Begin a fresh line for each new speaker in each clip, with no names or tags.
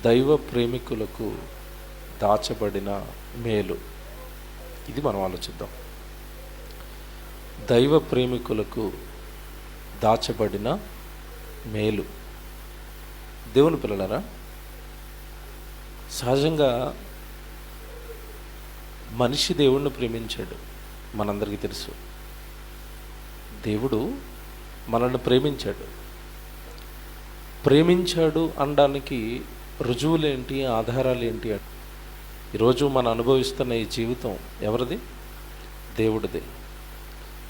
దైవ ప్రేమికులకు దాచబడిన మేలు. ఇది మనం ఆలోచిద్దాం. దైవ ప్రేమికులకు దాచబడిన మేలు. దేవుని పిల్లలారా, సహజంగా మనిషి దేవుణ్ణి ప్రేమించాడు. మనందరికీ తెలుసు. దేవుడు మనల్ని ప్రేమించాడు అనడానికి రుజువులేంటి, ఆధారాలు ఏంటి? ఈరోజు మనం అనుభవిస్తున్న ఈ జీవితం ఎవరిది? దేవుడిదే.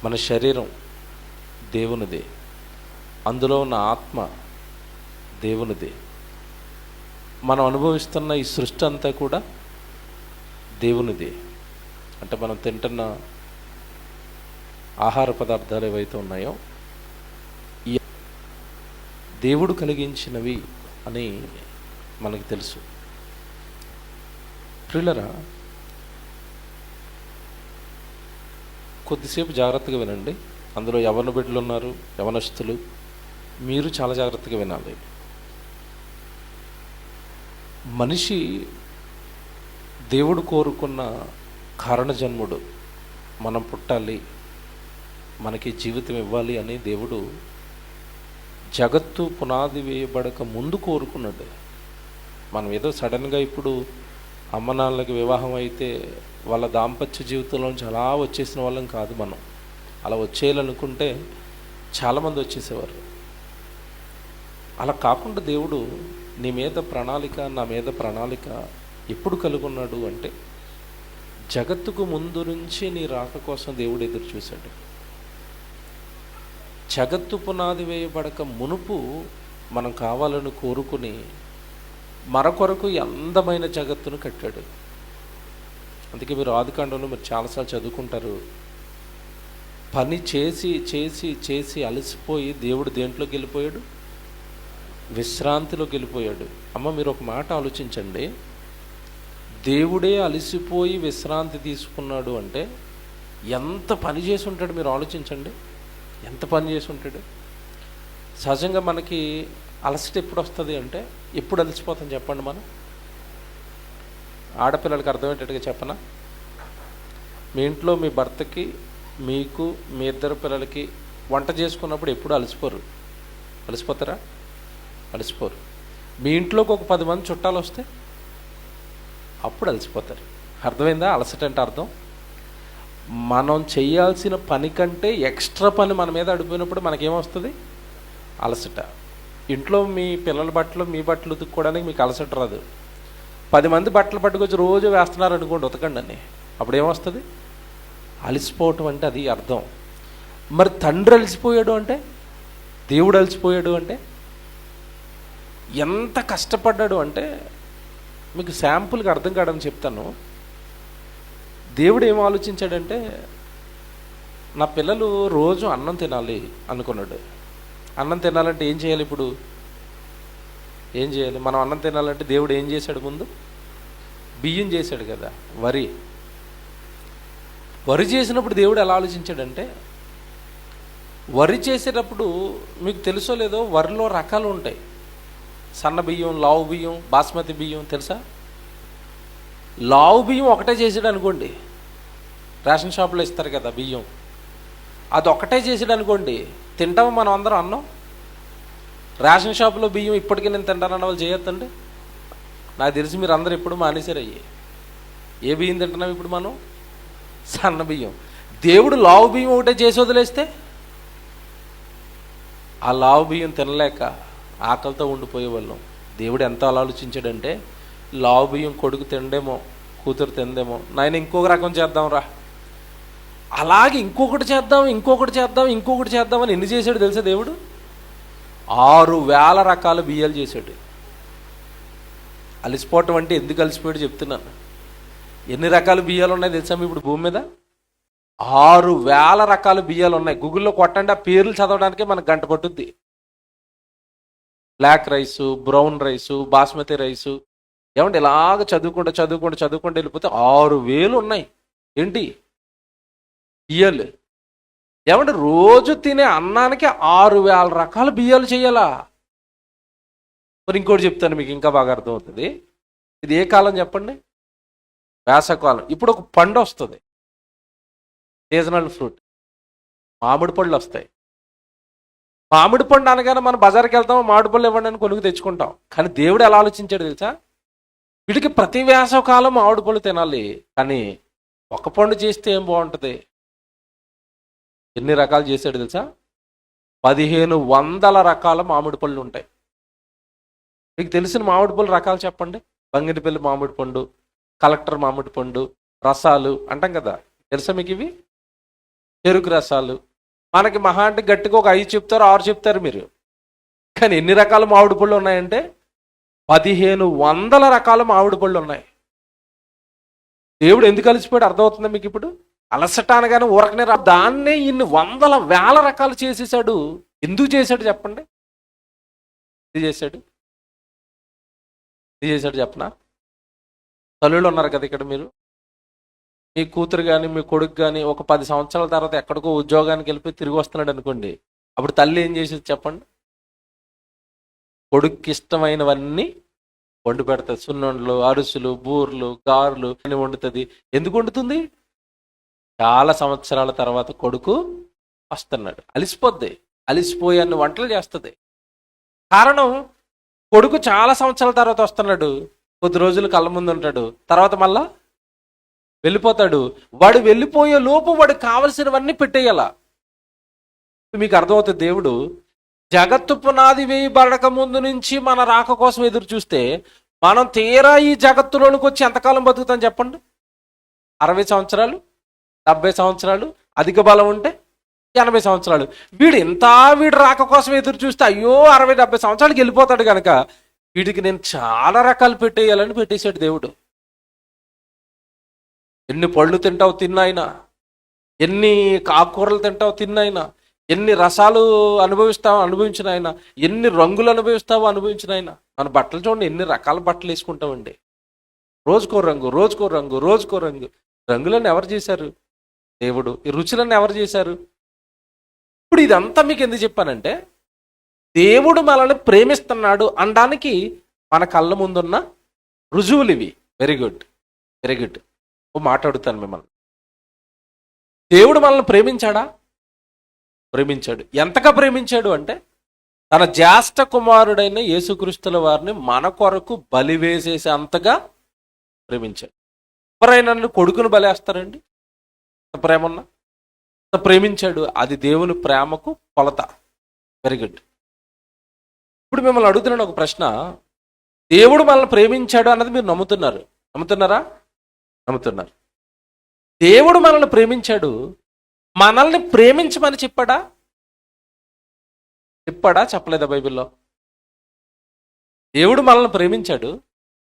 మన శరీరం దేవునిదే. అందులో ఉన్న ఆత్మ దేవునిదే. మనం అనుభవిస్తున్న ఈ సృష్టి అంతా కూడా దేవునిదే. అంటే మనం తింటున్న ఆహార పదార్థాలు ఏవైతే ఉన్నాయో ఈ దేవుడు కలిగించినవి అని మనకు తెలుసు. ప్రియులరా, కొద్దిసేపు జాగ్రత్తగా వినండి. అందులో యవ్వన బిడ్డలు ఉన్నారు, యవనస్తులు, మీరు చాలా జాగ్రత్తగా వినాలి. మనిషి దేవుడు కోరుకున్న కారణజన్ముడు. మనం పుట్టాలి, మనకి జీవితం ఇవ్వాలి అని దేవుడు జగత్తు పునాది వేయబడక ముందు కోరుకున్నాడు. మనం ఏదో సడన్గా ఇప్పుడు అమ్మ నాన్నలకి వివాహం అయితే వాళ్ళ దాంపత్య జీవితంలోంచి అలా వచ్చేసిన వాళ్ళం కాదు. మనం అలా వచ్చేయాలనుకుంటే చాలామంది వచ్చేసేవారు. అలా కాకుండా దేవుడు నీ మీద ప్రణాళిక, నా మీద ప్రణాళిక ఎప్పుడు కలుగున్నాడు అంటే జగత్తుకు ముందు నుంచి నీ రాక కోసం దేవుడు ఎదురు చూశాడు. జగత్తు పునాది వేయబడక మునుపు మనం కావాలని కోరుకుని మరొకరకు అందమైన జగత్తును కట్టాడు. అందుకే మీరు ఆదికాండంలో మీరు చాలాసార్లు చదువుకుంటారు. పని చేసి చేసి చేసి అలసిపోయి దేవుడు దేంట్లోకి వెళ్ళిపోయాడు? విశ్రాంతిలోకి వెళ్ళిపోయాడు. అమ్మ, మీరు ఒక మాట ఆలోచించండి. దేవుడే అలసిపోయి విశ్రాంతి తీసుకున్నాడు అంటే ఎంత పని చేసి ఉంటాడు? మీరు ఆలోచించండి, ఎంత పని చేసి ఉంటాడు. సహజంగా మనకి అలసట ఎప్పుడు వస్తుంది అంటే, ఎప్పుడు అలసిపోతాం చెప్పండి? మనం ఆడపిల్లలకి అర్థమయ్యేటట్టుగా చెప్పనా? మీ ఇంట్లో మీ భర్తకి, మీకు, మీ ఇద్దరు పిల్లలకి వంట చేసుకున్నప్పుడు ఎప్పుడు అలసిపోతారా? అలసిపోరు. మీ ఇంట్లోకి ఒక 10 మంది చుట్టాలు వస్తే అప్పుడు అలసిపోతారు. అర్థమైందా అలసట అంటే అర్థం? మనం చేయాల్సిన పని కంటే ఎక్స్ట్రా పని మన మీద అడిపోయినప్పుడు మనకేమొస్తుంది? అలసట. ఇంట్లో మీ పిల్లల బట్టలు, మీ బట్టలు ఉతుక్కోవడానికి మీకు అలసట రాదు. 10 మంది బట్టలు పట్టుకొచ్చి రోజు వేస్తున్నారు అనుకోండి, ఉతకండి అని, అప్పుడు ఏమొస్తుంది? అలసిపోవటం అంటే అది అర్థం. మరి తండ్రి అలసిపోయాడు అంటే, దేవుడు అలసిపోయాడు అంటే ఎంత కష్టపడ్డాడు అంటే, మీకు శాంపుల్కి అర్థం కావడం చెప్తాను. దేవుడు ఏం ఆలోచించాడంటే, నా పిల్లలు రోజు అన్నం తినాలి అనుకున్నాడు. అన్నం తినాలంటే ఏం చేయాలి? ఇప్పుడు ఏం చేయాలి? మనం అన్నం తినాలంటే దేవుడు ఏం చేశాడు? ముందు బియ్యం చేశాడు కదా, వరి చేసినప్పుడు దేవుడు ఎలా ఆలోచించాడంటే, వరి చేసేటప్పుడు మీకు తెలుసో లేదో వరిలో రకాలు ఉంటాయి. సన్న బియ్యం, లావు బియ్యం, బాస్మతి బియ్యం, తెలుసా? లావు బియ్యం ఒకటే చేసాడు అనుకోండి, రేషన్ షాప్లో ఇస్తారు కదా బియ్యం, అది ఒకటే చేసాడు అనుకోండి, తింటాము మనం అందరం అన్నం. రేషన్ షాపులో బియ్యం ఇప్పటికీ నేను తింటానన్న వాళ్ళు చేయొద్దండి. నాకు తెలిసి మీరు అందరూ ఎప్పుడు మానేశారు. ఏ బియ్యం తింటున్నాం ఇప్పుడు మనం? సన్న బియ్యం. దేవుడు లావు బియ్యం ఒకటే చేసి వదిలేస్తే ఆ లావు బియ్యం తినలేక ఆకలితో ఉండిపోయేవాళ్ళం. దేవుడు ఎంత ఆలోచించాడంటే, లావు బియ్యం కొడుకు తిండేమో, కూతురు తిందేమో, నాయన ఇంకొక రకం చేద్దాం రా, అలాగే ఇంకొకటి చేద్దామని ఎన్ని చేశాడు తెలుసా దేవుడు? 6,000 రకాల బియ్యాలు చేశాడు. అలసిపోవటం అంటే ఎందుకు అలసిపోయాడు చెప్తున్నాను. ఎన్ని రకాల బియ్యాలు ఉన్నాయి తెలుసా ఇప్పుడు భూమి మీద? 6,000 రకాల బియ్యాలు ఉన్నాయి. గూగుల్లో కొట్టండి, ఆ పేర్లు చదవడానికే మనకు గంట పట్టుద్ది. Black rice, brown rice, basmati rice, ఏమంటే ఇలాగ చదువుకుంటూ వెళ్ళిపోతే 6,000 ఉన్నాయి. ఏంటి బియ్యాలు? ఏమంటే రోజు తినే అన్నానికి 6,000 రకాల బియ్యాలు చేయాలా? మరి ఇంకోటి చెప్తాను, మీకు ఇంకా బాగా అర్థమవుతుంది. ఇది ఏ కాలం చెప్పండి? వేసవకాలం. ఇప్పుడు ఒక పండు వస్తుంది, సీజనల్ ఫ్రూట్, మామిడి పళ్ళు వస్తాయి. మామిడి పండు అనగానే మనం బజార్కి వెళ్తాం, మామిడి పళ్ళు ఇవ్వండి అని కొనుక్కు తెచ్చుకుంటాం. కానీ దేవుడు ఎలా ఆలోచించాడు తెలుసా? వీడికి ప్రతి వేసవకాలం మామిడి పళ్ళు తినాలి, కానీ ఒక పండు చేస్తే ఏం బాగుంటుంది? ఎన్ని రకాలు చేశాడు తెలుసా? 1500 రకాల మామిడి పళ్ళు ఉంటాయి. మీకు తెలిసిన మామిడి పళ్ళు రకాలు చెప్పండి. బంగినపల్లి మామిడి పండు, కలెక్టర్ మామిడి పండు, రసాలు అంటాం కదా, తెలుసా మీకు ఇవి? చెరుకు రసాలు. మనకి మహా అంటే గట్టిగా ఒక 5 చెప్తారు, 6 చెప్తారు మీరు. కానీ ఎన్ని రకాల మామిడి పళ్ళు ఉన్నాయంటే 1500 రకాల మామిడి పళ్ళు ఉన్నాయి. దేవుడు ఎందుకు కలిసిపోయాడు అర్థమవుతుందా మీకు ఇప్పుడు? అలసట అనగానే ఊరకనే దాన్నే ఇన్ని 100,000 రకాలు చేసేసాడు. ఎందుకు చేశాడు చెప్పండి? ఇది చేశాడు చెప్పనా? తల్లుళ్ళు ఉన్నారు కదా ఇక్కడ, మీరు మీ కూతురు కానీ మీ కొడుకు కానీ ఒక 10 సంవత్సరాల తర్వాత ఎక్కడికో ఉద్యోగానికి వెళ్ళిపోయి తిరిగి వస్తున్నాడు అనుకోండి, అప్పుడు తల్లి ఏం చేసేది చెప్పండి? కొడుక్కి ఇష్టమైనవన్నీ వండి పెడతాది. సున్నుండలు, అరుసులు, బూర్లు, గారెలు అని వండుతుంది. ఎందుకు వండుతుంది? చాలా సంవత్సరాల తర్వాత కొడుకు వస్తున్నాడు, అలిసిపోద్ది, అలిసిపోయి అన్ని వంటలు చేస్తుంది. కారణం, కొడుకు చాలా సంవత్సరాల తర్వాత వస్తున్నాడు, కొద్ది రోజులు కళ్ళ ముందు ఉంటాడు, తర్వాత మళ్ళా వెళ్ళిపోతాడు. వాడు వెళ్ళిపోయే లోపు వాడికి కావలసినవన్నీ పెట్టేయాల. మీకు అర్థమవుతుంది, దేవుడు జగత్తు పునాది వేయబడక ముందు నుంచి మన రాక కోసం ఎదురు చూస్తే మనం తీరా ఈ జగత్తులోనికి వచ్చి ఎంతకాలం బతుకుతాం చెప్పండి? 60 సంవత్సరాలు, 70 సంవత్సరాలు, అధిక బలం ఉంటే 80 సంవత్సరాలు. వీడు రాక కోసం ఎదురు చూస్తే అయ్యో 60-70 సంవత్సరాలకి వెళ్ళిపోతాడు కనుక వీడికి నేను చాలా రకాలు పెట్టేయాలని పెట్టేశాడు దేవుడు. ఎన్ని పళ్ళు తింటావు తిన్నాయినా, ఎన్ని ఆకుకూరలు తింటావు తిన్నాయినా, ఎన్ని రసాలు అనుభవించిన ఆయన, ఎన్ని రంగులు అనుభవించిన ఆయన. మన బట్టలు చూడండి, ఎన్ని రకాల బట్టలు వేసుకుంటామండి. రోజుకో రంగు. రంగులను ఎవరు చేశారు? దేవుడు. ఈ రుచులను ఎవరు చేశారు? ఇప్పుడు ఇదంతా మీకు ఎందుకు చెప్పానంటే, దేవుడు మనల్ని ప్రేమిస్తున్నాడు అనడానికి మన కళ్ళ ముందున్న రుజువులు ఇవి. Very good. ఓ మాట్లాడుతాను మిమ్మల్ని. దేవుడు మనల్ని ప్రేమించాడా? ప్రేమించాడు. ఎంతగా ప్రేమించాడు అంటే, తన జ్యేష్ఠ కుమారుడైన యేసుక్రీస్తుల వారిని మన కొరకు బలి వేసేసి అంతగా ప్రేమించాడు. ఎవరైనా కొడుకును బలేస్తారండి? ప్రేమన్నా ప్రేమించాడు. అది దేవుని ప్రేమకు కొలత. Very good. ఇప్పుడు మిమ్మల్ని అడుగుతున్నాను ఒక ప్రశ్న. దేవుడు మనల్ని ప్రేమించాడు అన్నది మీరు నమ్ముతున్నారా? నమ్ముతున్నారు. దేవుడు మనల్ని ప్రేమించాడు. మనల్ని ప్రేమించమని చెప్పాడా? చెప్పలేదా బైబిల్లో? దేవుడు మనల్ని ప్రేమించాడు.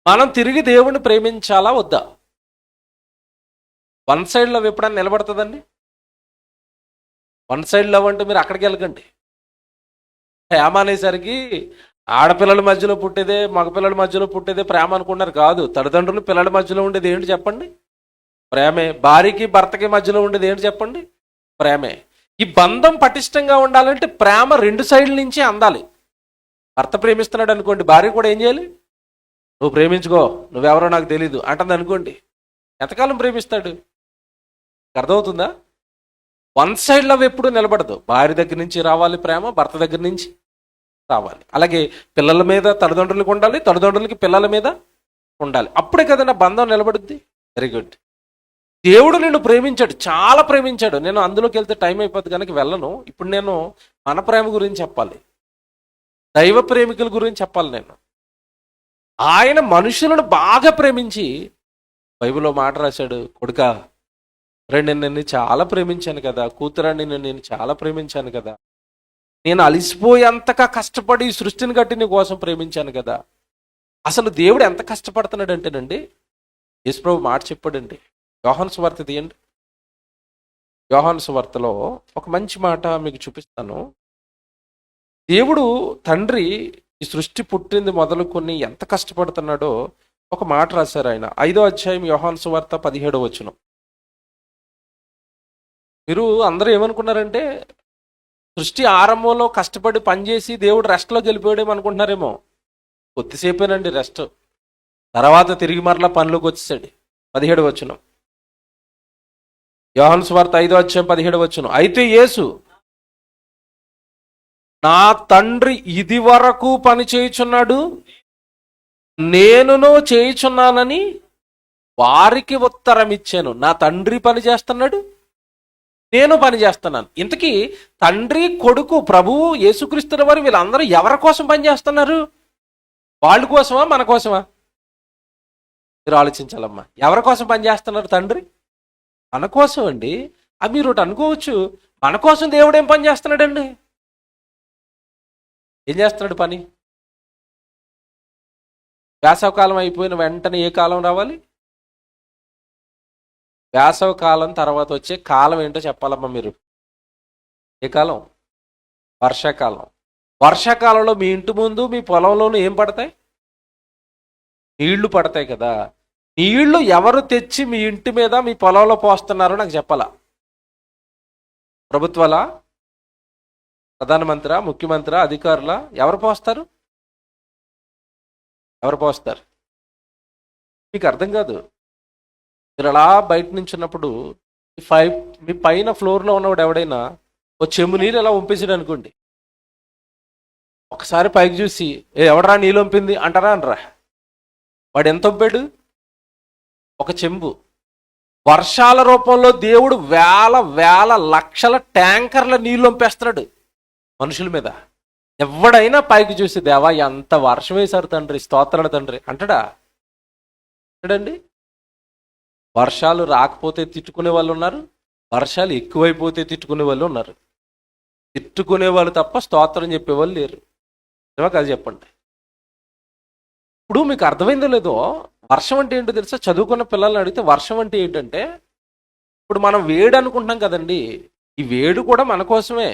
మనం తిరిగి దేవుడిని ప్రేమించాలా వద్దా? వన్ సైడ్ లవ్ ఎప్పుడైనా నిలబడుతుందండి? వన్ సైడ్ లవ్ అంటే మీరు అక్కడికి వెళ్ళకండి. ప్రేమ అనేసరికి ఆడపిల్లల మధ్యలో పుట్టేదే, మగపిల్లల మధ్యలో పుట్టేదే ప్రేమ అనుకున్నారు. కాదు. తల్లిదండ్రులు పిల్లల మధ్యలో ఉండేది ఏంటి చెప్పండి? ప్రేమే. భార్యకి భర్తకి మధ్యలో ఉండేది ఏంటి చెప్పండి? ప్రేమే. ఈ బంధం పటిష్టంగా ఉండాలంటే ప్రేమ 2 సైడ్ల నుంచి అందాలి. భర్త ప్రేమిస్తున్నాడు అనుకోండి, భార్య కూడా ఏం చేయాలి? నువ్వు ప్రేమించుకో, నువ్వెవరో నాకు తెలీదు అంటుంది అనుకోండి, ఎంతకాలం ప్రేమిస్తాడు? అర్థమవుతుందా? వన్ సైడ్ లవ్ ఎప్పుడు నిలబడదు. భార్య దగ్గర నుంచి రావాలి ప్రేమ, భర్త దగ్గర నుంచి రావాలి. అలాగే పిల్లల మీద తల్లిదండ్రులకు ఉండాలి, తల్లిదండ్రులకి పిల్లల మీద ఉండాలి. అప్పుడే కదా నా బంధం నిలబడుద్ది. Very good. దేవుడు నిన్ను ప్రేమించాడు, చాలా ప్రేమించాడు. నేను అందులోకి వెళ్తే టైం అయిపోద్ది కనుక వెళ్ళను. ఇప్పుడు నేను మన ప్రేమ గురించి చెప్పాలి, దైవ ప్రేమికుల గురించి చెప్పాలి. నేను ఆయన మనుషులను బాగా ప్రేమించి బైబిల్లో మాట రాశాడు. కొడుకా, నేను నిన్ను చాలా ప్రేమించాను కదా, కూతురాన్ని నేను చాలా ప్రేమించాను కదా, నేను అలిసిపోయేంతగా కష్టపడి ఈ సృష్టిని కట్టి నీ కోసం ప్రేమించాను కదా. అసలు దేవుడు ఎంత కష్టపడుతున్నాడు అంటేనండి, యేసుప్రభు మాట చెప్పాడండి. యోహాను సువార్త తీయండి. యోహాను సువార్తలో ఒక మంచి మాట మీకు చూపిస్తాను. దేవుడు తండ్రి ఈ సృష్టి పుట్టింది మొదలుకొని ఎంత కష్టపడుతున్నాడో ఒక మాట రాశారు ఆయన. 5వ అధ్యాయం యోహాను సువార్త 17వ వచనం. మీరు అందరూ ఏమనుకున్నారంటే, సృష్టి ఆరంభంలో కష్టపడి పనిచేసి దేవుడు రెస్ట్లోకి వెళ్ళిపోయాడేమో అనుకుంటున్నారేమో. కొద్దిసేపేనండి రెస్ట్. తర్వాత తిరిగి మరలా పనిలోకి వచ్చేసాడు. 17 వచనం, యోహాను సువార్త 5:17 వచనం. అయితే యేసు, నా తండ్రి ఇది వరకు పని చేయుచున్నాడు, నేనును చేయుచున్నానని వారికి ఉత్తరం ఇచ్చాను. నా తండ్రి పని చేస్తున్నాడు, నేను పని చేస్తున్నాను. ఇంతకీ తండ్రి, కొడుకు, ప్రభువు యేసుక్రీస్తు వారు వీళ్ళందరూ ఎవరి కోసం పని చేస్తున్నారు? వాళ్ళ కోసమా, మన కోసమా? మీరు ఆలోచించాలమ్మా. ఎవరి కోసం పని చేస్తున్నారు తండ్రి? మన కోసం అండి. అది మీరు ఒకటి అనుకోవచ్చు, మన కోసం దేవుడు ఏం పని చేస్తున్నాడండి? ఏం చేస్తున్నాడు పని? వేసవకాలం అయిపోయిన వెంటనే ఏ కాలం రావాలి? వేసవ కాలం తర్వాత వచ్చే కాలం ఏంటో చెప్పాలమ్మా మీరు. ఏ కాలం? వర్షాకాలం. వర్షాకాలంలో మీ ఇంటి ముందు, మీ పొలంలోనూ ఏం పడతాయి? నీళ్లు పడతాయి కదా. నీళ్లు ఎవరు తెచ్చి మీ ఇంటి మీద, మీ పొలంలో పోస్తున్నారో నాకు చెప్పాలా? ప్రభుత్వాలా, ప్రధానమంత్రి, ముఖ్యమంత్రి, అధికారుల? ఎవరు పోస్తారు? ఎవరు పోస్తారు? మీకు అర్థం కాదు. మీరు అలా బయట నుంచి ఉన్నప్పుడు మీ పైన ఫ్లోర్లో ఉన్నవాడు ఎవడైనా ఓ చెంబు నీళ్ళు ఎలా వంపేసాడు అనుకోండి, ఒకసారి పైకి చూసి ఎవడరా నీళ్ళు వంపింది అంటారా అనరా? వాడు ఎంత వంపాడు? ఒక చెంబు. వర్షాల రూపంలో దేవుడు వేల వేల లక్షల ట్యాంకర్ల నీళ్ళు వంపేస్తున్నాడు మనుషుల మీద. ఎవడైనా పైకి చూసి దేవా ఎంత వర్షం వేశారు తండ్రి, స్తోత్రాలు తండ్రి అంటాడా? అంటాడండి? వర్షాలు రాకపోతే తిట్టుకునే వాళ్ళు ఉన్నారు, వర్షాలు ఎక్కువైపోతే తిట్టుకునే వాళ్ళు ఉన్నారు. తిట్టుకునే వాళ్ళు తప్ప స్తోత్రం చెప్పేవాళ్ళు లేరు. అది చెప్పండి. ఇప్పుడు మీకు అర్థమైందో లేదో, వర్షం అంటే ఏంటో తెలుసా? చదువుకున్న పిల్లల్ని అడిగితే వర్షం అంటే ఏంటంటే, ఇప్పుడు మనం వేడి అనుకుంటున్నాం కదండి, ఈ వేడి కూడా మన కోసమే.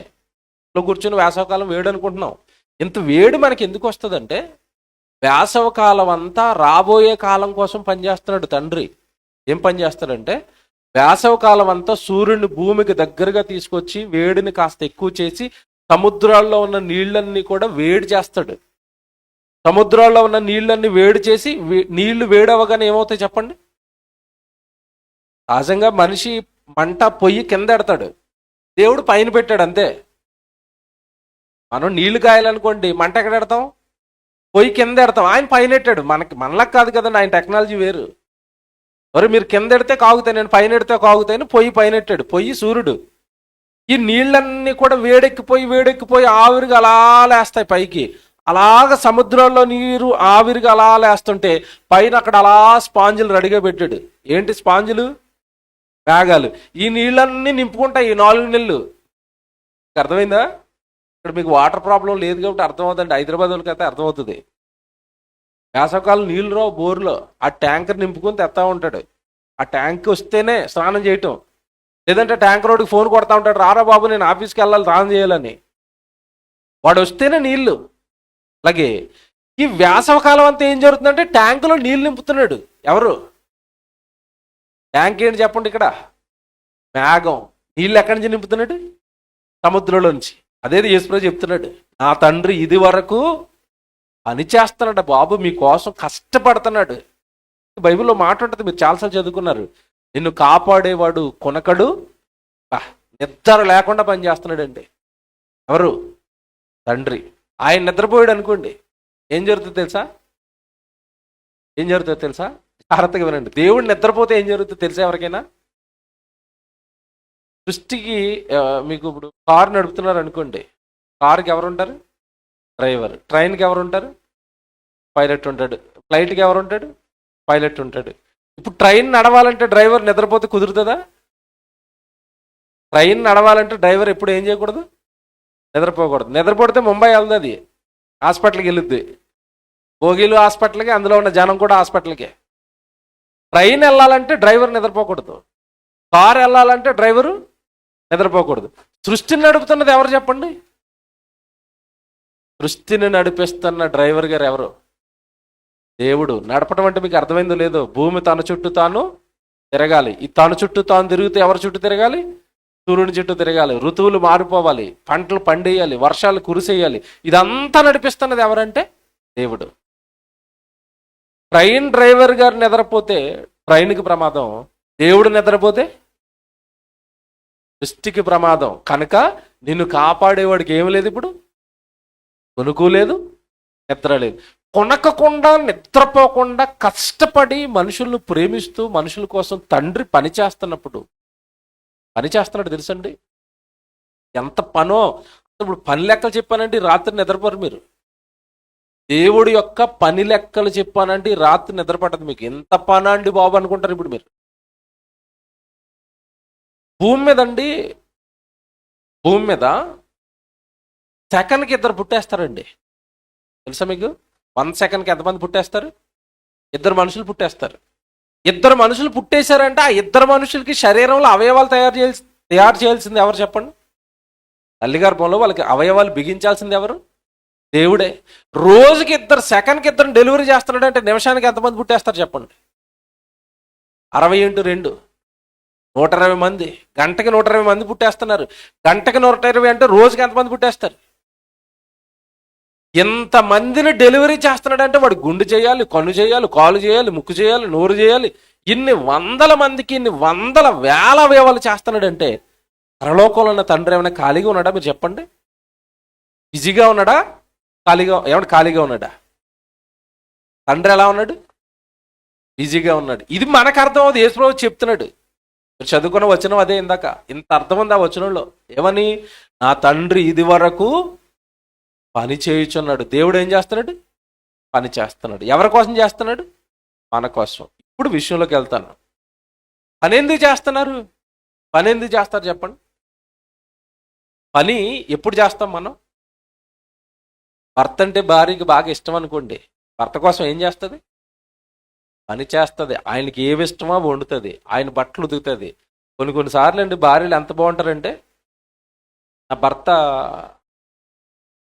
ఇంట్లో కూర్చొని వేసవకాలం వేడి అనుకుంటున్నాం. ఇంత వేడి మనకి ఎందుకు వస్తుందంటే, వేసవకాలం అంతా రాబోయే కాలం కోసం పనిచేస్తున్నాడు తండ్రి. ఏం పని చేస్తాడంటే, వేసవకాలం అంతా సూర్యుని భూమికి దగ్గరగా తీసుకొచ్చి వేడిని కాస్త ఎక్కువ చేసి సముద్రాల్లో ఉన్న నీళ్ళన్నీ కూడా వేడి చేస్తాడు. సముద్రాల్లో ఉన్న నీళ్ళన్నీ వేడి చేసి నీళ్లు వేడవగానే ఏమవుతాయి చెప్పండి? సహజంగా మనిషి మంట పొయ్యి కింద ఎడతాడు, దేవుడు పైన పెట్టాడు అంతే. మనం నీళ్లు కాయాలనుకోండి మంట ఎక్కడ ఎడతాం? పొయ్యి కింద ఎడతాం. ఆయన పైన ఎట్టాడు. మనలకు కాదు కదండి, ఆయన టెక్నాలజీ వేరు. మరి మీరు కింద ఎడితే కాగుతాయి, నేను పైన ఎడితే కాగుతాయని పొయ్యి పైన ఎట్టాడు. పొయ్యి సూర్యుడు. ఈ నీళ్ళన్నీ కూడా వేడెక్కిపోయి ఆవిరిగా అలా లేస్తాయి పైకి. అలాగ సముద్రంలో నీరు ఆవిరిగా అలా లేస్తుంటే పైన అక్కడ అలా స్పాంజులు రెడీగా పెట్టాడు. ఏంటి స్పాంజులు? మేఘాలు. ఈ నీళ్ళన్నీ నింపుకుంటాయి ఈ 4 నెలలు. అర్థమైందా? ఇక్కడ మీకు వాటర్ ప్రాబ్లం లేదు కాబట్టి అర్థమవుతుందండి. హైదరాబాద్ వాళ్ళకి అయితే అర్థమవుతుంది. వేసవకాలం నీళ్ళు రావు బోర్లో, ఆ ట్యాంకర్ నింపుకొని తెస్తా ఉంటాడు. ఆ ట్యాంక్ వస్తేనే స్నానం చేయటం, లేదంటే ట్యాంకర్ రోడ్డుకి ఫోన్ కొడతా ఉంటాడు, రారా బాబు నేను ఆఫీస్కి వెళ్ళాలి స్నానం చేయాలని. వాడు వస్తేనే నీళ్లు. అలాగే ఈ వేసవకాలం అంతా ఏం జరుగుతుందంటే ట్యాంకులో నీళ్ళు నింపుతున్నాడు. ఎవరు? ట్యాంక్ ఏంటి చెప్పండి? ఇక్కడ మేఘం. నీళ్ళు ఎక్కడి నుంచి నింపుతున్నాడు? సముద్రంలో నుంచి. అదేది యేసుప్రభు చెప్తున్నాడు, నా తండ్రి ఇది వరకు పని చేస్తున్నాడు బాబు, మీకోసం కష్టపడుతున్నాడు. బైబిల్లో మాట ఉంటుంది, మీరు చాలాసార్లు చదువుకున్నారు, నిన్ను కాపాడేవాడు కొనకడు, నిద్ర లేకుండా పని చేస్తున్నాడండి. ఎవరు? తండ్రి. ఆయన నిద్రపోయాడు అనుకోండి, ఏం జరుగుతుందో తెలుసా? జాగ్రత్తగా వినండి. దేవుడు నిద్రపోతే ఏం జరుగుతుందో తెలుసా ఎవరికైనా? సృష్టికి మీకు ఇప్పుడు కారు నడుపుతున్నారు అనుకోండి, కారుకి ఎవరు ఉంటారు? డ్రైవర్. ట్రైన్కి ఎవరు ఉంటారు? పైలట్ ఉంటాడు. ఫ్లైట్కి ఎవరు ఉంటాడు? పైలట్ ఉంటాడు. ఇప్పుడు ట్రైన్ నడవాలంటే డ్రైవర్ నిద్రపోతే కుదురుతుందా? ట్రైన్ నడవాలంటే డ్రైవర్ ఎప్పుడు ఏం చేయకూడదు? నిద్రపోకూడదు. నిద్రపోతే ముంబై వెళ్తుంది, హాస్పిటల్కి వెళ్ళుద్ది. భోగిలు హాస్పిటల్కి, అందులో ఉన్న జనం కూడా హాస్పిటల్కి. ట్రైన్ వెళ్ళాలంటే డ్రైవర్ నిద్రపోకూడదు, కారు వెళ్ళాలంటే డ్రైవరు నిద్రపోకూడదు. సృష్టిని నడుపుతున్నది ఎవరు చెప్పండి? సృష్టిని నడిపిస్తున్న డ్రైవర్ గారు ఎవరు? దేవుడు. నడపడం అంటే మీకు అర్థమైందో లేదో, భూమి తన చుట్టూ తాను తిరగాలి. ఈ తన చుట్టూ తాను తిరిగితే ఎవరి చుట్టూ తిరగాలి? సూర్యుని చుట్టూ తిరగాలి. ఋతువులు మారిపోవాలి, పంటలు పండేయాలి, వర్షాలు కురిసేయాలి. ఇదంతా నడిపిస్తున్నది ఎవరంటే దేవుడు. ట్రైన్ డ్రైవర్ గారు నిద్రపోతే ట్రైన్కి ప్రమాదం, దేవుడు నిద్రపోతే సృష్టికి ప్రమాదం. కనుక నిన్ను కాపాడేవాడికి ఏమి లేదు, ఇప్పుడు కొనుక్కు లేదు, నిద్ర లేదు. కొనకకుండా నిద్రపోకుండా కష్టపడి మనుషులను ప్రేమిస్తూ మనుషుల కోసం తండ్రి పని చేస్తున్నాడు తెలుసండి. ఎంత పనో. ఇప్పుడు పని లెక్కలు చెప్పానంటే రాత్రి నిద్రపోరు మీరు. దేవుడి యొక్క పని లెక్కలు చెప్పానంటే రాత్రి నిద్రపట్టదు మీకు. ఎంత పని అండి బాబు అనుకుంటారు ఇప్పుడు మీరు. భూమి మీద సెకండ్కి 2 పుట్టేస్తారండి. తెలుసా మీకు? 1 సెకండ్కి ఎంతమంది పుట్టేస్తారు? 2 మనుషులు పుట్టేస్తారు. 2 మనుషులు పుట్టేశారంటే ఆ 2 మనుషులకి శరీరంలో అవయవాలు తయారు చేయాల్సింది ఎవరు చెప్పండి? తల్లి గర్భంలో వాళ్ళకి అవయవాలు బిగించాల్సింది ఎవరు? దేవుడే. రోజుకి 2 సెకండ్కి 2 డెలివరీ చేస్తున్నాడు అంటే నిమిషానికి ఎంతమంది పుట్టేస్తారు చెప్పండి? 60 × 2 120 మంది. గంటకి 120 మంది పుట్టేస్తున్నారు. గంటకి 120 అంటే రోజుకి ఎంతమంది పుట్టేస్తారు? ఇంతమందిని డెలివరీ చేస్తున్నాడంటే వాడు గుండె చేయాలి, కన్ను చేయాలి, కాలు చేయాలి, ముక్కు చేయాలి, నోరు చేయాలి. ఇన్ని వందల మందికి ఇన్ని వందల వేల అవయవాలు చేస్తున్నాడంటే పరలోకంలో ఉన్న తండ్రి ఏమైనా ఖాళీగా ఉన్నాడా? మీరు చెప్పండి. బిజీగా ఉన్నాడా? ఖాళీగా ఉన్నాడా? తండ్రి ఎలా ఉన్నాడు? బిజీగా ఉన్నాడు. ఇది మనకు అర్థం అవుతుంది. యేసుప్రభు చెప్తున్నాడు. మీరు చదువుకున్న వచనం అదే. ఇందాక ఇంత అర్థం ఉంది ఆ వచనంలో. ఏమని? నా తండ్రి ఇది వరకు పని చేయుచున్నాడు. దేవుడు ఏం చేస్తున్నాడు? పని చేస్తున్నాడు. ఎవరి కోసం చేస్తున్నాడు? మన కోసం. ఇప్పుడు విషయంలోకి వెళ్తాను. పని ఎందుకు చేస్తున్నారు? పని ఎందుకు చేస్తారు చెప్పండి? పని ఎప్పుడు చేస్తాం మనం? భర్త అంటే భార్యకి బాగా ఇష్టం అనుకోండి, భర్త కోసం ఏం చేస్తుంది? పని చేస్తుంది. ఆయనకి ఏమి ఇష్టమో వండుతుంది, ఆయన బట్టలు ఉతుకుతుంది. కొన్నిసార్లు అండి భార్యలు ఎంత బాగుంటారంటే, నా భర్త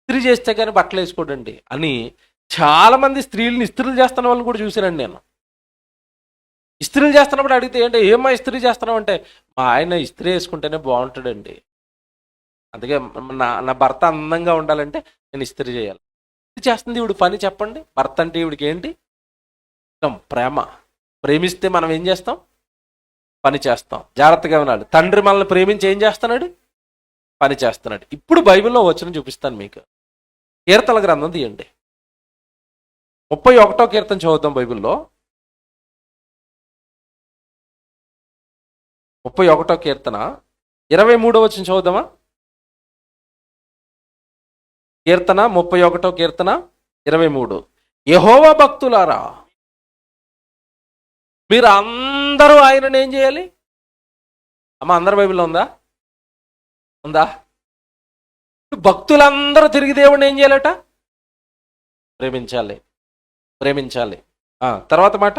ఇస్త్రీ చేస్తే కానీ బట్టలు వేసుకోడండి అని చాలామంది స్త్రీలను ఇస్త్రీలు చేస్తున్న వాళ్ళని కూడా చూశానండి నేను. ఇస్త్రీలు చేస్తున్నప్పుడు అడిగితే ఏంటి, ఏమో ఇస్త్రీ చేస్తున్నావు అంటే, మా ఆయన ఇస్త్రీ వేసుకుంటేనే బాగుంటాడండి, అందుకే నా భర్త అందంగా ఉండాలంటే నేను ఇస్త్రీ చేయాలి. ఇది చేస్తుంది ఈవిడ పని చెప్పండి. భర్త అంటే ఈవిడికి ఏంటి? ఇష్టం, ప్రేమ. ప్రేమిస్తే మనం ఏం చేస్తాం? పని చేస్తాం. జాగ్రత్తగా వినాలి. తండ్రి మనల్ని ప్రేమించి ఏం చేస్తున్నాడు? పని చేస్తున్నాడు. ఇప్పుడు బైబిల్లో వచనం చూపిస్తాను మీకు. కీర్తనల గ్రంథం తీయండి. 31వ కీర్తన చదువుతాం బైబిల్లో. 31వ కీర్తన 23వ వచనం చదువుదామా? కీర్తన 31వ కీర్తన 23. యెహోవా భక్తులారా, మీరు అందరూ ఆయనను ఏం చేయాలి? అమ్మ అందరి బైబిల్లో ఉందా? భక్తులందరూ తిరిగి దేవుడిని ఏం చేయాలట? ప్రేమించాలి. తర్వాత మాట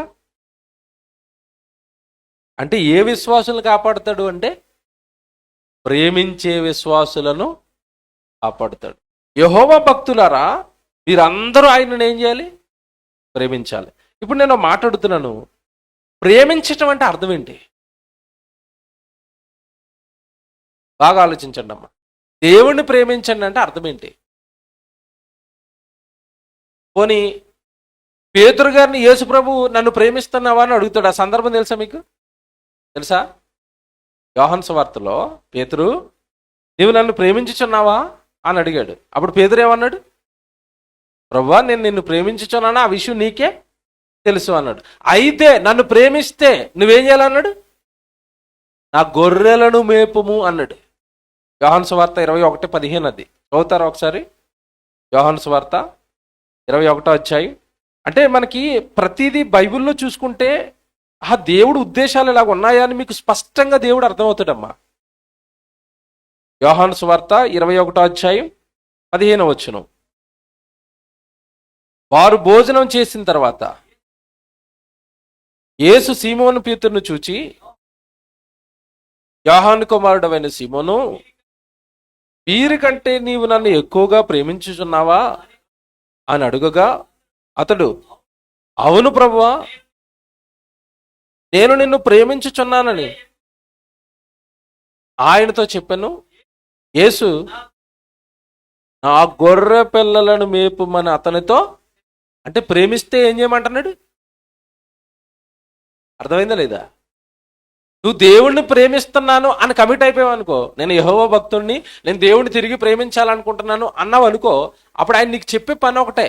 అంటే ఏ విశ్వాసులను కాపాడుతాడు అంటే ప్రేమించే విశ్వాసులను కాపాడుతాడు. యెహోవా భక్తులారా, మీరందరూ ఆయనను ఏం చేయాలి? ప్రేమించాలి. ఇప్పుడు నేను మాట్లాడుతున్నాను, ప్రేమించటం అంటే అర్థం ఏంటి? బాగా ఆలోచించండి అమ్మా. దేవుణ్ణి ప్రేమించండి అంటే అర్థం ఏంటి? పోనీ పేతురు గారిని యేసు ప్రభు నన్ను ప్రేమిస్తున్నావా అని అడుగుతాడు. ఆ సందర్భం తెలుసా మీకు? తెలుసా? యోహాను సువార్తలో పేతురు, నీవు నన్ను ప్రేమించుచున్నావా అని అడిగాడు. అప్పుడు పేతురు ఏమన్నాడు? ప్రభువా, నేను నిన్ను ప్రేమించుచున్నానా, ఆ విషయం నీకే తెలుసు అన్నాడు. అయితే నన్ను ప్రేమిస్తే నువ్వేం చేయాలన్నాడు? నా గొర్రెలను మేపుము అన్నాడు. యోహాను సువార్త 21:15 అది చదువుతారా ఒకసారి? యోహాను సువార్త 21వ అధ్యాయం. అంటే మనకి ప్రతిదీ బైబిల్లో చూసుకుంటే ఆ దేవుడు ఉద్దేశాలు ఇలాగ ఉన్నాయా అని మీకు స్పష్టంగా దేవుడు అర్థమవుతాడమ్మా. యోహాను సువార్త 21వ అధ్యాయం 15వ వచనం. వారు భోజనం చేసిన తర్వాత యేసు సీమోను పేతురును చూచి, యోహాను కుమారుడవైన సీమోను, వీరికంటే నీవు నన్ను ఎక్కువగా ప్రేమించుచున్నావా అని అడుగగా, అతడు, అవును ప్రభువా, నేను నిన్ను ప్రేమించుచున్నానని ఆయనతో చెప్పాను. యేసు, నా గొర్రె పిల్లలను మేపుమని అతనితో, అంటే ప్రేమిస్తే ఏం చేయమంటున్నాడు? అర్థమైందా లేదా? నువ్వు దేవుణ్ణి ప్రేమిస్తున్నాను అని కమిట్ అయిపోయావు అనుకో, నేను యెహోవా భక్తుడిని, నేను దేవుణ్ణి తిరిగి ప్రేమించాలనుకుంటున్నాను అన్నావు అనుకో, అప్పుడు ఆయన నీకు చెప్పే పని ఒకటే,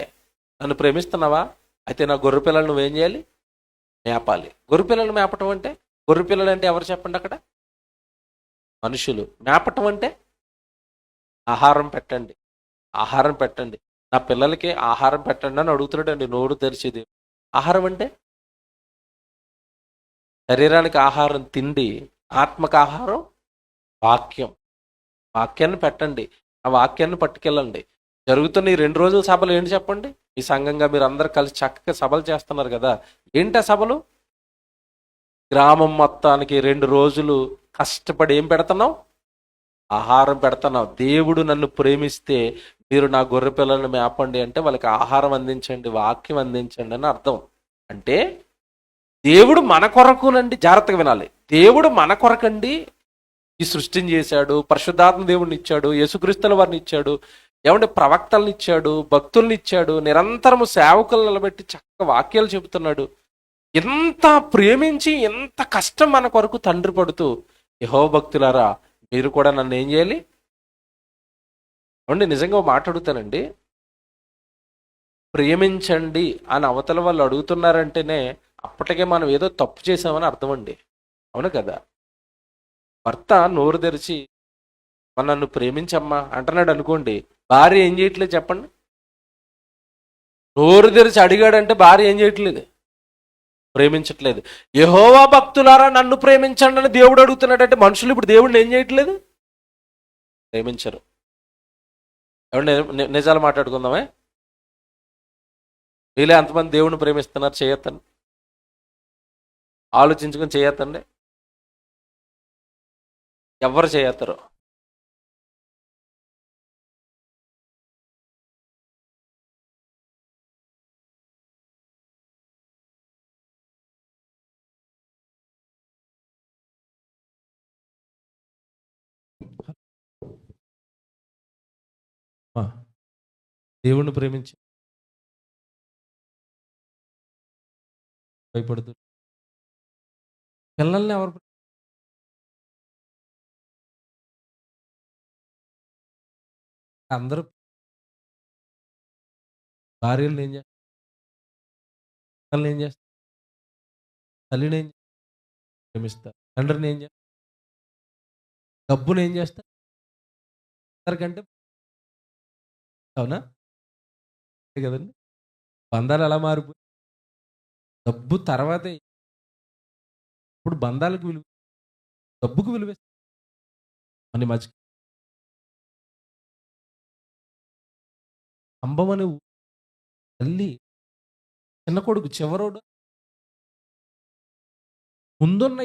నన్ను ప్రేమిస్తున్నావా? అయితే నా గొర్రె పిల్లలు నువ్వేం చేయాలి? మేపాలి. గొర్రె పిల్లలు మేపటం అంటే, గొర్రె పిల్లలు అంటే ఎవరు చెప్పండి అక్కడ? మనుషులు. మేపటం అంటే ఆహారం పెట్టండి, ఆహారం పెట్టండి, నా పిల్లలకి ఆహారం పెట్టండి అని అడుగుతున్నాడండి నోరు తెరిచేది. ఆహారం అంటే శరీరానికి ఆహారం తిండి, ఆత్మకు ఆహారం వాక్యం. వాక్యాన్ని పెట్టండి, ఆ వాక్యాన్ని పట్టుకెళ్ళండి. జరుగుతున్న ఈ 2 రోజుల సభలు ఏంటి చెప్పండి? ఈ సంఘంగా మీరు అందరు కలిసి చక్కగా సభలు చేస్తున్నారు కదా, ఏంటి ఆ సభలు? గ్రామం మొత్తానికి 2 రోజులు కష్టపడి ఏం పెడుతున్నావు? ఆహారం పెడుతున్నావు. దేవుడు నన్ను ప్రేమిస్తే మీరు నా గొర్రె పిల్లలను మేపండి అంటే వాళ్ళకి ఆహారం అందించండి, వాక్యం అందించండి అని అర్థం. అంటే దేవుడు మన కొరకునండి, జాగ్రత్తగా వినాలి, దేవుడు మన కొరకండి ఈ సృష్టిని చేశాడు, పరిశుద్ధాత్మ దేవుడిని ఇచ్చాడు, యేసుక్రీస్తుల వారిని ఇచ్చాడు, ఏమంటే ప్రవక్తలను ఇచ్చాడు, భక్తుల్ని ఇచ్చాడు, నిరంతరము సేవకులను నిలబెట్టి చక్కగా వాక్యాలు చెబుతున్నాడు. ఎంత ప్రేమించి ఎంత కష్టం మన కొరకు తండ్రి పడుతూ, యెహోవా భక్తులారా మీరు కూడా నన్ను ఏం చేయాలి? అవునండి, నిజంగా మాట్లాడుతానండి, ప్రేమించండి అని అవతల వాళ్ళు అడుగుతున్నారంటేనే అప్పటికే మనం ఏదో తప్పు చేసామని అర్థం అండి. అవును కదా? భర్త నోరు తెరిచి నన్ను ప్రేమించమ్మా అంటున్నాడు అనుకోండి, భార్య ఏం చేయట్లేదు చెప్పండి? నోరు తెరిచి అడిగాడంటే భార్య ఏం చేయట్లేదు? ప్రేమించట్లేదు. యెహోవా భక్తులారా నన్ను ప్రేమించండి అని దేవుడు అడుగుతున్నాడంటే మనుషులు ఇప్పుడు దేవుడిని ఏం చేయట్లేదు? ప్రేమించరు. ఏమంటే నిజాలు మాట్లాడుకుందామే. వీళ్ళే అంతమంది దేవుడిని ప్రేమిస్తున్నారు, చేయొద్దండి, ఆలోచించుకొని చేయొద్దండి. ఎవరు చేయొత్తరు? దేవుణ్ణి ప్రేమించి భయపడుతూ పిల్లల్ని ఎవరు అందరూ భార్యలను ఏం చేస్తారు? పిల్లల్ని ఏం చేస్తారు? తల్లిని ఏం ప్రేమిస్తారు? తండ్రిని ఏం చేస్తారు? డబ్బును ఏం చేస్తారు? అందరికంటే అవునా? అంతే కదండి. బంధాలు ఎలా మారిపోయి డబ్బు తర్వాతే. ఇప్పుడు బంధాలకు విలువ, డబ్బుకు విలువ అని మధ్య స్తంభం అనే తల్లి చిన్న కొడుకు చివరోడు ముందున్న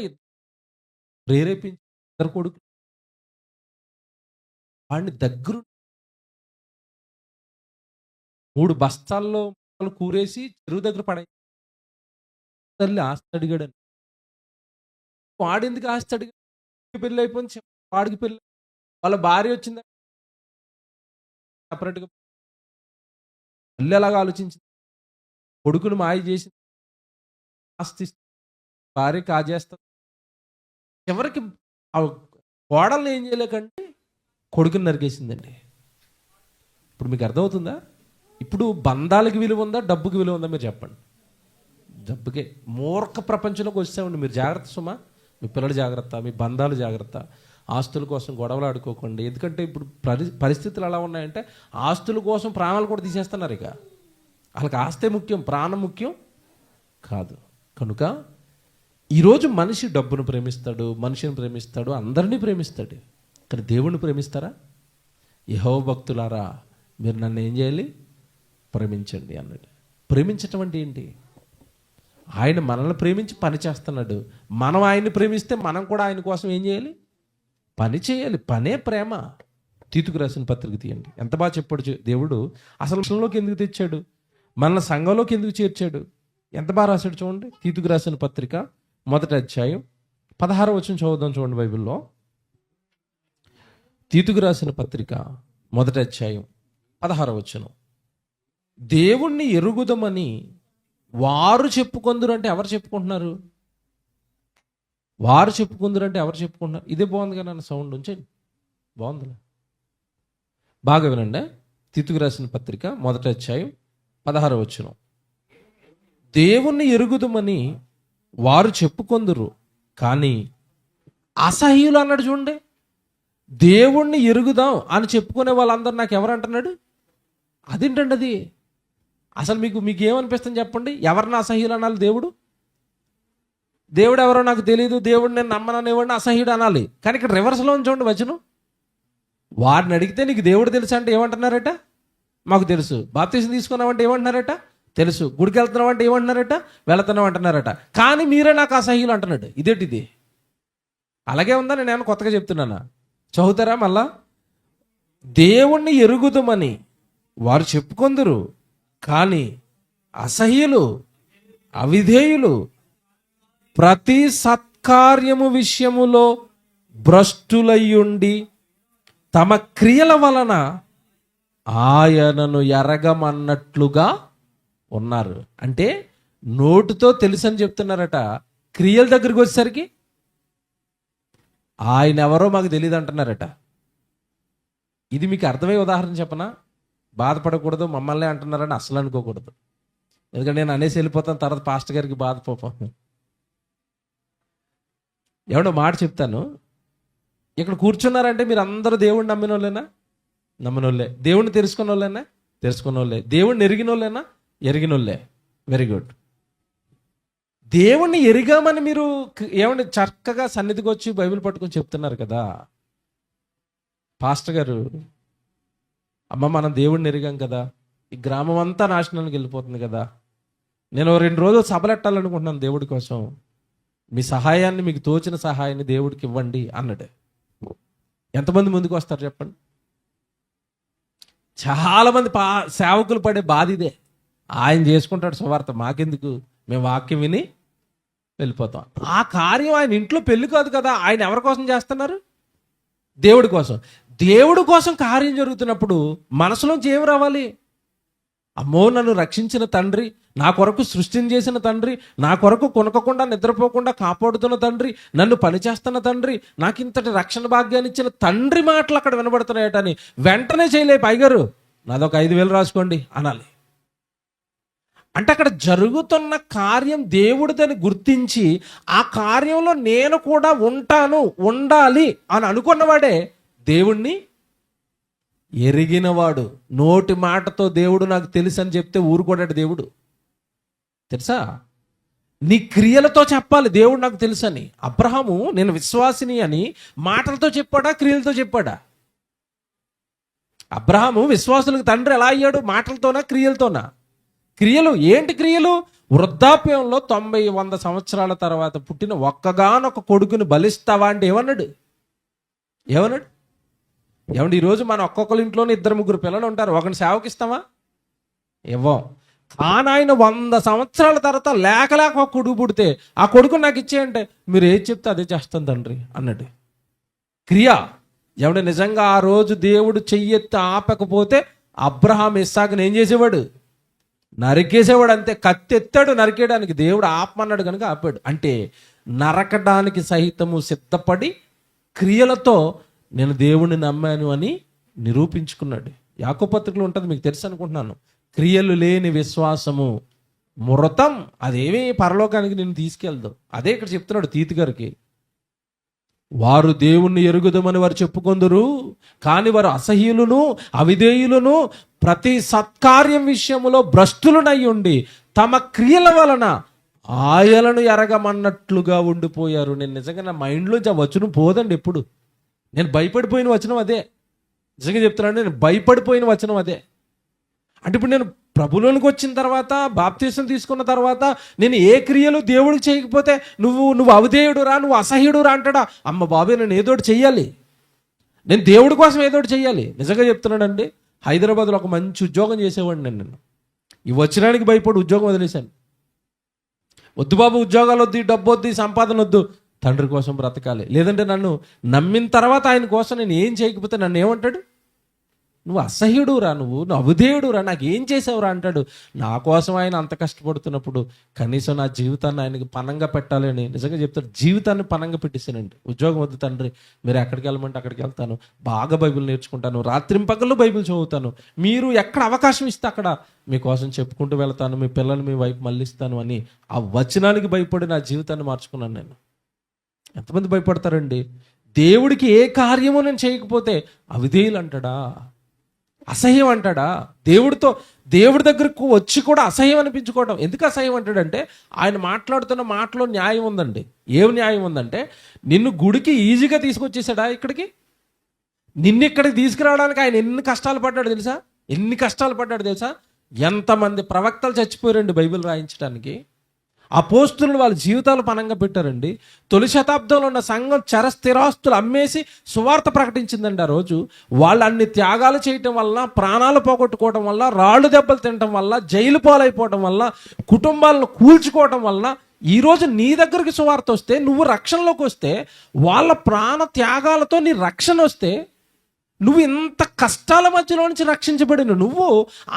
ప్రేరేపించి ఇద్దరు కొడుకు వాడిని దగ్గర 3 బస్తాల్లో కూరేసి చెరువు దగ్గర పడే తల్లి ఆస్తి అడిగాడని. వాడెందుకు ఆస్తి అడిగాడు? పెళ్ళి అయిపోయింది, వాడికి పెళ్ళి, వాళ్ళ భార్య వచ్చింది సపరేట్గా. తల్లి అలాగా ఆలోచించింది, కొడుకును మాయ చేసి ఆస్తి భార్య కాజేస్తుంది. ఎవరికి ఆ కోడల్ని ఏం చేయలేకంటే కొడుకుని నరికేసిందండి. ఇప్పుడు మీకు అర్థమవుతుందా? ఇప్పుడు బంధాలకు విలువ ఉందా, డబ్బుకి విలువ ఉందా? మీరు చెప్పండి. డబ్బుకే. మూర్ఖ ప్రపంచంలోకి వచ్చామండి. మీరు జాగ్రత్త సుమా, మీ పిల్లలు జాగ్రత్త, మీ బంధాలు జాగ్రత్త. ఆస్తుల కోసం గొడవలు ఆడుకోకండి. ఎందుకంటే ఇప్పుడు పరిస్థితులు ఎలా ఉన్నాయంటే ఆస్తుల కోసం ప్రాణాలు కూడా తీసేస్తున్నారు. ఇక వాళ్ళకి ఆస్తే ముఖ్యం, ప్రాణం ముఖ్యం కాదు. కనుక ఈరోజు మనిషి డబ్బును ప్రేమిస్తాడు, మనిషిని ప్రేమిస్తాడు, అందరినీ ప్రేమిస్తాడు. కానీ దేవుణ్ణి ప్రేమిస్తారా? యెహోవా భక్తులారా మీరు నన్ను ఏం చేయాలి? ప్రేమించండి అన్నాడు. ప్రేమించటం అంటే ఏంటి? ఆయన మనల్ని ప్రేమించి పని చేస్తున్నాడు. మనం ఆయన్ని ప్రేమిస్తే మనం కూడా ఆయన కోసం ఏం చేయాలి? పని చేయాలి. పనే ప్రేమ. తీతుకు రాసిన పత్రిక తీయండి. ఎంత బాగా చెప్పాడు దేవుడు. అసలు విషయంలోకి ఎందుకు తెచ్చాడు? మన సంఘంలోకి ఎందుకు చేర్చాడు? ఎంత బాగా రాశాడు చూడండి. తీతుకు రాసిన పత్రిక 1వ అధ్యాయం 16వ వచనం చదువుదాం చూడండి బైబిల్లో. తీతుకు రాసిన పత్రిక 1వ అధ్యాయం 16వ వచనం. దేవుణ్ణి ఎరుగుదమని వారు చెప్పుకొందురు అంటే ఎవరు చెప్పుకుంటున్నారు? వారు చెప్పుకుందరు అంటే ఎవరు చెప్పుకుంటున్నారు? ఇదే బాగుంది కదా నన్ను సౌండ్ ఉంచండి, బాగుంది. బాగా వినండి. తీతుకు రాసిన పత్రిక 1వ అధ్యాయం 16వ వచనం. దేవుణ్ణి ఎరుగుదుమని వారు చెప్పుకొందురు కానీ అసహ్యులు అన్నాడు. చూడండి, దేవుణ్ణి ఎరుగుదాం అని చెప్పుకునే వాళ్ళందరూ నాకు ఎవరు అంటున్నాడు? అదేంటండి అది? అసలు మీకు ఏమనిపిస్తుంది చెప్పండి? ఎవరిని అసహ్యులు అనాలి? దేవుడు ఎవరో నాకు తెలియదు, దేవుడు నేను నమ్మననేవాడిని అసహ్యుడు అనాలి. కానీ ఇక్కడ రివర్స్లో చూడండి వచనం. వారిని అడిగితే నీకు దేవుడు తెలుసా అంటే ఏమంటున్నారట? మాకు తెలుసు. బాప్తీసం తీసుకున్నామంటే ఏమంటున్నారట? తెలుసు. గుడికి వెళ్తున్నాం అంటే ఏమంటున్నారట? వెళుతున్నాం అంటున్నారట. కానీ మీరే నాకు అసహ్యులు అంటున్నాడు. ఇదేంటిది? అలాగే ఉందా? నేను ఏమన్నా కొత్తగా చెప్తున్నానా? చదువుతారా మళ్ళా? దేవుణ్ణి ఎరుగుదమని వారు చెప్పుకొందురు కానీ అసహ్యులు, అవిధేయులు, ప్రతి సత్కార్యము విషయములో భ్రష్టులయ్యుండి తమ క్రియల వలన ఆయనను ఎరగమన్నట్లుగా ఉన్నారు. అంటే నోటుతో తెలుసని చెప్తున్నారట, క్రియల దగ్గరికి వచ్చేసరికి ఆయన ఎవరో మాకు తెలియదు అంటున్నారట. ఇది మీకు అర్థమయ్యే ఉదాహరణ చెప్పనా? బాధపడకూడదు, మమ్మల్ని అంటున్నారని అసలు అనుకోకూడదు. ఎందుకంటే నేను అనేసి వెళ్ళిపోతాను, తర్వాత పాస్టర్ గారికి బాధపోతాను. ఎవడో మాట చెప్తాను. ఇక్కడ కూర్చున్నారంటే మీరు అందరూ దేవుడిని నమ్మిన వాళ్ళేనా? నమ్మిన వాళ్ళే. దేవుడిని తెలుసుకున్న వాళ్ళేనా? తెలుసుకున్న వాళ్ళే. దేవుడిని ఎరిగిన వాళ్ళేనా? ఎరిగిన వాళ్ళే. Very good. దేవుణ్ణి ఎరిగామని మీరు ఏమంటే చక్కగా సన్నిధికి వచ్చి బైబిల్ పట్టుకొని చెప్తున్నారు కదా. పాస్టర్ గారు, అమ్మ మనం దేవుడిని ఎరిగాం కదా, ఈ గ్రామం అంతా నాశనానికి వెళ్ళిపోతుంది కదా, నేను 2 రోజులు సభలెట్టాలనుకుంటున్నాను దేవుడి కోసం, మీ సహాయాన్ని, మీకు తోచిన సహాయాన్ని దేవుడికి ఇవ్వండి అన్నాడు. ఎంతమంది ముందుకు వస్తారు చెప్పండి? చాలామంది సేవకులు పడే బాధ ఇదే. ఆయన చేసుకుంటాడు సువార్త, మాకెందుకు, మేము వాక్యం విని వెళ్ళిపోతాం. ఆ కార్యం ఆయన ఇంట్లో పెళ్లి కాదు కదా, ఆయన ఎవరి కోసం చేస్తున్నారు? దేవుడి కోసం. దేవుడి కోసం కార్యం జరుగుతున్నప్పుడు మనసులోంచి ఏం రావాలి? అమ్మో, నన్ను రక్షించిన తండ్రి, నా కొరకు సృష్టిని చేసిన తండ్రి, నా కొరకు కొనకకుండా నిద్రపోకుండా కాపాడుతున్న తండ్రి, నన్ను పనిచేస్తున్న తండ్రి, నాకు ఇంతటి రక్షణ భాగ్యాన్ని ఇచ్చిన తండ్రి మాటలు అక్కడ వినబడుతున్నాయటని వెంటనే చేయలే. పైగారు నాదొక 5,000 రాసుకోండి అనాలి. అంటే అక్కడ జరుగుతున్న కార్యం దేవుడిదని గుర్తించి ఆ కార్యంలో నేను కూడా ఉంటాను, ఉండాలి అని అనుకున్నవాడే దేవుణ్ణి ఎరిగినవాడు. నోటి మాటతో దేవుడు నాకు తెలుసు అని చెప్తే ఊరుకోడాడు దేవుడు. తెలుసా? నీ క్రియలతో చెప్పాలి దేవుడు నాకు తెలుసు అని. అబ్రహాము నేను విశ్వాసిని అని మాటలతో చెప్పాడా, క్రియలతో చెప్పాడా? అబ్రహాము విశ్వాసులకు తండ్రి ఎలా అయ్యాడు? మాటలతోనా, క్రియలతోనా? క్రియలు. ఏంటి క్రియలు? వృద్ధాప్యంలో 90-100 సంవత్సరాల తర్వాత పుట్టిన ఒక్కగానొక కొడుకుని బలిస్తావా అంటే ఏమన్నాడు? ఏమండి, ఈరోజు మన ఒక్కొక్కరి ఇంట్లోనే 2-3 పిల్లలు ఉంటారు. ఒకరిని సేవకి ఇస్తామా? ఇవ్వం. కానీ ఆయన 100 సంవత్సరాల తర్వాత లేక ఒక కొడుకు పుడితే ఆ కొడుకు నాకు ఇచ్చేయంటే మీరు ఏది చెప్తే అదే చేస్తాను తండ్రి అన్నాడు. క్రియ. ఏమంటే నిజంగా ఆ రోజు దేవుడు చెయ్యెత్తి ఆపకపోతే అబ్రహాం ఇస్సాకుని ఏం చేసేవాడు? నరికేసేవాడు. అంతే. కత్తి ఎత్తాడు నరికేయడానికి, దేవుడు ఆపమన్నాడు కనుక ఆపాడు. అంటే నరకడానికి సహితము సిద్ధపడి క్రియలతో నేను దేవుణ్ణి నమ్మాను అని నిరూపించుకున్నాడు. యాకోబు పత్రికలో ఉంటుంది, మీకు తెలుసు అనుకుంటున్నాను. క్రియలు లేని విశ్వాసము మృతం, అదేమీ పరలోకానికి నేను తీసుకెళ్దు. అదే ఇక్కడ చెప్తున్నాడు తీతు గారికి. వారు దేవుణ్ణి ఎరుగుదమని వారు చెప్పుకొందురు కానీ వారు అసహ్యులను, అవిధేయులను, ప్రతి సత్కార్యం విషయములో భ్రష్టులనై ఉండి తమ క్రియల వలన ఆయనను ఎరగమన్నట్లుగా ఉండిపోయారు. నేను నిజంగా నా మైండ్లోంచి ఆ వచనం పోదండి ఎప్పుడు. నేను భయపడిపోయిన వచనం అదే. నిజంగా చెప్తున్నాను, నేను భయపడిపోయిన వచనం అదే. అంటే ఇప్పుడు నేను ప్రభులోనికి వచ్చిన తర్వాత, బాప్తీసం తీసుకున్న తర్వాత నేను ఏ క్రియలు దేవుడికి చేయకపోతే నువ్వు అవిధేయుడు రా, నువ్వు అసహ్యుడు రా అంటాడా? అమ్మ బాబే, నేను ఏదోటి చెయ్యాలి, నేను దేవుడి కోసం ఏదోటి చెయ్యాలి. నిజంగా చెప్తున్నాడండి, హైదరాబాద్లో ఒక మంచి ఉద్యోగం చేసేవాడిని నేను. ఈ వచ్చినానికి భయపడి ఉద్యోగం వదిలేశాను. వద్దు బాబు, ఉద్యోగాలు వద్దు, డబ్బు వద్దు, సంపాదన వద్దు, తండ్రి కోసం బ్రతకాలి. లేదంటే నన్ను నమ్మిన తర్వాత ఆయన కోసం నేను ఏం చేయకపోతే నన్ను ఏమంటాడు?
నువ్వు అసహ్యుడురా, నువ్వు అవిధేయుడురా, నాకు ఏం చేసావురా అంటాడు. నా కోసం ఆయన అంత కష్టపడుతున్నప్పుడు కనీసం నా జీవితాన్ని ఆయనకి పనంగా పెట్టాలని నిజంగా చెప్తాడు. జీవితాన్ని పనంగా పెట్టేశానండి. ఉద్యోగం వద్దు తండ్రి, మీరు ఎక్కడికి వెళ్ళమంటే అక్కడికి వెళ్తాను, బాగా బైబిల్ నేర్చుకుంటాను, రాత్రింపగళ్ళు బైబిల్ చదువుతాను, మీరు ఎక్కడ అవకాశం ఇస్తే అక్కడ మీకోసం చెప్పుకుంటూ వెళ్తాను, మీ పిల్లల్ని మీ వైపు మళ్ళిస్తాను అని ఆ వచనానికి భయపడి నా జీవితాన్ని మార్చుకున్నాను నేను. ఎంతమంది భయపడతారండి? దేవుడికి ఏ కార్యమో నేను చేయకపోతే అవిధేయులు అంటాడా, అసహ్యం అంటాడా? దేవుడి దగ్గరకు వచ్చి కూడా అసహ్యం అనిపించుకోవడం. ఎందుకు అసహ్యం అంటాడంటే ఆయన మాట్లాడుతున్న మాటలో న్యాయం ఉందండి. ఏం న్యాయం ఉందంటే, నిన్ను గుడికి ఈజీగా తీసుకొచ్చేసాడా ఇక్కడికి? నిన్ను ఇక్కడికి తీసుకురావడానికి ఆయన ఎన్ని కష్టాలు పడ్డాడు తెలుసా? ఎంతమంది ప్రవక్తలు చచ్చిపోయారండి బైబిల్ రాయించడానికి. అపోస్తులు వాళ్ళ జీవితాలు పనంగా పెట్టారండి. తొలి శతాబ్దంలో ఉన్న సంఘం స్థిరాస్తులు అమ్మేసి సువార్త ప్రకటించిందండి. ఆ రోజు వాళ్ళు అన్ని త్యాగాలు చేయటం వల్ల, ప్రాణాలు పోగొట్టుకోవడం వల్ల, రాళ్ళు దెబ్బలు తినటం వల్ల, జైలు పాలైపోవటం వల్ల, కుటుంబాలను కూల్చుకోవటం వల్ల ఈరోజు నీ దగ్గరికి సువార్త వస్తే, నువ్వు రక్షణలోకి వస్తే, వాళ్ళ ప్రాణ త్యాగాలతో నీ రక్షణ వస్తే, నువ్వు ఇంత కష్టాల మధ్యలో నుంచి రక్షించబడిన నువ్వు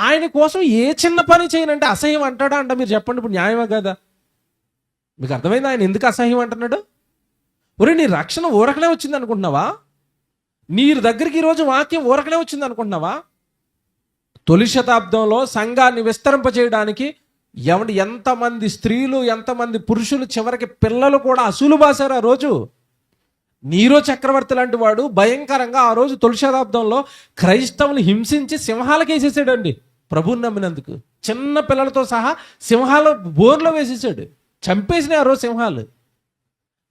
ఆయన కోసం ఏ చిన్న పని చేయనంటే అసహ్యం అంటాడా అంట? మీరు చెప్పండి, ఇప్పుడు న్యాయమా కదా? మీకు అర్థమైంది ఆయన ఎందుకు అసహ్యం అంటున్నాడు? ఒరే, నీ రక్షణ ఊరకనే వచ్చింది అనుకుంటున్నావా? నీ దగ్గరికి ఈరోజు వాక్యం ఊరకనే వచ్చింది అనుకుంటున్నావా? తొలి శతాబ్దంలో సంఘాన్ని విస్తరింపజేయడానికి ఎంతమంది స్త్రీలు, ఎంతమంది పురుషులు, చివరికి పిల్లలు కూడా అసూలు బాసారు ఆ రోజు. నీరో చక్రవర్తి లాంటి వాడు భయంకరంగా ఆ రోజు తొలి శతాబ్దంలో క్రైస్తవులు హింసించి సింహాలకు వేసేసాడండి. ప్రభువుని నమ్మినందుకు చిన్న పిల్లలతో సహా సింహాల బోర్లో వేసేసాడు, చంపేసిన ఆ రోజు సింహాలు.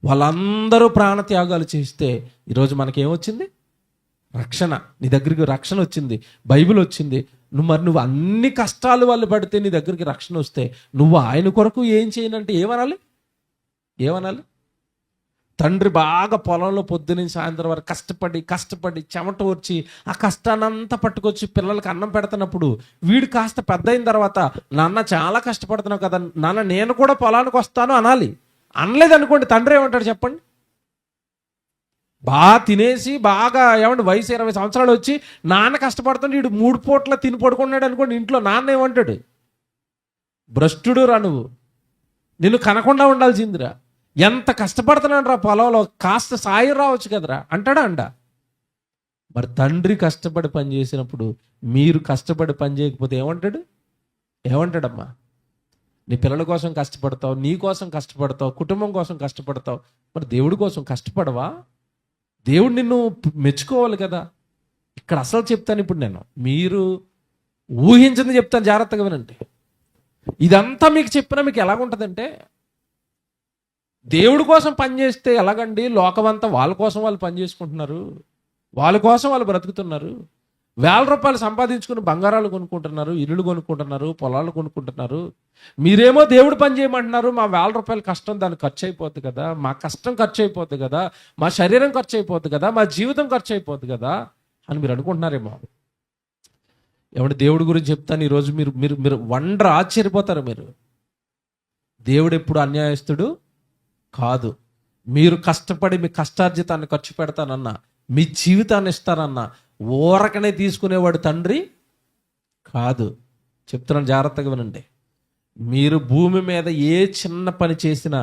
వాళ్ళందరూ ప్రాణత్యాగాలు చేస్తే ఈరోజు మనకేమొచ్చింది? రక్షణ. నీ దగ్గరికి రక్షణ వచ్చింది, బైబిల్ వచ్చింది. నువ్వు అన్ని కష్టాలు వాళ్ళు పడితే నీ దగ్గరికి రక్షణ వస్తే నువ్వు ఆయన కొరకు ఏం చేయనంటే ఏమనాలి? తండ్రి బాగా పొలంలో పొద్దునుంచి సాయంత్రం వరకు కష్టపడి చెమట వచ్చి ఆ కష్టాన్నంతా పట్టుకొచ్చి పిల్లలకి అన్నం పెడుతున్నప్పుడు వీడు కాస్త పెద్ద అయిన తర్వాత, నాన్న చాలా కష్టపడుతున్నావు కదా నాన్న, నేను కూడా పొలానికి వస్తాను అనాలి. అనలేదనుకోండి, తండ్రి ఏమంటాడు చెప్పండి? బాగా తినేసి బాగా వయసు 20 సంవత్సరాలు వచ్చి నాన్న కష్టపడుతుంటే వీడు 3 పూట్ల తిని పడుకున్నాడు అనుకోండి, ఇంట్లో నాన్న ఏమంటాడు? భ్రష్టుడు రా నువ్వు, నిన్ను కనకుండా ఉండాల్సిందిరా, ఎంత కష్టపడుతున్నాడు రా పొలంలో, కాస్త సాయం రావచ్చు కదరా అంటాడా? మరి తండ్రి కష్టపడి పని చేసినప్పుడు మీరు కష్టపడి పని చేయకపోతే ఏమంటాడమ్మా? నీ పిల్లల కోసం కష్టపడతావు, నీ కోసం కష్టపడతావు, కుటుంబం కోసం కష్టపడతావు, మరి దేవుడి కోసం కష్టపడవా? దేవుడు నిన్ను మెచ్చుకోవాలి కదా. ఇక్కడ అసలు చెప్తాను ఇప్పుడు నేను, మీరు ఊహించింది చెప్తాను, జాగ్రత్తగా వినండి. ఇదంతా మీకు చెప్పినా మీకు ఎలాగుంటుందంటే, దేవుడి కోసం పనిచేస్తే ఎలాగండి? లోకమంతా వాళ్ళ కోసం వాళ్ళు పని చేసుకుంటున్నారు, వాళ్ళ కోసం వాళ్ళు బ్రతుకుతున్నారు, ₹1000 సంపాదించుకుని బంగారాలు కొనుక్కుంటున్నారు, ఇల్లులు కొనుక్కుంటున్నారు, పొలాలు కొనుక్కుంటున్నారు. మీరేమో దేవుడు పని చేయమంటున్నారు. మా ₹1000 కష్టం దానికి ఖర్చు అయిపోద్ది కదా, మా కష్టం ఖర్చు అయిపోద్ది కదా, మా శరీరం ఖర్చు అయిపోద్ది కదా, మా జీవితం ఖర్చు అయిపోద్ది కదా అని మీరు అనుకుంటున్నారేమో. దేవుడి గురించి చెప్తాను ఈరోజు, మీరు ఆశ్చర్యపోతారు. దేవుడు ఎప్పుడు అన్యాయస్తుడు కాదు. మీరు కష్టపడి మీ కష్టార్జితాన్ని ఖర్చు పెడతానన్నా, మీ జీవితాన్ని ఇస్తానన్నా ఊరకనే తీసుకునేవాడు తండ్రి కాదు. చెప్తున్నాను, జాగ్రత్తగా వినండి. మీరు భూమి మీద ఏ చిన్న పని చేసినా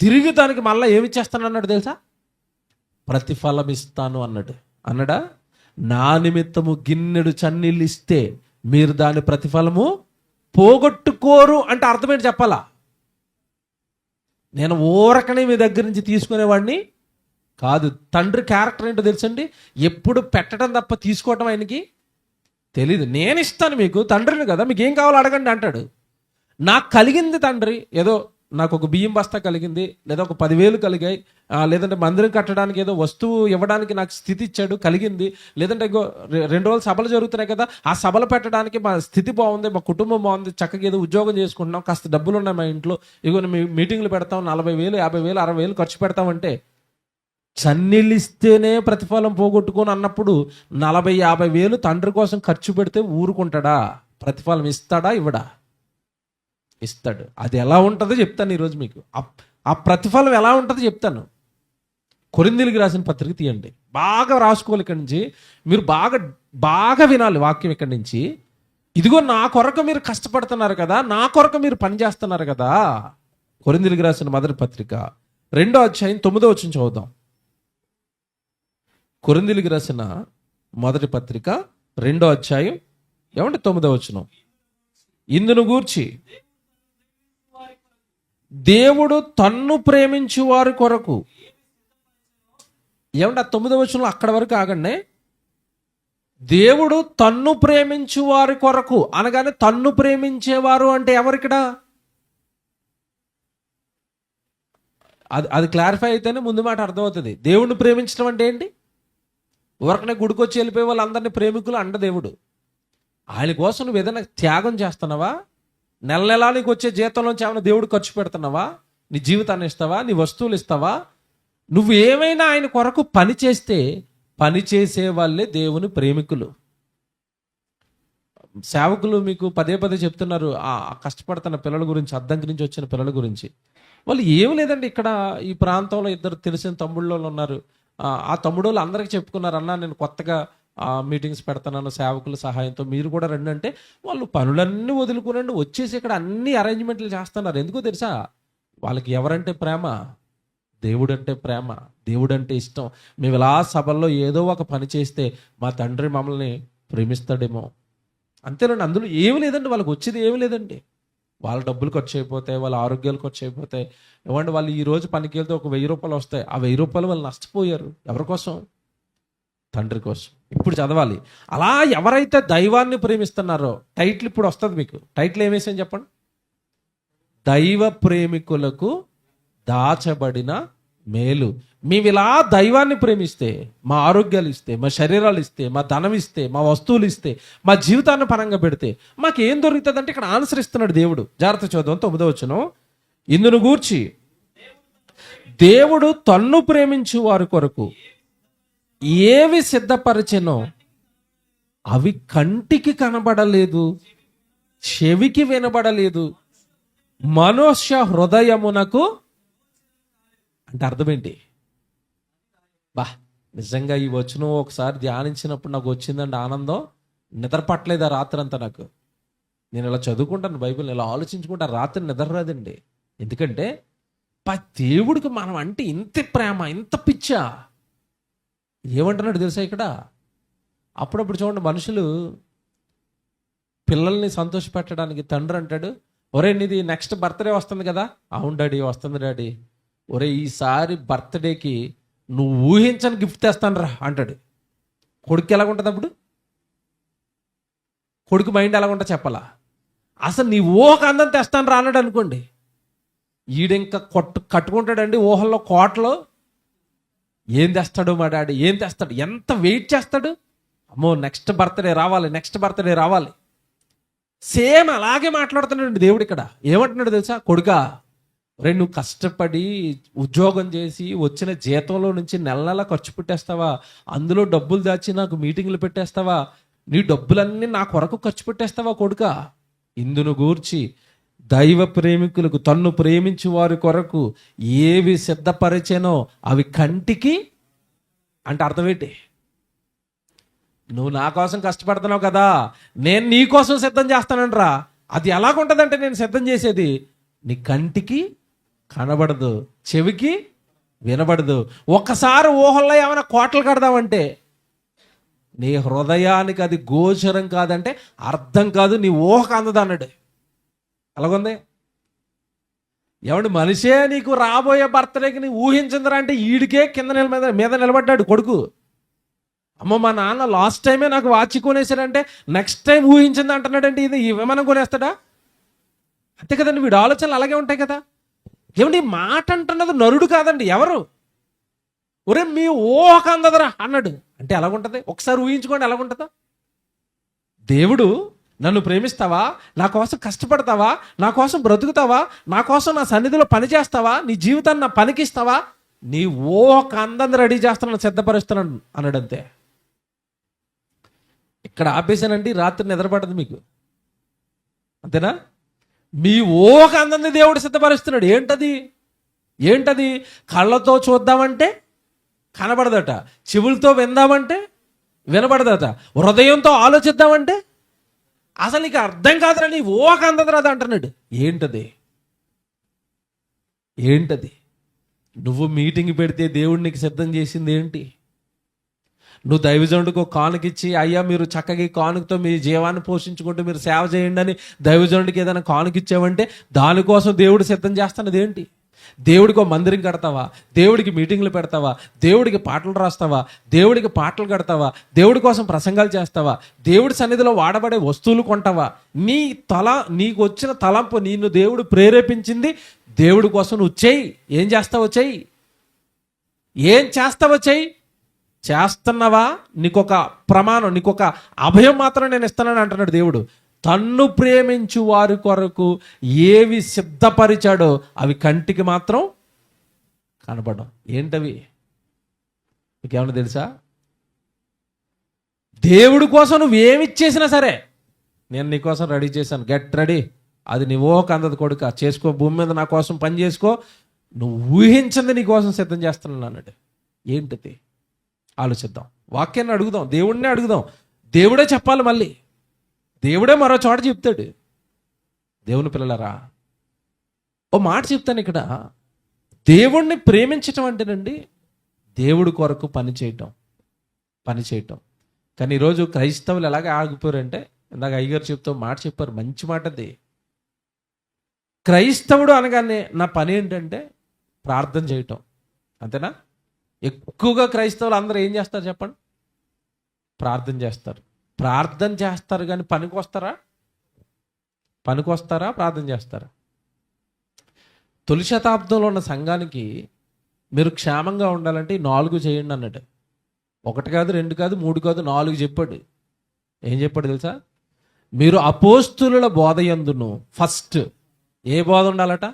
తిరిగి దానికి మళ్ళీ ఏమి చేస్తానన్నాడు తెలుసా? ప్రతిఫలం ఇస్తాను అన్నాడా? నా నిమిత్తము గిన్నెడు చన్నీళ్ళు ఇస్తే మీరు దాని ప్రతిఫలము పోగొట్టుకోరు అంటే అర్థమేంటి చెప్పాలా? నేను ఊరకనే మీ దగ్గర నుంచి తీసుకునేవాడిని కాదు. తండ్రి క్యారెక్టర్ ఏంటో తెలుసండి? ఎప్పుడు పెట్టడం తప్ప తీసుకోవటం ఆయనకి తెలీదు. నేను ఇస్తాను మీకు, తండ్రిని కదా, మీకు ఏం కావాలో అడగండి అంటాడు. నాకు కలిగింది తండ్రి, ఏదో నాకు ఒక బియ్యం బస్తా కలిగింది, లేదా ఒక 10,000 కలిగాయి, లేదంటే మందిరం కట్టడానికి ఏదో వస్తువు ఇవ్వడానికి నాకు స్థితి ఇచ్చాడు, కలిగింది. లేదంటే ఇంకో 2 రోజులు సభలు జరుగుతున్నాయి కదా, ఆ సభలు పెట్టడానికి మా స్థితి బాగుంది, మా కుటుంబం బాగుంది, చక్కగా ఏదో ఉద్యోగం చేసుకుంటున్నాం, కాస్త డబ్బులు ఉన్నాయి మా ఇంట్లో, ఇగో మీటింగ్లు పెడతాం, 40,000 50,000 60,000 ఖర్చు పెడతామంటే చన్నీళ్ళు ఇస్తేనే ప్రతిఫలం పోగొట్టుకొని అన్నప్పుడు 40,000 50,000 తండ్రి కోసం ఖర్చు పెడితే ఊరుకుంటాడా? ప్రతిఫలం ఇస్తాడా? ఇవ్వడా? ఇస్తాడు. అది ఎలా ఉంటుందో చెప్తాను ఈరోజు మీకు. ఆ ప్రతిఫలం ఎలా ఉంటుందో చెప్తాను. కొరింథీయులకు రాసిన పత్రిక తీయండి, బాగా రాసుకోవాలి ఇక్కడి నుంచి. మీరు బాగా బాగా వినాలి వాక్యం ఇక్కడి నుంచి. ఇదిగో నా కొరకు మీరు కష్టపడుతున్నారు కదా, నా కొరకు మీరు పని చేస్తున్నారు కదా. కొరింథీయులకు రాసిన మొదటి పత్రిక 2వ అధ్యాయం 9వ వచనం చదువుదాం. కొరింథీయులకు రాసిన మొదటి పత్రిక 2వ అధ్యాయం 9వ వచనం. ఇందును గూర్చి దేవుడు తన్ను ప్రేమించు వారి కొరకు ఆ 9వ వచనంలో అక్కడ వరకు ఆగండి. దేవుడు తన్ను ప్రేమించు వారి కొరకు అనగానే తన్ను ప్రేమించేవారు అంటే ఎవరిక్కడ? అది క్లారిఫై అయితేనే ముందు మాట అర్థమవుతుంది. దేవుడిని ప్రేమించడం అంటే ఏంటి? ఊరకనే గుడికొచ్చి వెళ్ళిపోయే వాళ్ళందరినీ ప్రేమికులు అండ దేవుడు. ఆయన కోసం నువ్వు ఏదైనా త్యాగం చేస్తున్నావా? నెల నెలా నీకు వచ్చే జీతంలోంచి ఏమైనా దేవుడు ఖర్చు పెడుతున్నావా? నీ జీవితాన్ని ఇస్తావా? నీ వస్తువులు ఇస్తావా? నువ్వు ఏమైనా ఆయన కొరకు పని చేస్తే పని చేసే వాళ్ళే దేవుని ప్రేమికులు. సేవకులు మీకు పదే పదే చెప్తున్నారు ఆ కష్టపడుతున్న పిల్లల గురించి, అద్దంకి నుంచి వచ్చిన పిల్లల గురించి. వాళ్ళు ఏమి లేదండి, ఇక్కడ ఈ ప్రాంతంలో ఇద్దరు తెలిసిన తమ్ముళ్ళు ఉన్నారు. ఆ తమ్ముడు వాళ్ళు అందరికీ చెప్పుకున్నారు, అన్న నేను కొత్తగా మీటింగ్స్ పెడుతున్నాను సేవకుల సహాయంతో, మీరు కూడా రండి అంటే వాళ్ళు పనులన్నీ వదులుకునండి వచ్చేసి ఇక్కడ అన్ని అరేంజ్మెంట్లు చేస్తున్నారు. ఎందుకో తెలుసా? వాళ్ళకి ఎవరంటే ప్రేమ? దేవుడు అంటే ప్రేమ, దేవుడు అంటే ఇష్టం. మేము ఇలా సభల్లో ఏదో ఒక పని చేస్తే మా తండ్రి మమ్మల్ని ప్రేమిస్తాడేమో, అంతేనండి. అందులో ఏమి లేదండి, వాళ్ళకి వచ్చేది ఏమి లేదండి. వాళ్ళ డబ్బులు ఖర్చు అయిపోతాయి, వాళ్ళ ఆరోగ్యాలు ఖర్చు అయిపోతాయి. ఏమంటే వాళ్ళు ఈ రోజు పనికి వెళ్తే ఒక 1000 రూపాయలు వస్తాయి. ఆ 1000 రూపాయలు వాళ్ళు నష్టపోయారు. ఎవరి కోసం? తండ్రి కోసం. ఇప్పుడు చదవాలి. అలా ఎవరైతే దైవాన్ని ప్రేమిస్తున్నారో, టైటిల్ ఇప్పుడు వస్తుంది మీకు. టైటిల్ ఏమేసాను చెప్పండి? దైవ ప్రేమికులకు దాచబడిన మేలు. మేము ఇలా దైవాన్ని ప్రేమిస్తే, మా ఆరోగ్యాలు ఇస్తే, మా శరీరాలు ఇస్తే, మా ధనం ఇస్తే, మా వస్తువులు ఇస్తే, మా జీవితాన్ని పరంగా పెడితే మాకేం దొరుకుతుంది అంటే ఇక్కడ ఆన్సర్ ఇస్తున్నాడు దేవుడు. జాగ్రత్త చూద్దాం 9వ వచనం. ఇందును గూర్చి దేవుడు తన్ను ప్రేమించు వారి కొరకు ఏవి సిద్ధపరచెనో అవి కంటికి కనబడలేదు, చెవికి వినబడలేదు, మనుష్య హృదయమునకు. అంటే అర్థం ఏంటి? నిజంగా ఈ వచనం ఒకసారి ధ్యానించినప్పుడు నాకు వచ్చిందండి ఆనందం. నిద్ర పట్టలేదు ఆ రాత్రి అంతా నాకు. నేను ఇలా చదువుకుంటాను బైబిల్, ఇలా ఆలోచించుకుంటా, రాత్రి నిద్ర రాదండి. ఎందుకంటే దేవుడికి మనం అంటే ఇంత ప్రేమ, ఇంత పిచ్చా. ఏమంటున్నాడు తెలుసా ఇక్కడ? అప్పుడప్పుడు చూడండి, మనుషులు పిల్లల్ని సంతోషపెట్టడానికి తండ్రి అంటాడు, ఒరే నీది నెక్స్ట్ బర్త్డే వస్తుంది కదా. అవును డాడీ, వస్తుంది డాడీ. ఒరే ఈసారి బర్త్డేకి నువ్వు ఊహించని గిఫ్ట్ తెస్తాను రా అంటాడు. కొడుకు ఎలాగుంటుంది అప్పుడు? కొడుకు మైండ్ ఎలాగుంటా చెప్పాలా? అసలు నీ ఊహకు అందం తెస్తాను రా అన్నాడు అనుకోండి, ఈడింకా కట్టుకుంటాడండి ఊహల్లో కోటలో. ఏం తెస్తాడు మా డాడీ, ఏం తెస్తాడు, ఎంత వెయిట్ చేస్తాడు. అమ్మో నెక్స్ట్ బర్త్డే రావాలి, నెక్స్ట్ బర్త్డే రావాలి. సేమ్ అలాగే మాట్లాడుతున్నాడు దేవుడు ఇక్కడ. ఏమంటున్నాడు తెలుసా? కొడుకా, రే నువ్వు కష్టపడి ఉద్యోగం చేసి వచ్చిన జీతంలో నుంచి నెల నెల ఖర్చు పెట్టేస్తావా? అందులో డబ్బులు దాచి నాకు మీటింగ్లు పెట్టేస్తావా? నీ డబ్బులన్నీ నా కొరకు ఖర్చు పెట్టేస్తావా కొడుకా? ఇందును గూర్చి దైవ ప్రేమికులకు తన్ను ప్రేమించు వారి కొరకు ఏవి సిద్ధపరిచెనో అవి కంటికి. అంటే అర్థం ఏంటి? నువ్వు నా కోసం కష్టపడుతున్నావు కదా, నేను నీ కోసం సిద్ధం చేస్తానంట్రా. అది ఎలాగుంటుందంటే నేను సిద్ధం చేసేది నీ కంటికి కనబడదు, చెవికి వినబడదు. ఒక్కసారి ఊహల్లో ఏమైనా కోటలు కడదామంటే నీ హృదయానికి అది గోచరం కాదంటే అర్థం కాదు, నీ ఊహకు అందదు అన్నాడు. అలాగుంది. ఏమంటే మనిషే నీకు రాబోయే బర్త్డేకి నీ ఊహించిందిరా అంటే ఈడికే కింద మీద నిలబడ్డాడు కొడుకు. అమ్మ మా నాన్న లాస్ట్ టైమే నాకు వాచ్ కొనేసాడంటే నెక్స్ట్ టైం ఊహించింది అంటున్నాడంటే ఇది ఏమైనా కొనేస్తాడా? అంతే కదండి, వీడు ఆలోచనలు అలాగే ఉంటాయి కదా. ఏమండి మాట అంటున్నది నరుడు కాదండి, ఎవరు? ఒరే మీ ఊహకు అందదురా అన్నాడు అంటే ఎలాగుంటుంది? ఒకసారి ఊహించుకోండి ఎలాగుంటుందా. దేవుడు నన్ను ప్రేమిస్తావా, నా కోసం కష్టపడతావా, నా కోసం బ్రతుకుతావా, నా కోసం నా సన్నిధిలో పని చేస్తావా, నీ జీవితాన్ని నా పనికిస్తావా, నీ ఊహకు అందని రెడీ చేస్తున్నాను, సిద్ధపరుస్తున్నాను అన్నాడు. అంతే. ఇక్కడ ఆపేశానండి, రాత్రి నిద్రపడదు మీకు, అంతేనా? మీ ఊహకు అందని దేవుడు సిద్ధపరుస్తున్నాడు. ఏంటది? కళ్ళతో చూద్దామంటే కనబడదట. చెవులతో విందామంటే వినబడదట. హృదయంతో ఆలోచిద్దామంటే అసలు నీకు అర్థం కాదురా, నీ ఓక అందదురాదు అంటున్నాడు. ఏంటది? నువ్వు మీటింగ్ పెడితే దేవుడు నీకు సిద్ధం చేసింది ఏంటి? నువ్వు దైవజనుడికి ఒక కానుకిచ్చి, అయ్యా మీరు చక్కగా ఈ కానుకతో మీ జీవాన్ని పోషించుకుంటూ మీరు సేవ చేయండి అని దైవజనుడికి ఏదైనా కానుకిచ్చావంటే దానికోసం దేవుడు సిద్ధం చేస్తున్నది ఏంటి? దేవుడికి ఒక మందిరం కడతావా? దేవుడికి మీటింగ్లు పెడతావా? దేవుడికి పాటలు రాస్తావా? దేవుడికి పాటలు కడతావా? దేవుడి కోసం ప్రసంగాలు చేస్తావా? దేవుడి సన్నిధిలో వాడబడే వస్తువులు కొంటావా? నీకు వచ్చిన తలంపు, నిన్ను దేవుడు ప్రేరేపించింది దేవుడి కోసం నువ్వు చెయ్యి. ఏం చేస్తావో చెయ్యి. చేస్తున్నావా? నీకొక ప్రమాణం, నీకొక అభయం మాత్రం నేను ఇస్తానని అంటున్నాడు దేవుడు. తన్ను ప్రేమించు వారి కొరకు ఏవి సిద్ధపరిచాడో అవి కంటికి మాత్రం కనబడం. ఏంటవి? మీకేమన్నా తెలుసా? దేవుడి కోసం నువ్వేమిచ్చేసినా సరే, నేను నీకోసం రెడీ చేశాను, గెట్ రెడీ, అది నీవో కందదు కొడుక, చేసుకో, భూమి మీద నా కోసం పని చేసుకో, నువ్వు ఊహించింది నీ కోసం సిద్ధం చేస్తున్నాను అన్నాడు. ఏంటిది? ఆలోచిద్దాం, వాక్యాన్ని అడుగుదాం, దేవుడినే అడుగుదాం. దేవుడే చెప్పాలి, మళ్ళీ దేవుడే మరో చోట చెప్తాడు. దేవుని పిల్లలరా, ఓ మాట చెప్తాను ఇక్కడ. దేవుణ్ణి ప్రేమించటం అంటేనండి దేవుడి కొరకు పని చేయటం. కానీ ఈరోజు క్రైస్తవులు ఎలాగ ఆగిపోయారంటే, ఇందాక అయ్యగారు చెప్తూ మాట చెప్పారు, మంచి మాట అది. క్రైస్తవుడు అనగానే నా పని ఏంటంటే ప్రార్థన చేయటం, అంతేనా? ఎక్కువగా క్రైస్తవులు అందరూ ఏం చేస్తారు చెప్పండి? ప్రార్థన చేస్తారు కానీ పనికి వస్తారా? ప్రార్థన చేస్తారా? తొలి శతాబ్దంలో ఉన్న సంఘానికి మీరు క్షేమంగా ఉండాలంటే 4 చేయండి అన్నాడు. 1 కాదు, 2 కాదు, 3 కాదు, 4 చెప్పాడు. ఏం చెప్పాడు తెలుసా? మీరు అపోస్తులుల బోధ యందును, ఫస్ట్ ఏ బోధ ఉండాలట?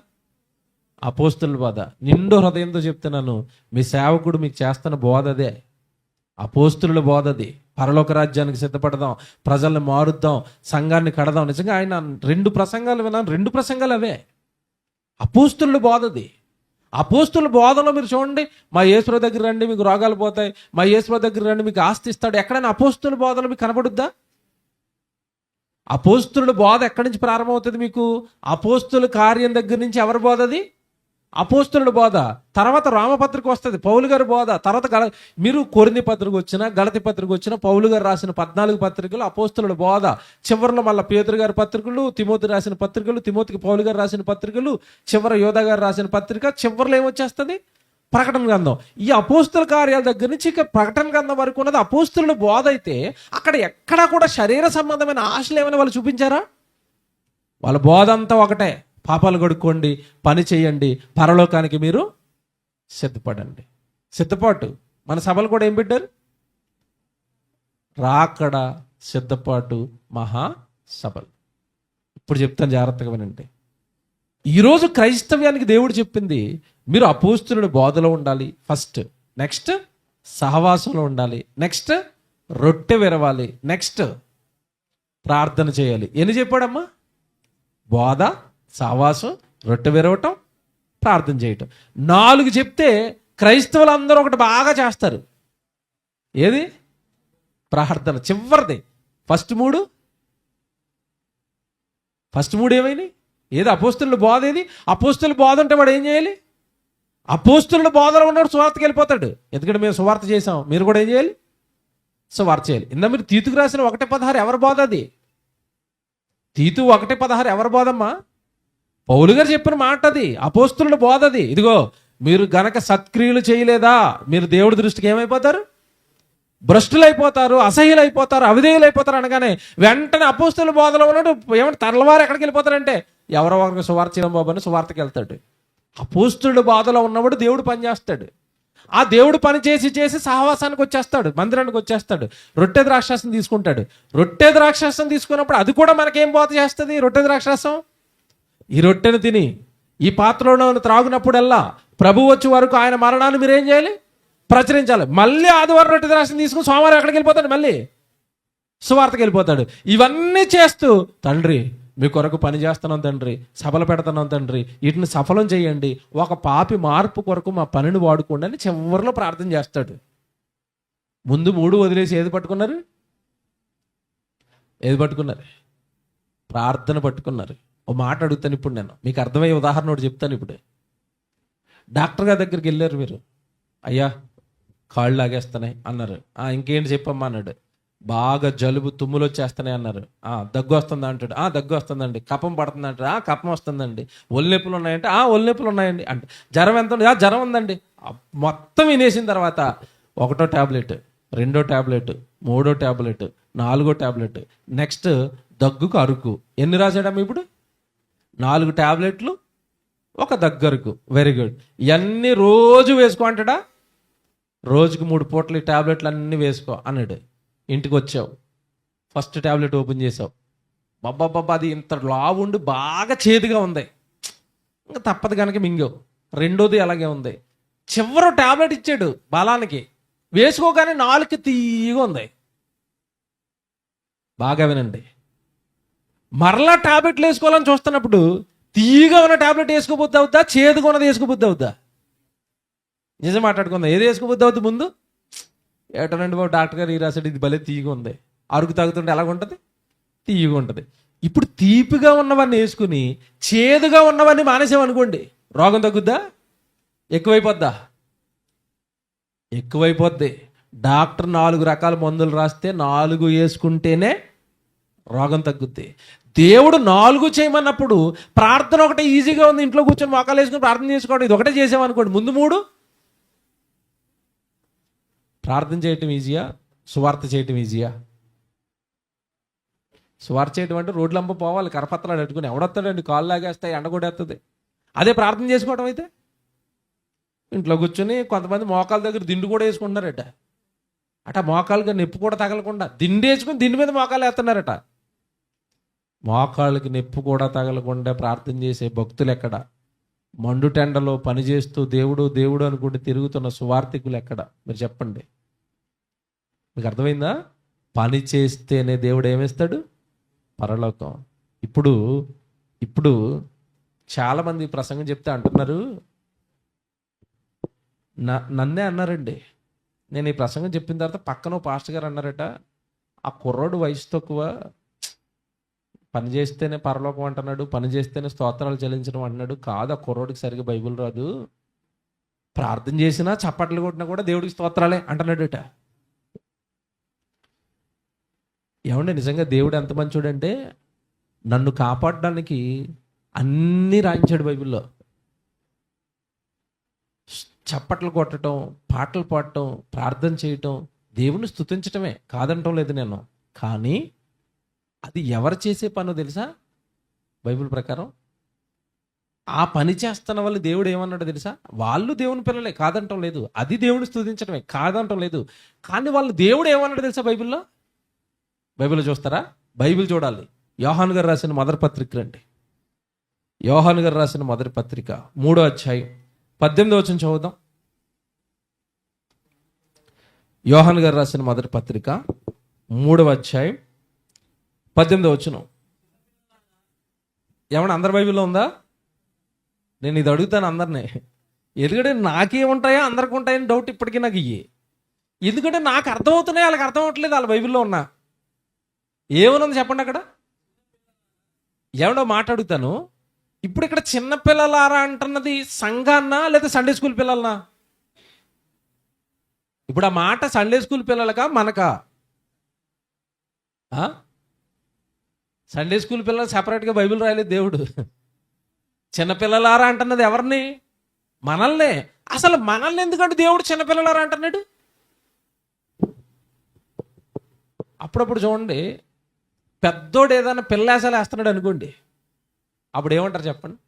అపోస్తుల బోధ. నిండు హృదయంతో చెప్తున్నాను, మీ సేవకుడు మీకు చేస్తున్న బోధ అదే, అపోస్తుల బోధ అది. పరలోక రాజ్యానికి సిద్ధపడదాం, ప్రజల్ని మారుద్దాం, సంఘాన్ని కడదాం. నిజంగా ఆయన 2 ప్రసంగాలు విన్నాను, 2 ప్రసంగాలు అవే అపోస్తుల బోధ అది. అపోస్తుల బోధలో మీరు చూడండి, మా యేసు దగ్గర రండి మీకు రోగాలు పోతాయి, మా యేసు దగ్గర రండి మీకు ఆస్తి ఇస్తాడు. ఎక్కడైనా అపోస్తుల బోధలో మీకు కనబడుద్దా? అపోస్తుల బోధ ఎక్కడి నుంచి ప్రారంభమవుతుంది మీకు? అపోస్తుల కార్యం దగ్గర నుంచి. ఎవరి బోధ అది? అపోస్తుల బోధ. తర్వాత రామపత్రిక వస్తుంది, పౌలు గారి బోధ. తర్వాత మీరు కొరింథీ పత్రిక వచ్చినా, గలతీ పత్రిక వచ్చినా, పౌలు గారు రాసిన 14 పత్రికలు అపోస్తుల బోధ. చివరిలో మళ్ళీ పేతురు గారి పత్రికలు, తిమోతి రాసిన పత్రికలు, తిమోతికి పౌలు గారు రాసిన పత్రికలు, చివరి యోధా గారు రాసిన పత్రిక, చివరిలో ఏమొచ్చేస్తుంది? ప్రకటన గ్రంథం. ఈ అపోస్తుల కార్యాల దగ్గర నుంచి ఇక ప్రకటన గ్రంథం వరకు ఉన్నది అపోస్తుల బోధ. అయితే అక్కడ ఎక్కడా కూడా శరీర సంబంధమైన ఆశలు ఏమైనా వాళ్ళు చూపించారా? వాళ్ళ బోధ అంతా ఒకటే, పాపాలు కడుక్కోండి, పని చేయండి, పరలోకానికి మీరు సిద్ధపడండి. సిద్ధపాటు. మన సభలు కూడా ఏం పెట్టారు? రాకడ సిద్ధపాటు మహాసభలు. ఇప్పుడు చెప్తాను, జాగ్రత్తగా వినండి. ఈరోజు క్రైస్తవ్యానికి దేవుడు చెప్పింది, మీరు అపోస్తుల బోధలో ఉండాలి ఫస్ట్, నెక్స్ట్ సహవాసంలో ఉండాలి, నెక్స్ట్ రొట్టె విరవాలి, నెక్స్ట్ ప్రార్థన చేయాలి. ఎన్ని చెప్పాడమ్మా? బోధ, సహవాసం, రొట్టె విరవటం, ప్రార్థన చేయటం. 4 చెప్తే క్రైస్తవులు అందరూ ఒకటి బాగా చేస్తారు. ఏది? ప్రార్థన. చివరిది ఫస్ట్ 3 ఏమైనాయి? ఏది? అపోస్తుల బోధ. ఏది అపోస్తుల బోధ? అంటే వాడు ఏం చేయాలి? అపోస్తుల బోధలో ఉన్నాడు సువార్తకి వెళ్ళిపోతాడు. ఎందుకంటే మేము సువార్త చేసాం, మీరు కూడా ఏం చేయాలి? సువార్త చేయాలి. ఇందా మీరు తీతుకు రాసిన 1:16 ఎవరి బోధ అది? తీతు 1:16 ఎవరి బోధమ్మా? పౌలు గారు చెప్పిన మాట అది, అపోస్తుల బోధ అది. ఇదిగో, మీరు గనక సత్క్రియలు చేయలేదా మీరు దేవుడి దృష్టికి ఏమైపోతారు? భ్రష్టులైపోతారు, అసహ్యులైపోతారు, అవిధేయులైపోతారు అనగానే వెంటనే అపోస్తుల బోధలో ఉన్నాడు ఏమంటే తెల్లవారు ఎక్కడికి వెళ్ళిపోతారంటే ఎవరో ఒకరికి సువార్త చేయడం బాబు అని సువార్తకి వెళ్తాడు. అపోస్తుల బోధలో ఉన్నవాడు దేవుడు పని చేస్తాడు. ఆ దేవుడు పని చేసి సహవాసానికి వచ్చేస్తాడు, మందిరానికి వచ్చేస్తాడు, రొట్టె ద్రాక్షాసం తీసుకుంటాడు. రొట్టె ద్రాక్షాసం తీసుకున్నప్పుడు అది కూడా మనకేం బోధ చేస్తుంది? రొట్టె ద్రాక్షాసం. ఈ రొట్టెను తిని ఈ పాత్రలో త్రాగునప్పుడల్లా ప్రభు వచ్చే వరకు ఆయన మరణాన్ని మీరేం చేయాలి? ప్రచురించాలి. మళ్ళీ ఆదివారం రొట్టె ద్రాక్షం తీసుకుని సోమవారం ఎక్కడికి వెళ్ళిపోతాడు? మళ్ళీ సువార్తకి వెళ్ళిపోతాడు. ఇవన్నీ చేస్తూ తండ్రి మీ కొరకు పని చేస్తున్నాం తండ్రి, సభలు పెడుతున్నాం తండ్రి, వీటిని సఫలం చేయండి, ఒక పాపి మార్పు కొరకు మా పనిని వాడుకోండి అని చివరిలో ప్రార్థన చేస్తాడు. ముందు 3 వదిలేసి ఏది పట్టుకున్నారు? ప్రార్థన పట్టుకున్నారు. ఓ మాట అడుగుతాను ఇప్పుడు, నేను మీకు అర్థమయ్యే ఉదాహరణ ఒకటి చెప్తాను. ఇప్పుడు డాక్టర్ గారి దగ్గరికి వెళ్ళారు మీరు, అయ్యా కాళ్ళు లాగేస్తున్నాయి అన్నారు. ఇంకేంటి చెప్పమ్మా అన్నాడు. బాగా జలుబు తుమ్ములు వచ్చేస్తున్నాయి అన్నారు. దగ్గు వస్తుందా అంటాడు. దగ్గు వస్తుందండి. కఫం పడుతుంది అంటాడు. కఫం వస్తుందండి. ఒళ్ళు నొప్పులు ఉన్నాయంటే ఒళ్ళు నొప్పులు ఉన్నాయండి అంటే. జ్వరం ఎంత ఉంది? జ్వరం ఉందండి. మొత్తం వినేసిన తర్వాత 1వ టాబ్లెట్, 2వ టాబ్లెట్, 3వ టాబ్లెట్, 4వ టాబ్లెట్, నెక్స్ట్ దగ్గుకు అరుకు. ఎన్ని రాశాడమ్మా ఇప్పుడు? 4 టాబ్లెట్లు, 1 దగ్గరకు. Very good. ఇవన్నీ రోజు వేసుకో అంటాడా? రోజుకు 3 పూటలు ఈ టాబ్లెట్లు అన్నీ వేసుకో అన్నాడు. ఇంటికి వచ్చావు, ఫస్ట్ టాబ్లెట్ ఓపెన్ చేసావు. బాబా అది ఇంత లావు ఉండి బాగా చేదుగా ఉంది, ఇంకా తప్పదు కనుక మింగావు. 2వది అలాగే ఉంది. చివరి టాబ్లెట్ ఇచ్చాడు బలానికి, వేసుకోగానే 4 తీయగా ఉంది. బాగా వినండి, మరలా టాబ్లెట్లు వేసుకోవాలని చూస్తున్నప్పుడు తీయగా ఉన్న టాబ్లెట్ వేసుకోబుద్ది అవుద్దా, చేదుగా ఉన్నది వేసుకోబుద్ది అవుద్దా? నిజం మాట్లాడుకుందాం, ఏది వేసుకోబుద్ది అవుద్ది ముందు? ఏటనండి బాబు, డాక్టర్ గారు ఈ రాసాడు, ఇది భలే తీయగా ఉంది. అరుగు తాగుతుంటే ఎలాగుంటుంది? తీయగా ఉంటుంది. ఇప్పుడు తీపిగా ఉన్నవన్నీ వేసుకుని చేదుగా ఉన్నవన్నీ మానేసామనుకోండి, రోగం తగ్గుద్దా? ఎక్కువైపోద్ది. డాక్టర్ 4 రకాల మందులు రాస్తే 4 వేసుకుంటేనే రోగం తగ్గుద్ది. దేవుడు 4 చేయమన్నప్పుడు ప్రార్థన ఒకటే ఈజీగా ఉంది, ఇంట్లో కూర్చొని మోకాలు వేసుకుని ప్రార్థన చేసుకోవడం, ఇది ఒకటే చేసామనుకోండి. ముందు 3 ప్రార్థన చేయటం ఈజీయా, సువార్త చేయటం ఈజీయా? సువార్త చేయటం అంటే రోడ్లంప పోవాలి, కరపత్రాలు పెట్టుకుని ఎవడొస్తాడండి, కాళ్ళు లాగేస్తాయి, ఎండగొడేస్తుంది. అదే ప్రార్థన చేసుకోవడం అయితే ఇంట్లో కూర్చొని కొంతమంది మోకాల దగ్గర దిండు కూడా వేసుకుంటున్నారట. మోకాలుగా నొప్పి కూడా తగలకుండా దిండు వేసుకుని దిండు మీద మోకాలు వేస్తున్నారట. మోకాళ్ళకి నొప్పి కూడా తగలకుండా ప్రార్థన చేసే భక్తులు ఎక్కడ? మండుటెండలో పనిచేస్తూ దేవుడు దేవుడు అనుకుంటే తిరుగుతున్న సువార్థికులు ఎక్కడ? మీరు చెప్పండి. మీకు అర్థమైందా? పని చేస్తేనే దేవుడు ఏమిస్తాడు? పరలోకం. ఇప్పుడు చాలామంది ప్రసంగం చెప్తే అంటున్నారు, నన్నే అన్నారండి. నేను ఈ ప్రసంగం చెప్పిన తర్వాత పక్కన పాస్టర్ గారు అన్నారట, ఆ కుర్రోడు వయసు తక్కువ, పని చేస్తేనే పరలోకం అంటున్నాడు, పని చేస్తేనే స్తోత్రాలు చెల్లించడం అంటున్నాడు. కాదు, ఆ కుర్రోడికి సరిగ్గా బైబిల్ రాదు, ప్రార్థన చేసినా చప్పట్లు కొట్టినా కూడా దేవుడికి స్తోత్రాలే అంటున్నాడుట. ఏమంటే నిజంగా దేవుడు ఎంత మంచోడంటే నన్ను కాపాడడానికి అన్నీ రాయించాడు బైబిల్లో. చప్పట్లు కొట్టడం, పాటలు పాడటం, ప్రార్థన చేయటం, దేవుని స్తుతించటమే, కాదంటం లేదు నేను. కానీ అది ఎవరు చేసే పనో తెలుసా? బైబిల్ ప్రకారం ఆ పని చేస్తున్న వాళ్ళు దేవుడు ఏమన్నాడో తెలుసా? వాళ్ళు దేవుని పిల్లలే, కాదంటం లేదు. అది దేవుని స్తుతించడమే, కాదంటం లేదు. కానీ వాళ్ళు దేవుడు ఏమన్నాడో తెలుసా? బైబిల్లో చూస్తారా? బైబిల్ చూడాలి. యోహాను గారు రాసిన మొదటి పత్రిక రండి. యోహాను గారు రాసిన మొదటి పత్రిక 3వ అధ్యాయం 18వ వచనం చదువుదాం. యోహాను గారు రాసిన మొదటి పత్రిక 3వ అధ్యాయం 18వ వచనం. ఏమన్నా అందరి బైబిల్లో ఉందా? నేను ఇది అడుగుతాను అందరినీ, ఎందుకంటే నాకేముంటాయో అందరికి ఉంటాయని డౌట్ ఇప్పటికీ నాకు ఇయ్యి. ఎందుకంటే నాకు అర్థమవుతున్నాయి, వాళ్ళకి అర్థం అవ్వట్లేదు. వాళ్ళ బైబిల్లో ఉన్నా ఏమనుంది చెప్పండి అక్కడ? ఏమన్నా మాట్లాడుతాను. ఇప్పుడు ఇక్కడ చిన్నపిల్లలారా అంటున్నది సంఘాన్నా లేదా సండే స్కూల్ పిల్లలనా? ఇప్పుడు ఆ మాట సండే స్కూల్ పిల్లలకా మనకా? సండే స్కూల్ పిల్లలు సెపరేట్గా బైబిల్ రాయలేదు దేవుడు. చిన్నపిల్లలారా అంటున్నది ఎవరిని? మనల్నే. అసలు మనల్ని ఎందుకంటే దేవుడు చిన్నపిల్లలారా అంటున్నాడు? అప్పుడప్పుడు చూడండి, పెద్దోడు ఏదైనా పిల్లేసాలు వేస్తున్నాడు అనుకోండి, అప్పుడు ఏమంటారు చెప్పండి?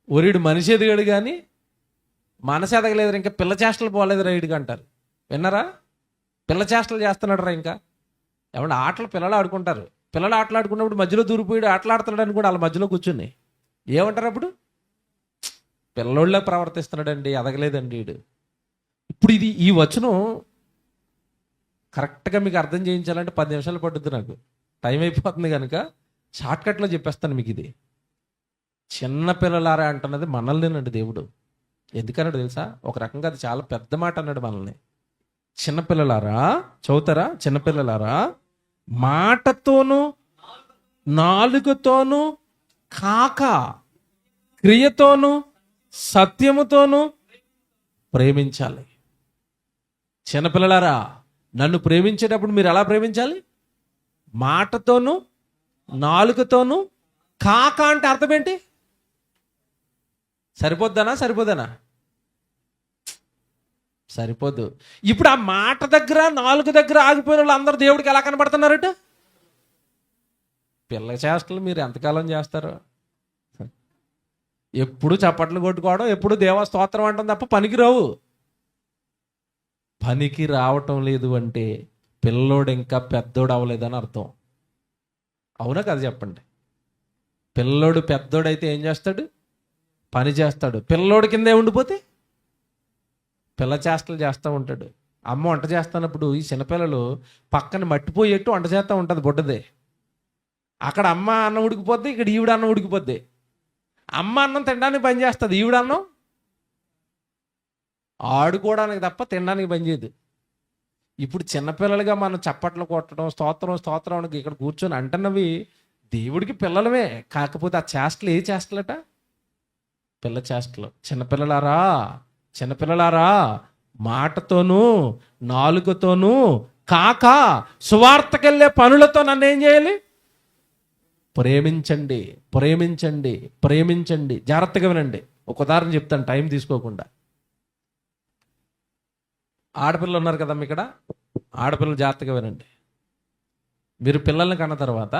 ఒరిడు మనిషి ఎదిగాడు కానీ మనసు ఎదగలేదు, ఇంకా పిల్ల చేష్టలు పోలేదు రైడ్గా అంటారు. విన్నారా? పిల్ల చేష్టలు చేస్తున్నాడు రా. ఇంకా ఏమన్నా ఆటలు పిల్లలు ఆడుకుంటారు. పిల్లలు ఆటలు ఆడుకున్నప్పుడు మధ్యలో దూరిపోయాడు ఆటలాడుతున్నాడు అని కూడా వాళ్ళ మధ్యలో కూర్చుని ఏమంటారు అప్పుడు? పిల్లోళ్ళే ప్రవర్తిస్తున్నాడండి, ఎదగలేదండి వీడు. ఇప్పుడు ఈ వచనం కరెక్ట్గా మీకు అర్థం చేయించాలంటే 10 నిమిషాలు పడుతుంది. నాకు టైం అయిపోతుంది కనుక షార్ట్కట్లో చెప్పేస్తాను మీకు ఇది. చిన్నపిల్లలారా అంటున్నది మనల్నేనండి దేవుడు. ఎందుకన్నాడు తెలుసా? ఒక రకంగా అది చాలా పెద్ద మాట అన్నాడు మనల్ని. చిన్నపిల్లలారా, చదువుతారా? చిన్నపిల్లలారా, మాటతోనూ నాలుకతోనూ కాక క్రియతోనూ సత్యముతోనూ ప్రేమించాలి. చిన్నపిల్లలారా, నన్ను ప్రేమించేటప్పుడు మీరు ఎలా ప్రేమించాలి? మాటతోనూ నాలుకతోనూ కాక అంటే అర్థం ఏంటి? సరిపోద్దానా? సరిపోదు. ఇప్పుడు ఆ మాట దగ్గర నాలుగు దగ్గర ఆగిపోయిన వాళ్ళు అందరూ దేవుడికి ఎలా కనబడుతున్నారట? పిల్ల చేష్టలు మీరు ఎంతకాలం చేస్తారు? ఎప్పుడు చప్పట్లు కొట్టుకోవడం, ఎప్పుడు దేవా స్తోత్రం అంటాం తప్ప పనికి రావు. పనికి రావటం లేదు అంటే పిల్లోడు ఇంకా పెద్దోడు అవ్వలేదని అర్థం. అవునా కదా చెప్పండి? పిల్లోడు పెద్దోడైతే ఏం చేస్తాడు? పని చేస్తాడు. పిల్లోడి కిందే ఉండిపోతే పిల్ల చేష్టలు చేస్తూ ఉంటాడు. అమ్మ వంట చేస్తున్నప్పుడు ఈ చిన్నపిల్లలు పక్కన మట్టిపోయేట్టు వంట చేస్తూ ఉంటుంది బుడ్డదే. అక్కడ అమ్మ అన్నం ఉడికిపోద్ది, ఇక్కడ ఈవిడ అన్నం ఉడికిపోద్ది. అమ్మ అన్నం తినడానికి పని చేస్తుంది, ఈవిడ అన్నం ఆడుకోవడానికి తప్ప తినడానికి పని చేయదు. ఇప్పుడు చిన్నపిల్లలుగా మనం చప్పట్లు కొట్టడం, స్తోత్రం అని ఇక్కడ కూర్చొని అంటున్నవి దేవుడికి పిల్లలమే. కాకపోతే ఆ చేష్టలు ఏ చేష్టలట? పిల్ల చేష్టలు. చిన్నపిల్లలారా మాటతోనూ నాలుకతోనూ కాక సువార్తకెళ్ళే పనులతో నన్ను ఏం చేయాలి? ప్రేమించండి. జాగ్రత్తగా వినండి. ఒక ఉదాహరణ చెప్తాను టైం తీసుకోకుండా. ఆడపిల్లలు ఉన్నారు కదమ్మా ఇక్కడ, ఆడపిల్లలు జాగ్రత్తగా వినండి. మీరు పిల్లల్ని కన్న తర్వాత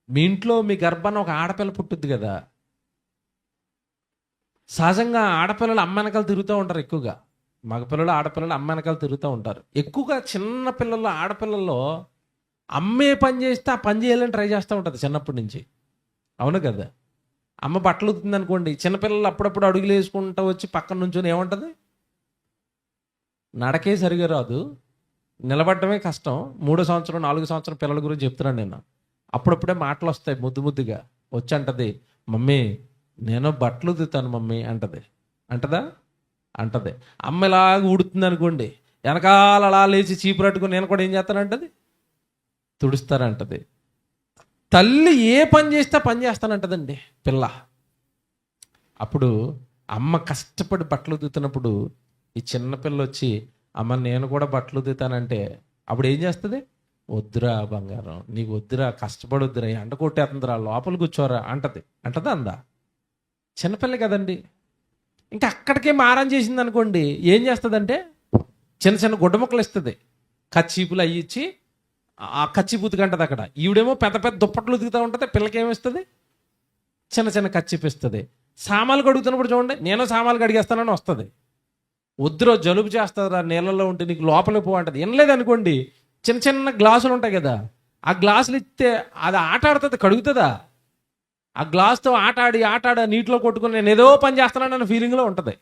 మీ ఇంట్లో మీ గర్భాన ఒక ఆడపిల్ల పుట్టుద్ది కదా. సహజంగా ఆడపిల్లలు అమ్మ వెనకాల తిరుగుతూ ఉంటారు ఎక్కువగా. మగపిల్లలు ఆడపిల్లలు అమ్మ వెనకాల తిరుగుతూ ఉంటారు ఎక్కువగా. చిన్న పిల్లలు ఆడపిల్లల్లో అమ్మే పని చేస్తే ఆ పని చేయాలని ట్రై చేస్తూ ఉంటుంది చిన్నప్పటి నుంచి. అవును కదా? అమ్మ బట్టలు ఉతుకుతుంది అనుకోండి, చిన్నపిల్లలు అప్పుడప్పుడు అడుగులు వేసుకుంటూ వచ్చి పక్కన నుంచొని ఏముంటుంది? నడకే సరిగా రాదు, నిలబడటమే కష్టం. 3వ సంవత్సరం 4వ సంవత్సరం పిల్లల గురించి చెప్తున్నాను నేను. అప్పుడప్పుడే మాటలు వస్తాయి ముద్దుగా వచ్చి అంటది, మమ్మీ నేను బట్టలు ఉతుకుతాను మమ్మీ అంటది. అంటది. అమ్మ ఇలాగ ఉడుతుంది అనుకోండి, వెనకాల అలా లేచి చీపు పట్టుకుని నేను కూడా ఏం చేస్తానంటది? తుడుస్తానంటది. తల్లి ఏ పని చేస్తే పని చేస్తానంటదండి పిల్ల. అప్పుడు అమ్మ కష్టపడి బట్టలు ఉతుకుతున్నప్పుడు ఈ చిన్నపిల్ల వచ్చి అమ్మ నేను కూడా బట్టలు ఉతుకుతానంటే అప్పుడు ఏం చేస్తుంది? వద్దురా బంగారం, నీకు వద్దురా, కష్టపడి వద్దురా, ఎండ కొట్టేస్తుందిరా, లోపల కూర్చోరా అంటదా? అందా? చిన్నపిల్ల కదండి. ఇంకా అక్కడికే మారం చేసింది అనుకోండి, ఏం చేస్తుందంటే చిన్న గుడ్డ ముక్కలు ఇస్తుంది, కచ్చీపులు అయ్యి ఇచ్చి ఆ కచ్చీపు ఉతుకంటది అక్కడ. ఈవిడేమో పెద్ద దుప్పట్లు ఉతుకుతూ ఉంటుంది, పిల్లకి ఏమిస్తుంది? చిన్న కచ్చీపు ఇస్తుంది. సామాన్లు కడుగుతున్నప్పుడు చూడండి, నేను సామాన్లు కడిగేస్తానని వస్తుంది. వద్దురో జలుబు చేస్తుందిరా నీళ్ళల్లో ఉంటే, నీకు లోపలికి పో అంటది. వినలేదు అనుకోండి, చిన్న గ్లాసులు ఉంటాయి కదా, ఆ గ్లాసులు ఇస్తే అది ఆట ఆడుతుంది, కడుగుతుందా? ఆ గ్లాస్తో ఆటాడి నీటిలో కొట్టుకుని నేను ఏదో పని చేస్తున్నానన్న ఫీలింగ్లో ఉంటుంది.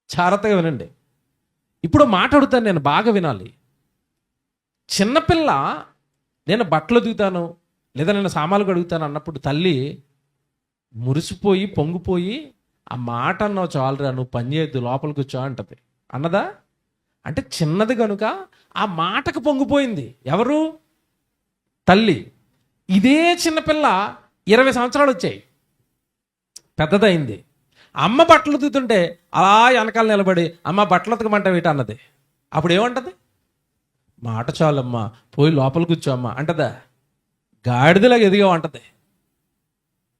జాగ్రత్తగా వినండి. ఇప్పుడు మాట్లాడుతాను, నేను బాగా వినాలి. చిన్నపిల్ల నేను బట్టలు దిగుతాను లేదా నేను సామాన్లు కడుగుతాను అన్నప్పుడు తల్లి మురిసిపోయి పొంగిపోయి ఆ మాట అన్నావు చాలురా, నువ్వు పని చేయొద్దు, లోపలికి వచ్చా అంటది. అన్నదా? అంటే చిన్నది కనుక ఆ మాటకు పొంగిపోయింది. ఎవరు? తల్లి. ఇదే చిన్నపిల్ల 20 సంవత్సరాలు వచ్చాయి, పెద్దదైంది. అమ్మ బట్టలు ఉతుకుతుంటే అలా వెనకాల నిలబడి అమ్మ బట్టలు ఉతకమంట వీట అన్నది. అప్పుడు ఏమంటది? మాట చాలమ్మా, పోయి లోపల కూర్చోమ్మా అంటదా? గాడిదలాగా ఎదిగావు అంటది.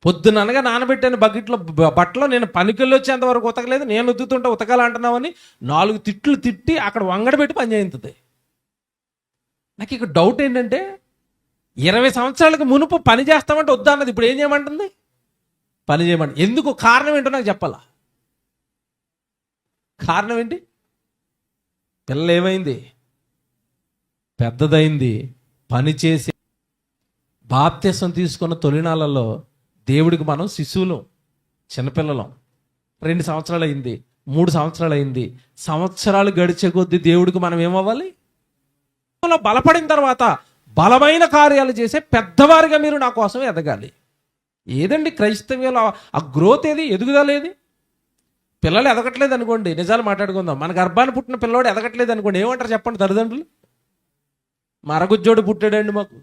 పొద్దుననగా నానబెట్టాను బకెట్లో బట్టలో, నేను పనికెళ్ళి వచ్చేంత వరకు ఉతకలేదు, నేను ఉతుకుతుంటే ఉతకాలంటున్నావని 4 తిట్లు తిట్టి అక్కడ వంగడబెట్టి పని చేయించుతుంది. నాకు ఇక డౌట్ ఏంటంటే 20 సంవత్సరాలకు మునుపు పని చేస్తామంటే వద్దా అన్నది, ఇప్పుడు ఏం చేయమంటుంది? పని చేయమంటుంది. ఎందుకు? కారణం ఏంటో నాకు చెప్పాలా? కారణం ఏంటి? పిల్ల ఏమైంది? పెద్దదైంది, పని చేసి. బాప్తిసం తీసుకున్న తొలినాళ్ళలో దేవుడికి మనం శిశువులం, చిన్నపిల్లలం. 2 సంవత్సరాలు అయింది, 3 సంవత్సరాలు అయింది. సంవత్సరాలు గడిచే కొద్దీ దేవుడికి మనం ఏమవ్వాలి? బలపడిన తర్వాత బలమైన కార్యాలు చేసే పెద్దవారిగా మీరు నా కోసం ఎదగాలి. ఏదండి క్రైస్తవ్యంలో ఆ గ్రోత్ ఏది, ఎదుగుదల ఏది? పిల్లలు ఎదగట్లేదు అనుకోండి, నిజాలు మాట్లాడుకుందాం, మన గర్భాన్ని పుట్టిన పిల్లవాడు ఎదగట్లేదు అనుకోండి, ఏమంటారు చెప్పండి తల్లిదండ్రులు? మరగుజ్జోడు పుట్టాడండి మాకు,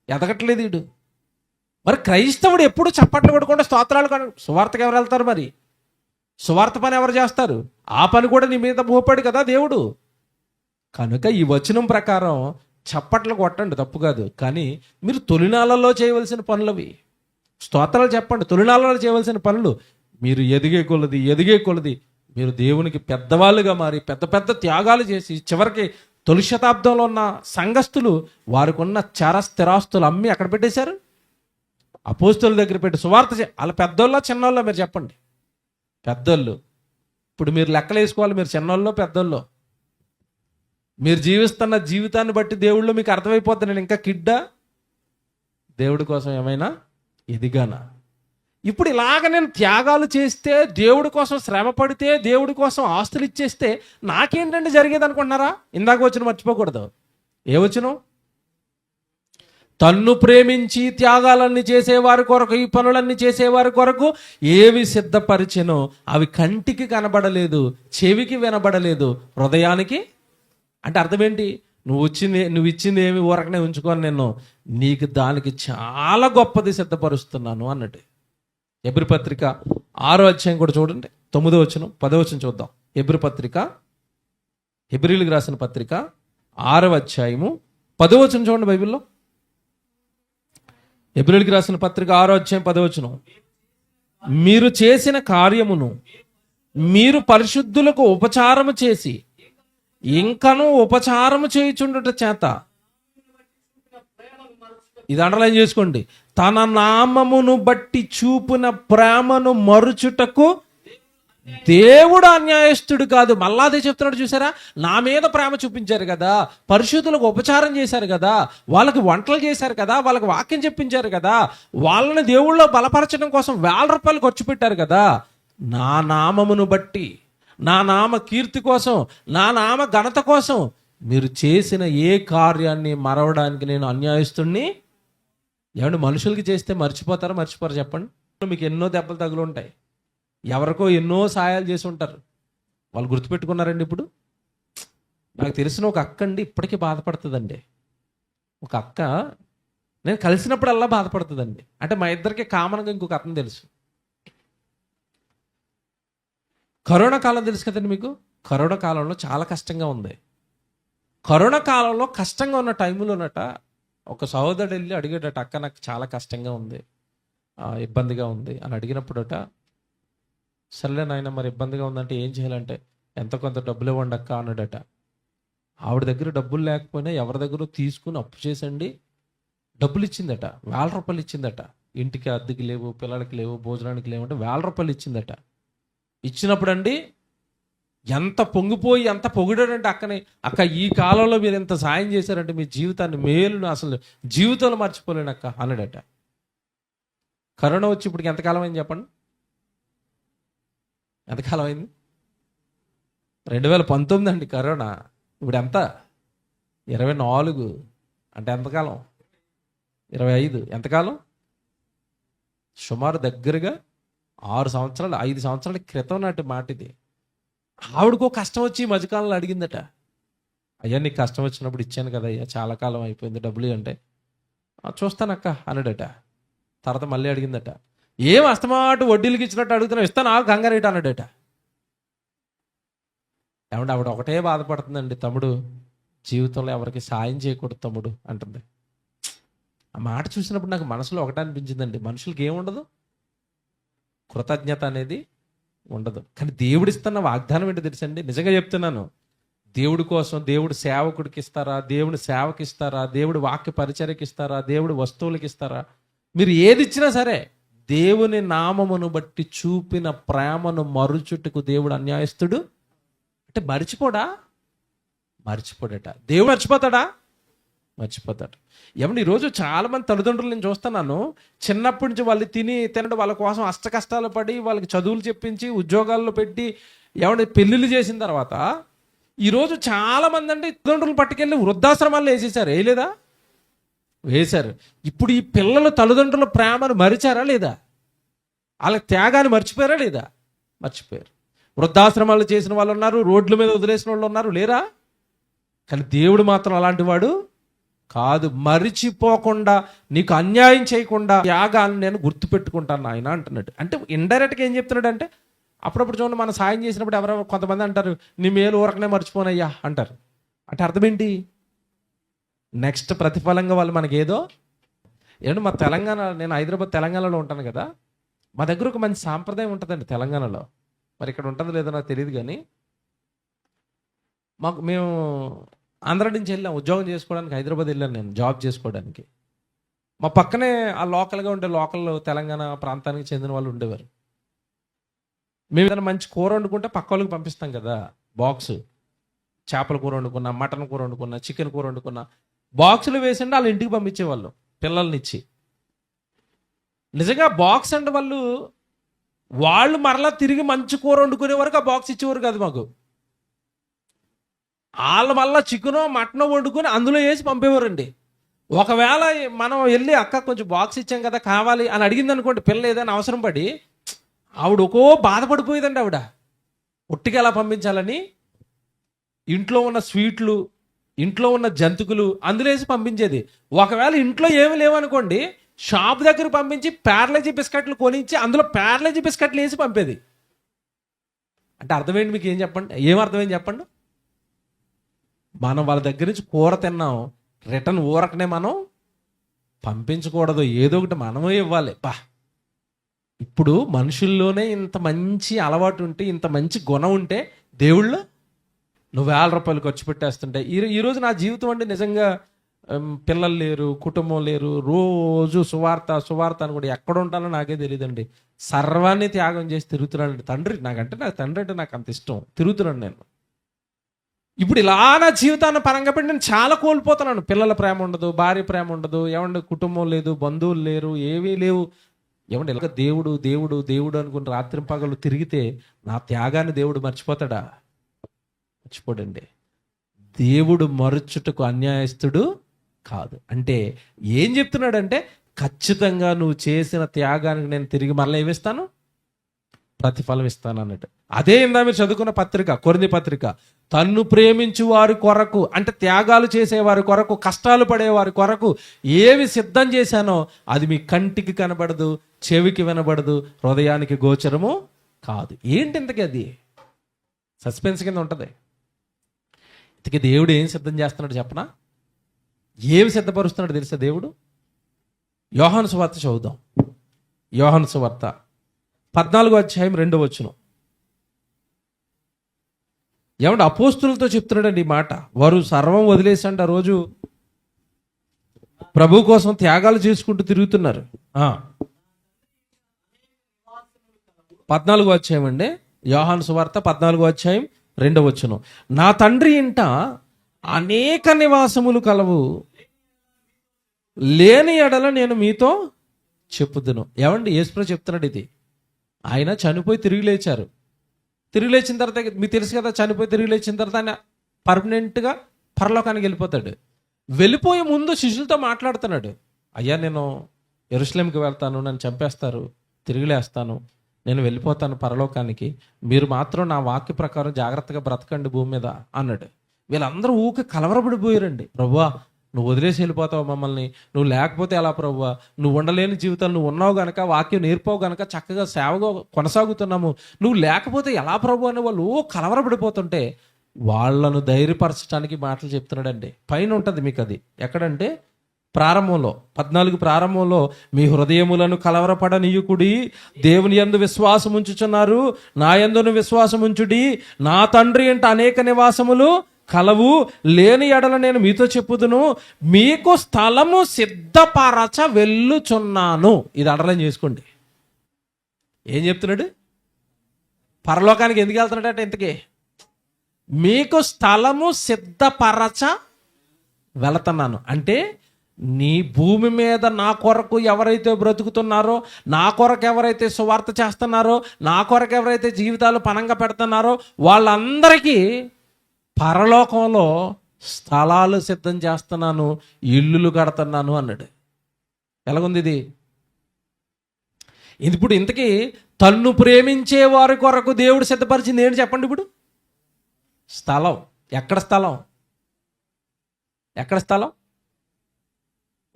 ఎదగట్లేదు వీడు. మరి క్రైస్తవుడు ఎప్పుడు చప్పట్లు కొట్టకుండా స్తోత్రాలు సువార్తకు ఎవరు వెళ్తారు? మరి సువార్త పని ఎవరు చేస్తారు? ఆ పని కూడా నీ మీద మోపాడు కదా దేవుడు. కనుక ఈ వచనం ప్రకారం చప్పట్లు కొట్టండి, తప్పు కాదు. కానీ మీరు తొలినాళ్ళలో చేయవలసిన పనులవి. స్తోత్రాలు చెప్పండి, తొలినాళ్ళలో చేయవలసిన పనులు. మీరు ఎదిగే కొలది మీరు దేవునికి పెద్దవాళ్ళుగా మారి పెద్ద పెద్ద త్యాగాలు చేసి చివరికి తొలి శతాబ్దంలో ఉన్న సంఘస్థులు వారికి ఉన్న స్థిరాస్తులు అమ్మి అక్కడ పెట్టేశారు, అపోస్తలుల దగ్గర పెట్టి సువార్త వాళ్ళ పెద్దోళ్ళ చిన్నోళ్ళో మీరు చెప్పండి? పెద్దోళ్ళు. ఇప్పుడు మీరు లెక్కలు వేసుకోవాలి, మీరు చిన్నోళ్ళో పెద్దోళ్ళో. మీరు జీవిస్తున్న జీవితాన్ని బట్టి దేవుళ్ళు మీకు అర్థమైపోద్ది, నేను ఇంకా కిడ్డా, దేవుడి కోసం ఏమైనా ఎదిగానా? ఇప్పుడు ఇలాగ నేను త్యాగాలు చేస్తే, దేవుడి కోసం శ్రమ పడితే, దేవుడి కోసం ఆస్తులు ఇచ్చేస్తే నాకేంటంటే జరిగేది అనుకుంటున్నారా? ఇందాక వచ్చిన మర్చిపోకూడదు. ఏ వచ్చిన? తన్ను ప్రేమించి త్యాగాలన్నీ చేసేవారి కొరకు, ఈ పనులన్నీ చేసేవారి కొరకు ఏవి సిద్ధపరిచెనో అవి కంటికి కనబడలేదు, చెవికి వినబడలేదు, హృదయానికి. అంటే అర్థం ఏంటి? నువ్వు ఇచ్చింది ఏమి ఊరకనే ఉంచుకొని నేను నీకు దానికి చాలా గొప్పది సిద్ధపరుస్తున్నాను అన్నట్టు. ఎబ్రి పత్రిక 6వ అధ్యాయం కూడా చూడండి, 9వ వచనం 10వ వచనం చూద్దాం. ఎబ్రి పత్రిక, హెబ్రీలకు రాసిన పత్రిక 6వ అధ్యాయము 10వ వచనం చూడండి బైబిల్లో. హెబ్రీలకు రాసిన పత్రిక 6వ అధ్యాయం 10వ వచనం. మీరు చేసిన కార్యమును మీరు పరిశుద్ధులకు ఉపచారము చేసి ఇంకను ఉపచారము చేయుచుండుట చేత, ఇది అండర్లైన్ చేసుకోండి, తన నామమును బట్టి చూపిన ప్రేమను మరుచుటకు దేవుడు అన్యాయస్తుడు కాదు. మళ్ళా అదే చెప్తున్నాడు, చూసారా? నా మీద ప్రేమ చూపించారు కదా, పరిశుద్ధులకు ఉపచారం చేశారు కదా, వాళ్ళకి వంటలు చేశారు కదా, వాళ్ళకి వాక్యం చెప్పించారు కదా, వాళ్ళని దేవుళ్ళో బలపరచడం కోసం ₹1,000 ఖర్చు పెట్టారు కదా. నా నామమును బట్టి, నా నామ కీర్తి కోసం, నా నామ ఘనత కోసం మీరు చేసిన ఏ కార్యాన్ని మరవడానికి నేను అన్యాయస్తుడిని? ఏమంటే మనుషులకి చేస్తే మర్చిపోరు చెప్పండి? మీకు ఎన్నో దెబ్బలు తగులు ఉంటాయి, ఎవరికో ఎన్నో సాయాలు చేసి ఉంటారు, వాళ్ళు గుర్తుపెట్టుకున్నారండి. ఇప్పుడు నాకు తెలిసిన ఒక అక్క అండి ఇప్పటికీ బాధపడుతుందండి. ఒక అక్క నేను కలిసినప్పుడల్లా బాధపడుతుందండి. అంటే మా ఇద్దరికి కామన్గా ఇంకొక అతను తెలుసు. కరోనా కాలం తెలుసు కదండి మీకు. కరోనా కాలంలో చాలా కష్టంగా ఉంది. కరోనా కాలంలో కష్టంగా ఉన్న టైంలోనట ఒక సహోదరుడు వెళ్ళి అడిగాడట, అక్క నాకు చాలా కష్టంగా ఉంది, ఇబ్బందిగా ఉంది అని అడిగినప్పుడట, సర్లే నాయన మరి ఇబ్బందిగా ఉందంటే ఏం చేయాలంటే, ఎంత కొంత డబ్బులు ఇవ్వండి అక్క అన్నాడట. ఆవిడ దగ్గర డబ్బులు లేకపోయినా ఎవరి దగ్గర తీసుకుని అప్పు చేసండి డబ్బులు ఇచ్చిందట. ₹1,000 ఇచ్చిందట. ఇంటికి అద్దెకి లేవు, పిల్లలకి లేవు, భోజనానికి లేవు అంటే ₹1,000 ఇచ్చిందట. ఇచ్చినప్పుడు అండి ఎంత పొంగిపోయి ఎంత పొగిడాడంటే అక్కని, అక్క ఈ కాలంలో మీరు ఎంత సాయం చేశారంటే మీ జీవితాన్ని మేలును అసలు జీవితంలో మర్చిపోలేను అక్క అన్నాడట. కరోనా వచ్చి ఇప్పటికి ఎంతకాలం అయింది చెప్పండి? ఎంతకాలం అయింది? 2019 అండి కరోనా. ఇప్పుడు ఎంత? 24 అంటే ఎంతకాలం? 25 ఎంతకాలం? సుమారు దగ్గరగా 5 సంవత్సరాల క్రితం నాటి మాట ఇది. ఆవిడకో కష్టం వచ్చి ఈ మధ్యకాలంలో అడిగిందట, అయ్యా నీకు కష్టం వచ్చినప్పుడు ఇచ్చాను కదా అయ్యా, చాలా కాలం అయిపోయింది డబ్బులు అంటే, చూస్తానక్క అన్నాడట. తర్వాత మళ్ళీ అడిగిందట, ఏం అస్తమాటు వడ్డీలకి ఇచ్చినట్టు అడుగుతున్నా, ఇస్తాను ఆ గంగారేట అన్నాడట. ఏమంటే ఆవిడ ఒకటే బాధపడుతుందండి, తమ్ముడు జీవితంలో ఎవరికి సాయం చేయకూడదు తమ్ముడు అంటుంది. ఆ మాట చూసినప్పుడు నాకు మనసులో ఒకటే అనిపించిందండి, మనుషులకి ఏముండదు, కృతజ్ఞత అనేది ఉండదు. కానీ దేవుడు ఇస్తున్న వాగ్దానం ఏంటో తెలుసండి, నిజంగా చెప్తున్నాను, దేవుడి కోసం దేవుడు సేవకుడికి ఇస్తారా, దేవుడి సేవకి ఇస్తారా, దేవుడి వాక్య పరిచర్యకి ఇస్తారా, దేవుడి వస్తువులకి ఇస్తారా, మీరు ఏది ఇచ్చినా సరే దేవుని నామమును బట్టి చూపిన ప్రేమను మరుచుటకు దేవుడు అన్యాయస్తుడు అంటే మర్చిపోడట. దేవుడు మర్చిపోతాడు. ఏమంటే ఈరోజు చాలా మంది తల్లిదండ్రులు నేను చూస్తున్నాను, చిన్నప్పటి నుంచి వాళ్ళు తినడం వాళ్ళ కోసం అష్ట కష్టాలు పడి వాళ్ళకి చదువులు చెప్పించి ఉద్యోగాల్లో పెట్టి ఏమంటే పెళ్ళిళ్ళు చేసిన తర్వాత ఈరోజు చాలా మంది అంటే తల్లిదండ్రులు పట్టుకెళ్ళి వృద్ధాశ్రమాల్లో వేసేసారు. వేయలేదా? వేశారు. ఇప్పుడు ఈ పిల్లలు తల్లిదండ్రుల ప్రేమను మరిచారా లేదా? వాళ్ళ త్యాగాన్ని మర్చిపోయారా లేదా? మర్చిపోయారు. వృద్ధాశ్రమాలు చేసిన వాళ్ళు ఉన్నారు, రోడ్ల మీద వదిలేసిన వాళ్ళు ఉన్నారు, లేరా? కానీ దేవుడు మాత్రం అలాంటి వాడు కాదు. మరిచిపోకుండా, నీకు అన్యాయం చేయకుండా త్యాగాన్ని నేను గుర్తుపెట్టుకుంటాను ఆయన అంటున్నాడు. అంటే ఇండైరెక్ట్గా ఏం చెప్తున్నాడు అంటే, అప్పుడప్పుడు చూడండి, మనం సాయం చేసినప్పుడు ఎవరో కొంతమంది అంటారు, నీ మేలు ఊరకనే మర్చిపోనయ్యా అంటారు. అంటే అర్థం ఏంటి? నెక్స్ట్ ప్రతిఫలంగా వాళ్ళు మనకి ఏదో ఏంటంటే, మా తెలంగాణ, నేను హైదరాబాద్ తెలంగాణలో ఉంటాను కదా, మా దగ్గర ఒక మంచి సాంప్రదాయం ఉంటుందండి తెలంగాణలో. మరి ఇక్కడ ఉంటుందో లేదో నాకు తెలియదు, కానీ మేము ఆంధ్ర నుంచి వెళ్ళాం ఉద్యోగం చేసుకోవడానికి. హైదరాబాద్ వెళ్ళాను నేను జాబ్ చేసుకోవడానికి. మా పక్కనే ఆ లోకల్గా ఉండే లోకల్ తెలంగాణ ప్రాంతానికి చెందిన వాళ్ళు ఉండేవారు. మేము ఏదైనా మంచి కూర వండుకుంటే పక్క వాళ్ళకి పంపిస్తాం కదా బాక్స్. చేపల కూర వండుకున్నా, మటన్ కూర వండుకున్నా, చికెన్ కూర వండుకున్నా బాక్సులు వేసిండి వాళ్ళ ఇంటికి పంపించేవాళ్ళు పిల్లల్నిచ్చి. నిజంగా బాక్స్ అంటే వాళ్ళు మరలా తిరిగి మంచి కూర వండుకునే వరకు ఆ బాక్స్ ఇచ్చేవారు కాదు మాకు. వాళ్ళ వల్ల చికెనో మటనో వండుకొని అందులో వేసి పంపేవారండి. ఒకవేళ మనం వెళ్ళి అక్క కొంచెం బాక్స్ ఇచ్చాం కదా కావాలి అని అడిగింది అనుకోండి, పిల్ల ఏదైనా అవసరం పడి, ఆవిడ ఒక్కో బాధపడిపోయేదండి. ఆవిడ ఒట్టిగా ఎలా పంపించాలని ఇంట్లో ఉన్న స్వీట్లు, ఇంట్లో ఉన్న జంతుకులు అందులో వేసి పంపించేది. ఒకవేళ ఇంట్లో ఏమి లేవనుకోండి, షాప్ దగ్గర పంపించి ప్యారలజీ బిస్కెట్లు కొనిచ్చి అందులో ప్యారలజీ బిస్కెట్లు వేసి పంపేది. అంటే అర్థమేంటి మీకు? ఏం చెప్పండి, ఏం అర్థమైంది చెప్పండి? మనం వాళ్ళ దగ్గర నుంచి కూర తిన్నాం, రిటర్న్ ఊరకనే మనం పంపించకూడదు, ఏదో ఒకటి మనమే ఇవ్వాలి. ఇప్పుడు మనుషుల్లోనే ఇంత మంచి అలవాటు ఉంటే, ఇంత మంచి గుణం ఉంటే, దేవుళ్ళు నువ్వు ₹1,000 ఖర్చు పెట్టేస్తుంటే ఈరోజు నా జీవితం అంటే నిజంగా పిల్లలు లేరు, కుటుంబం లేరు, రోజు సువార్త అని కూడా ఎక్కడ ఉంటానో నాకే తెలియదండి. సర్వాన్ని త్యాగం చేసి తిరుగుతున్నాడు తండ్రి. నాకు తండ్రి అంటే నాకు అంత ఇష్టం, తిరుగుతున్నాను నేను. ఇప్పుడు ఇలా నా జీవితాన్ని పరంగా పెట్టి నేను చాలా కోల్పోతున్నాను. పిల్లల ప్రేమ ఉండదు, భార్య ప్రేమ ఉండదు, ఏమంటే కుటుంబం లేదు, బంధువులు లేరు, ఏమీ లేవు. ఏమంటే ఇలా దేవుడు దేవుడు దేవుడు అనుకుని రాత్రి పగలు తిరిగితే నా త్యాగాన్ని దేవుడు మర్చిపోతాడా? మర్చిపోడండి. దేవుడు మరుచుటకు అన్యాయస్తుడు కాదు. అంటే ఏం చెప్తున్నాడంటే, ఖచ్చితంగా నువ్వు చేసిన త్యాగానికి నేను తిరిగి మళ్ళీ ఏమిస్తాను? ప్రతిఫలం ఇస్తాను అన్నట్టు. అదే ఇందా మీరు చదువుకున్న పత్రిక, కొరింథీ పత్రిక, తన్ను ప్రేమించు వారి కొరకు, అంటే త్యాగాలు చేసేవారి కొరకు, కష్టాలు పడేవారి కొరకు ఏవి సిద్ధం చేశానో అది మీ కంటికి కనబడదు, చెవికి వినబడదు, హృదయానికి గోచరము కాదు. ఏంటి ఇంతకీ? అది సస్పెన్స్ కింద ఉంటుంది. ఇంతకీ దేవుడు ఏం సిద్ధం చేస్తున్నాడు చెప్పనా? ఏమి సిద్ధపరుస్తున్నాడు తెలుసా దేవుడు? యోహాను సువార్త చదువుదాం. యోహాను సువార్త 14వ అధ్యాయం 2వ వచనం. ఏమంటే అపోస్తులతో చెప్తున్నాడండి ఈ మాట. వారు సర్వం వదిలేసండి ఆ రోజు ప్రభు కోసం త్యాగాలు చేసుకుంటూ తిరుగుతున్నారు. 14వ అధ్యాయం అండి, యోహాను సువార్త 14వ అధ్యాయం 2వ వచనం. నా తండ్రి ఇంట అనేక నివాసములు కలవు, లేని ఎడల నేను మీతో చెప్పుదును. ఏమండి యేసుప్రభు చెప్తున్నాడు ఇది. ఆయన చనిపోయి తిరిగి లేచారు. తిరిగి లేచిన తర్వాత మీకు తెలుసు కదా, చనిపోయి తిరిగి లేచిన తర్వాత ఆయన పర్మనెంట్గా పరలోకానికి వెళ్ళిపోతాడు. వెళ్ళిపోయే ముందు శిష్యులతో మాట్లాడుతున్నాడు. అయ్యా నేను యెరూషలేముకి వెళ్తాను, నన్ను చంపేస్తారు, తిరిగి లేస్తాను, నేను వెళ్ళిపోతాను పరలోకానికి, మీరు మాత్రం నా వాక్య ప్రకారం జాగ్రత్తగా బ్రతకండి భూమి మీద అన్నాడు. వీళ్ళందరూ ఊకే కలవరపడిపోయారండి. ప్రభువా నువ్వు వదిలేసి వెళ్ళిపోతావు మమ్మల్ని, నువ్వు లేకపోతే ఎలా ప్రభువా, నువ్వు ఉండలేని జీవితాలు, నువ్వు ఉన్నావు గనక, వాక్యం నేర్పావు గనక చక్కగా సేవగా కొనసాగుతున్నాము, నువ్వు లేకపోతే ఎలా ప్రభు అనే వాళ్ళు కలవరపడిపోతుంటే వాళ్ళను ధైర్యపరచడానికి మాటలు చెప్తున్నాడండి. పైన ఉంటుంది మీకు అది ఎక్కడంటే ప్రారంభంలో 14 ప్రారంభంలో, మీ హృదయములను కలవరపడనీయుకుడి, దేవుని యందు విశ్వాసం ఉంచుచున్నారు, నా యందును విశ్వాసం ఉంచుడి, నా తండ్రి ఇంట అనేక నివాసములు కలవు, లేని ఎడల నేను మీతో చెప్పుదును, మీకు స్థలము సిద్ధపరచ వెళ్ళుచున్నాను. ఇది అండర్లైన్ చేసుకోండి. ఏం చెప్తున్నాడు? పరలోకానికి ఎందుకు వెళ్తున్నాడట? ఇంతకీ మీకు స్థలము సిద్ధపరచ వెళుతున్నాను అంటే, నీ భూమి మీద నా కొరకు ఎవరైతే బ్రతుకుతున్నారో, నా కొరకు ఎవరైతే సువార్త చేస్తున్నారో, నా కొరకు ఎవరైతే జీవితాలు పణంగా పెడుతున్నారో వాళ్ళందరికీ పరలోకంలో స్థలాలు సిద్ధం చేస్తున్నాను, ఇల్లులు కడుతున్నాను అన్నాడు. ఎలాగుంది ఇది? ఇప్పుడు ఇంతకీ తన్ను ప్రేమించే వారి కొరకు దేవుడు సిద్ధపరిచింది ఏంటి చెప్పండి? ఇప్పుడు స్థలం. ఎక్కడ స్థలం? ఎక్కడ స్థలం?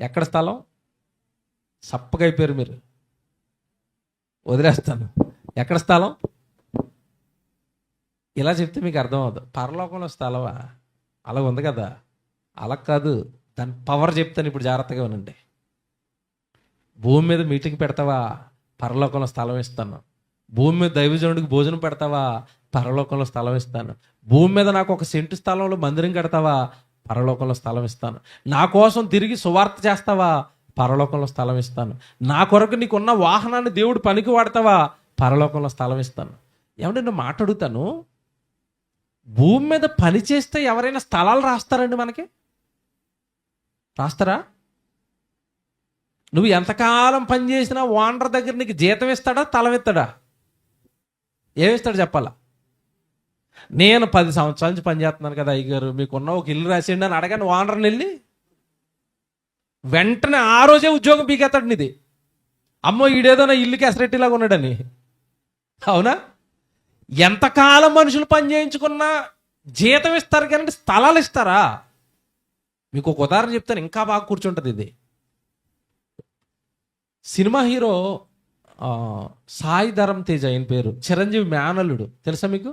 ఎక్కడ స్థలం? సప్పగా అయిపోయారు మీరు, వదిలేస్తాను. ఎక్కడ స్థలం? ఇలా చెప్తే మీకు అర్థం అవుతుంది. పరలోకంలో స్థలమా? అలా ఉంది కదా, అలా కాదు. దాని పవర్ చెప్తాను ఇప్పుడు, జాగ్రత్తగా వినండి. భూమి మీద మీటింగ్ పెడతావా? పరలోకంలో స్థలం ఇస్తాను. భూమి మీద దైవజనుడికి భోజనం పెడతావా? పరలోకంలో స్థలం ఇస్తాను. భూమి మీద నాకు 1 సెంటు స్థలంలో మందిరం కడతావా? పరలోకంలో స్థలం ఇస్తాను. నా కోసం తిరిగి సువార్త చేస్తావా? పరలోకంలో స్థలం ఇస్తాను. నా కొరకు నీకున్న వాహనాన్ని దేవుడు పనికి వాడతావా? పరలోకంలో స్థలం ఇస్తాను. ఏమంటే నేను మాట్లాడుతాను, భూమి మీద పని చేస్తే ఎవరైనా స్థలాలు రాస్తారండి మనకి? రాస్తారా? నువ్వు ఎంతకాలం పని చేసినా ఓనర్ దగ్గర నీకు జీతం ఇస్తాడా, స్థలం ఇస్తాడా? ఏమిస్తాడు చెప్పాలా? నేను 10 సంవత్సరాల నుంచి పని చేస్తున్నాను కదా అయ్యగారు, మీకున్న ఒక ఇల్లు రాసేయండి అని అడగాను ఓనర్ని వెళ్ళి. వెంటనే ఆ రోజే ఉద్యోగం పీకేస్తాడు నీది. అమ్మో ఈడేదో నా ఇల్లుకి ఎసరెట్టిలాగా ఉన్నాడని. అవునా? ఎంతకాలం మనుషులు పని చేయించుకున్నా జీతం ఇస్తారు కానీ స్థలాలు ఇస్తారా? మీకు ఒక ఉదాహరణ చెప్తాను, ఇంకా బాగా కూర్చుంటుంది ఇది. సినిమా హీరో సాయి ధరమ్ తేజ, ఆయన పేరు చిరంజీవి మేనల్లుడు, తెలుసా మీకు?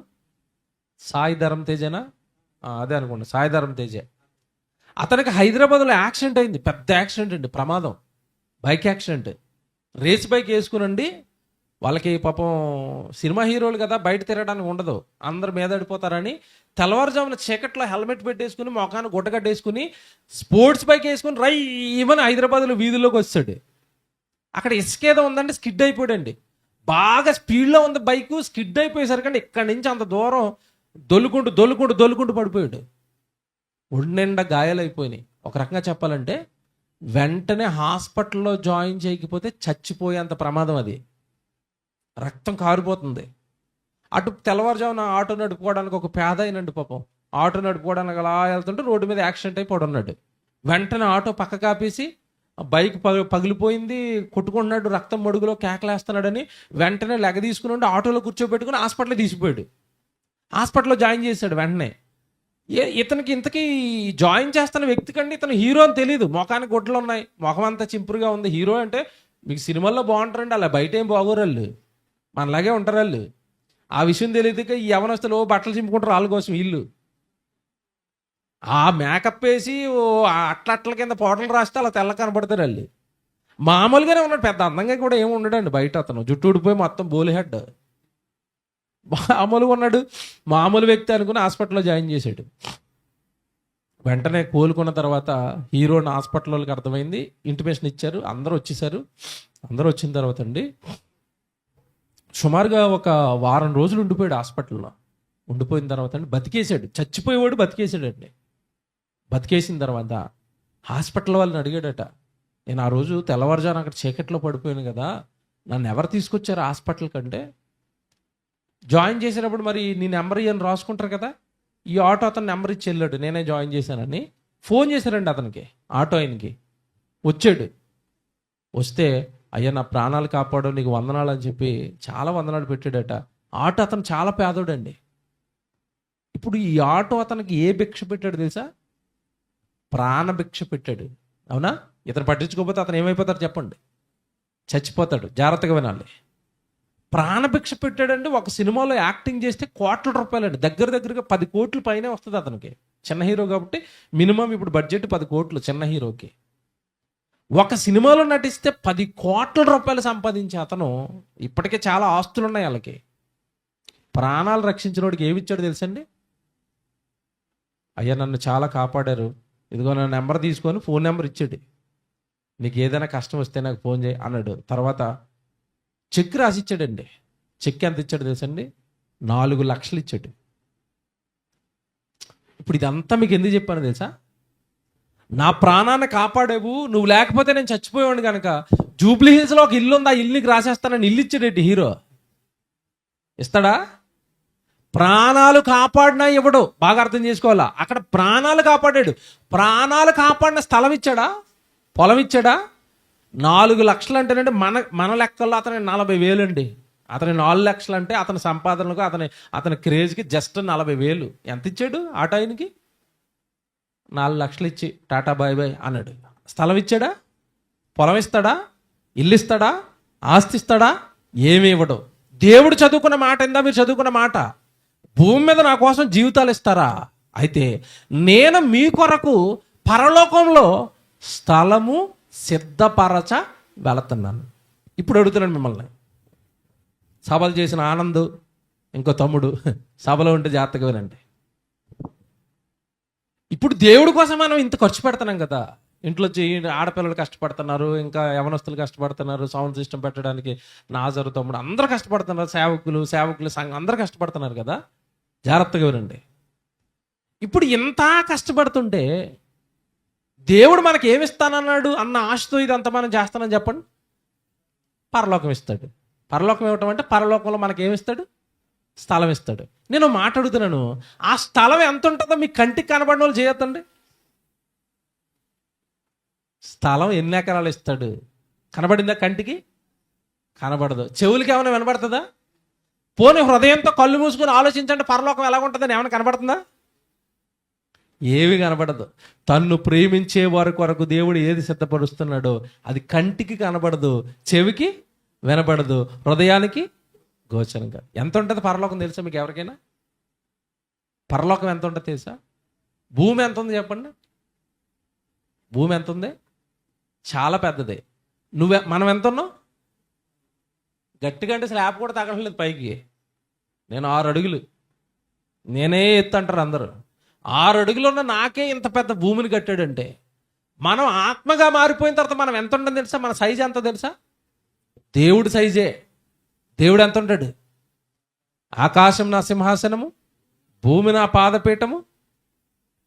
సాయి ధరమ్ తేజనా? అదే అనుకోండి, సాయి ధరమ్ తేజ. అతనికి హైదరాబాద్లో యాక్సిడెంట్ అయింది, పెద్ద యాక్సిడెంట్ అండి, ప్రమాదం, బైక్ యాక్సిడెంట్. రేస్ బైక్ వేసుకునండి, వాళ్ళకి పాపం సినిమా హీరోలు కదా, బయట తిరగడానికి ఉండదు, అందరు మీద పడిపోతారని తెల్లవారుజామున చీకట్లో హెల్మెట్ పెట్టేసుకుని, మొఖాన్ని గుడ్డగట్టేసుకుని, స్పోర్ట్స్ బైక్ వేసుకుని ఈవెన్ హైదరాబాద్లో వీధుల్లోకి వచ్చాడు. అక్కడ ఇసుకేదో ఉందంటే స్కిడ్ అయిపోయాడండి. బాగా స్పీడ్లో ఉంది బైక్, స్కిడ్ అయిపోయేసరికంటే ఇక్కడి నుంచి అంత దూరం దొల్లుకుంటూ పడిపోయాడు. ఒండెండా గాయాలైపోయినాయి. ఒక రకంగా చెప్పాలంటే వెంటనే హాస్పిటల్లో జాయిన్ చేయకపోతే చచ్చిపోయేంత ప్రమాదం అది. రక్తం కారిపోతుంది. అటు తెల్లవారుజామున ఆటో నడుపుకోవడానికి ఒక పేద అయినండి పాపం, ఆటో నడుపుకోవడానికి అలా వెళ్తుంటే రోడ్డు మీద యాక్సిడెంట్ అయిపోయి ఉన్నాడు. వెంటనే ఆటో పక్క కాపేసి, బైక్ పగిలిపోయింది, కొట్టుకుంటున్నాడు, రక్తం మడుగులో కేకలేస్తున్నాడని వెంటనే లెగ తీసుకుని ఆటోలో కూర్చోబెట్టుకుని హాస్పిటల్లో తీసిపోయాడు. హాస్పిటల్లో జాయిన్ చేశాడు వెంటనే. ఇతనికి ఇంతకీ జాయిన్ చేస్తున్న వ్యక్తి కంటే ఇతను హీరో అని తెలియదు. మొఖానికి గుడ్డలు ఉన్నాయి, మొఖం అంతా చింపురుగా ఉంది. హీరో అంటే మీకు సినిమాల్లో బాగుంటారండి, అలా బయట ఏం బాగోరు వాళ్ళు, మనలాగే ఉంటారు వాళ్ళు. ఆ విషయం తెలియదు. ఈ యవనస్తులు బట్టలు చింపుకుంటారు వాళ్ళ కోసం. వీళ్ళు ఆ మేకప్ వేసి అట్ల కింద పౌడర్లు రాస్తే అలా తెల్ల కనపడతారు వాళ్ళు. మామూలుగానే ఉన్నాడు, పెద్ద అందంగా కూడా ఏమి ఉండడండి బయట. అతను జుట్టు ఊడిపోయి మొత్తం బోలి హెడ్, మామూలుగా ఉన్నాడు, మామూలు వ్యక్తి అనుకుని హాస్పిటల్లో జాయిన్ చేశాడు. వెంటనే కోలుకున్న తర్వాత హీరోని హాస్పిటల్ వాళ్ళకి అర్థమైంది, ఇంటిమేషన్ ఇచ్చారు, అందరూ వచ్చేసారు. అందరూ వచ్చిన తర్వాత అండి సుమారుగా ఒక వారం రోజులు ఉండిపోయాడు హాస్పిటల్లో. ఉండిపోయిన తర్వాత అండి బతికేశాడు. చచ్చిపోయేవాడు బతికేశాడండి. బతికేసిన తర్వాత హాస్పిటల్ వాళ్ళని అడిగాడట, నేను ఆ రోజు తెల్లవారుజాను అక్కడ చీకట్లో పడిపోయాను కదా, నన్ను ఎవరు తీసుకొచ్చారు హాస్పిటల్ కంటే? జాయిన్ చేసినప్పుడు మరి నీ నెంబర్ ఇవన్నీ రాసుకుంటారు కదా, ఈ ఆటో అతను నెంబర్ ఇచ్చి వెళ్ళాడు, నేనే జాయిన్ చేశానని. ఫోన్ చేశారండి అతనికి, ఆటో ఆయనకి. వచ్చాడు. వస్తే అయ్యా నా ప్రాణాలు కాపాడు, నీకు వందనాలు అని చెప్పి చాలా వందనాలు పెట్టాడట. ఆటో అతను చాలా పేదోడండి. ఇప్పుడు ఈ ఆటో అతనికి ఏ భిక్ష పెట్టాడు తెలుసా? ప్రాణభిక్ష పెట్టాడు. అవునా? ఇతను పట్టించుకోకపోతే అతను ఏమైపోతాడు చెప్పండి? చచ్చిపోతాడు. జాగ్రత్తగా వినాలి. ప్రాణభిక్ష పెట్టాడండి. ఒక సినిమాలో యాక్టింగ్ చేస్తే కోట్ల రూపాయలండి, దగ్గరగా 10 కోట్ల పైనే వస్తుంది అతనికి. చిన్న హీరో కాబట్టి మినిమం ఇప్పుడు బడ్జెట్ 10 కోట్లు చిన్న హీరోకి. ఒక సినిమాలో నటిస్తే 10 కోట్ల రూపాయలు సంపాదించే అతను, ఇప్పటికే చాలా ఆస్తులు ఉన్నాయి వాళ్ళకి. ప్రాణాలు రక్షించిన వాడికి ఏమి ఇచ్చాడు తెలుసండి? అయ్యా నన్ను చాలా కాపాడారు, ఇదిగో నా నెంబర్ తీసుకొని ఫోన్ నెంబర్ ఇచ్చాడు, నీకు ఏదైనా కష్టం వస్తే నాకు ఫోన్ చేయి అన్నాడు. తర్వాత చెక్ రాసి ఇచ్చాడండి. చెక్ ఎంత ఇచ్చాడు తెలుసండి? 4 లక్షలు ఇచ్చాడు. ఇప్పుడు ఇదంతా మీకు ఎందుకు చెప్పాను తెలుసా? నా ప్రాణాన్ని కాపాడేవు, నువ్వు లేకపోతే నేను చచ్చిపోయాను కనుక జూబ్లీ హిల్స్లో ఒక ఇల్లు ఉంది, ఆ ఇల్లుకి రాసేస్తానని ఇల్లు ఇచ్చాడేంటి హీరో? ఇస్తాడా? ప్రాణాలు కాపాడినా ఇవ్వడు. బాగా అర్థం చేసుకోవాలా, అక్కడ ప్రాణాలు కాపాడాడు. ప్రాణాలు కాపాడిన స్థలం ఇచ్చాడా, పొలం ఇచ్చాడా? 4 లక్షలు అంటేనండి మన లెక్కల్లో అతని 40,000 అండి. అతని 4 లక్షలు అంటే అతని సంపాదనకు అతని క్రేజ్కి జస్ట్ 40,000. ఎంత ఇచ్చాడు ఆ టైంకి? 4 లక్షలు ఇచ్చి టాటా బాయ్ బాయ్ అన్నాడు. స్థలం ఇచ్చాడా? పొలం ఇస్తాడా? ఇల్లు ఇస్తాడా? ఆస్తి ఇస్తాడా? ఏమీ ఇవ్వడు. దేవుడు చదువుకున్న మాట ఏందా? మీరు చదువుకున్న మాట, భూమి మీద నా కోసం జీవితాలు ఇస్తారా? అయితే నేను మీ కొరకు పరలోకంలో స్థలము సిద్ధపరచ వెళుతున్నాను. ఇప్పుడు అడుగుతున్నాను మిమ్మల్ని, సభలు చేసిన ఆనంద్ ఇంకో తమ్ముడు సభలో ఉంటే జాగ్రత్తగా వినండి. ఇప్పుడు దేవుడి కోసం మనం ఇంత ఖర్చు పెడుతున్నాం కదా. ఇంట్లో ఆడపిల్లలు కష్టపడుతున్నారు, ఇంకా యవనస్తులు కష్టపడుతున్నారు, సౌండ్ సిస్టమ్ పెట్టడానికి నాజరు తమ్ముడు అందరూ కష్టపడుతున్నారు, సేవకులు సంఘం అందరూ కష్టపడుతున్నారు కదా. జాగ్రత్తగా వినండి. ఇప్పుడు ఇంత కష్టపడుతుంటే దేవుడు మనకి ఏమిస్తానన్నాడు అన్న ఆశతో ఇదంతా మనం చేస్తానని చెప్పండి. పరలోకం ఇస్తాడు. పరలోకం ఇవ్వటం అంటే పరలోకంలో మనకి ఏమిస్తాడు? స్థలం ఇస్తాడు. నేను మాట్లాడుతున్నాను, ఆ స్థలం ఎంత ఉంటుందో మీ కంటికి కనబడిన వాళ్ళు చేయొద్దండి. స్థలం ఎన్ని ఎకరాలు ఇస్తాడు? కనబడిందా? కంటికి కనబడదు. చెవులకి ఏమైనా వినబడుతుందా? పోనీ హృదయంతో కళ్ళు మూసుకొని ఆలోచించండి, పరలోకం ఎలా ఉంటుందని ఏమైనా కనబడుతుందా? ఏవి కనబడదు. తన్ను ప్రేమించే వారి కొరకు దేవుడు ఏది సిద్ధపరుస్తున్నాడో అది కంటికి కనబడదు, చెవికి వినబడదు, హృదయానికి గోచరంగా. ఎంత ఉంటుంది పరలోకం తెలుసా మీకు ఎవరికైనా? పరలోకం ఎంత ఉంటుంది తెలుసా? భూమి ఎంత ఉంది చెప్పండి. భూమి ఎంత ఉంది? చాలా పెద్దది. మనం ఎంత ఉన్నాం? గట్టిగా అంటే స్లాబ్ కూడా తగలలేదు పైకి. నేను 6 అడుగులు, నేనే ఎత్తు అంటారు అందరూ. 6 అడుగులు ఉన్న నాకే ఇంత పెద్ద భూమిని కట్టాడంటే, మనం ఆత్మగా మారిపోయిన తర్వాత మనం ఎంత ఉంటుంది తెలుసా? మన సైజు ఎంత తెలుసా? దేవుడి సైజే. దేవుడు ఎంత ఉంటాడు? ఆకాశం నా సింహాసనము, భూమి నా పాదపీఠము.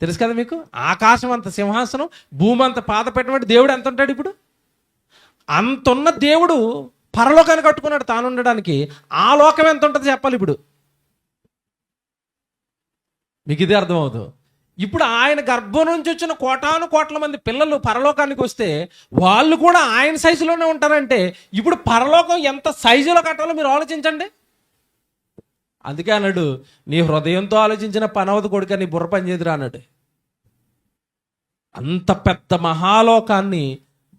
తెలుసు కదా మీకు? ఆకాశం అంత సింహాసనం, భూమి అంత పాదపీఠం అంటే దేవుడు ఎంత ఉంటాడు? ఇప్పుడు అంతున్న దేవుడు పరలోకాన్ని కట్టుకున్నాడు తాను ఉండడానికి. ఆ లోకం ఎంత ఉంటుంది చెప్పాలి ఇప్పుడు. మీకు ఇదే అర్థమవుతుంది. ఇప్పుడు ఆయన గర్భం నుంచి వచ్చిన కోటాను కోట్ల మంది పిల్లలు పరలోకానికి వస్తే వాళ్ళు కూడా ఆయన సైజులోనే ఉంటారంటే ఇప్పుడు పరలోకం ఎంత సైజులో కట్టాలో మీరు ఆలోచించండి. అందుకే అన్నాడు, నీ హృదయంతో ఆలోచించిన పని అవదు కొడుక, నీ బుర్ర పని చేదురా అన్నాడు. అంత పెద్ద మహాలోకాన్ని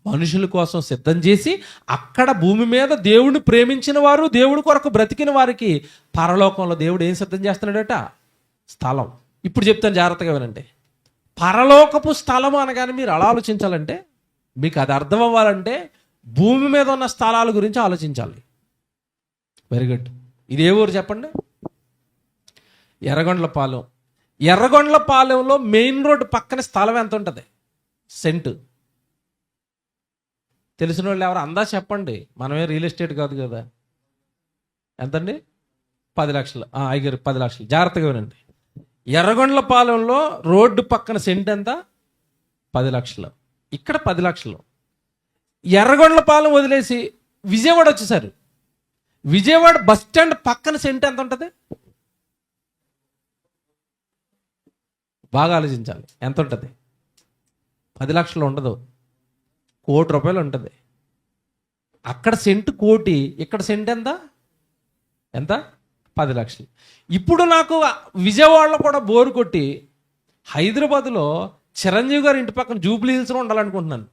మనుషుల కోసం సిద్ధం చేసి అక్కడ భూమి మీద దేవుడిని ప్రేమించిన వారు, దేవుడి కొరకు బ్రతికిన వారికి పరలోకంలో దేవుడు ఏం సిద్ధం చేస్తున్నాడట? స్థలం. ఇప్పుడు చెప్తాను జాగ్రత్తగా వినండి. పరలోకపు స్థలము అనగానే మీరు అలా ఆలోచించాలంటే, మీకు అది అర్థం అవ్వాలంటే భూమి మీద ఉన్న స్థలాల గురించి ఆలోచించాలి. Very good. ఇది ఏ ఊరు చెప్పండి? ఎర్రగొండ్లపాలెం. ఎర్రగొండ్లపాలెంలో మెయిన్ రోడ్డు పక్కన స్థలం ఎంత ఉంటుంది? సెంటు. తెలిసిన వాళ్ళు ఎవరు అందా చెప్పండి. మనమే రియల్ ఎస్టేట్ కాదు కదా. ఎంతండి? 10 లక్షలు. ఐగారు 10 లక్షలు. జాగ్రత్తగా వినండి. ఎర్రగొండ్లపాలెంలో రోడ్డు పక్కన సెంట్ ఎంత? 10 లక్షలు. ఇక్కడ 10 లక్షలు. ఎర్రగొండ్లపాలెం వదిలేసి విజయవాడ వచ్చేసారు. విజయవాడ బస్ స్టాండ్ పక్కన సెంట్ ఎంత ఉంటుంది? బాగా ఆలోచించాలి. ఎంత ఉంటుంది? 10 లక్షలు ఉండదు, ₹1,00,00,000 ఉంటుంది. అక్కడ సెంటు 1,00,00,000, ఇక్కడ సెంట్ ఎంత? ఎంత? 10 లక్షలు. ఇప్పుడు నాకు విజయవాడలో కూడా బోరు కొట్టి హైదరాబాద్లో చిరంజీవి గారి ఇంటి పక్కన జూబ్లీ హిల్స్లో ఉండాలనుకుంటున్నాను.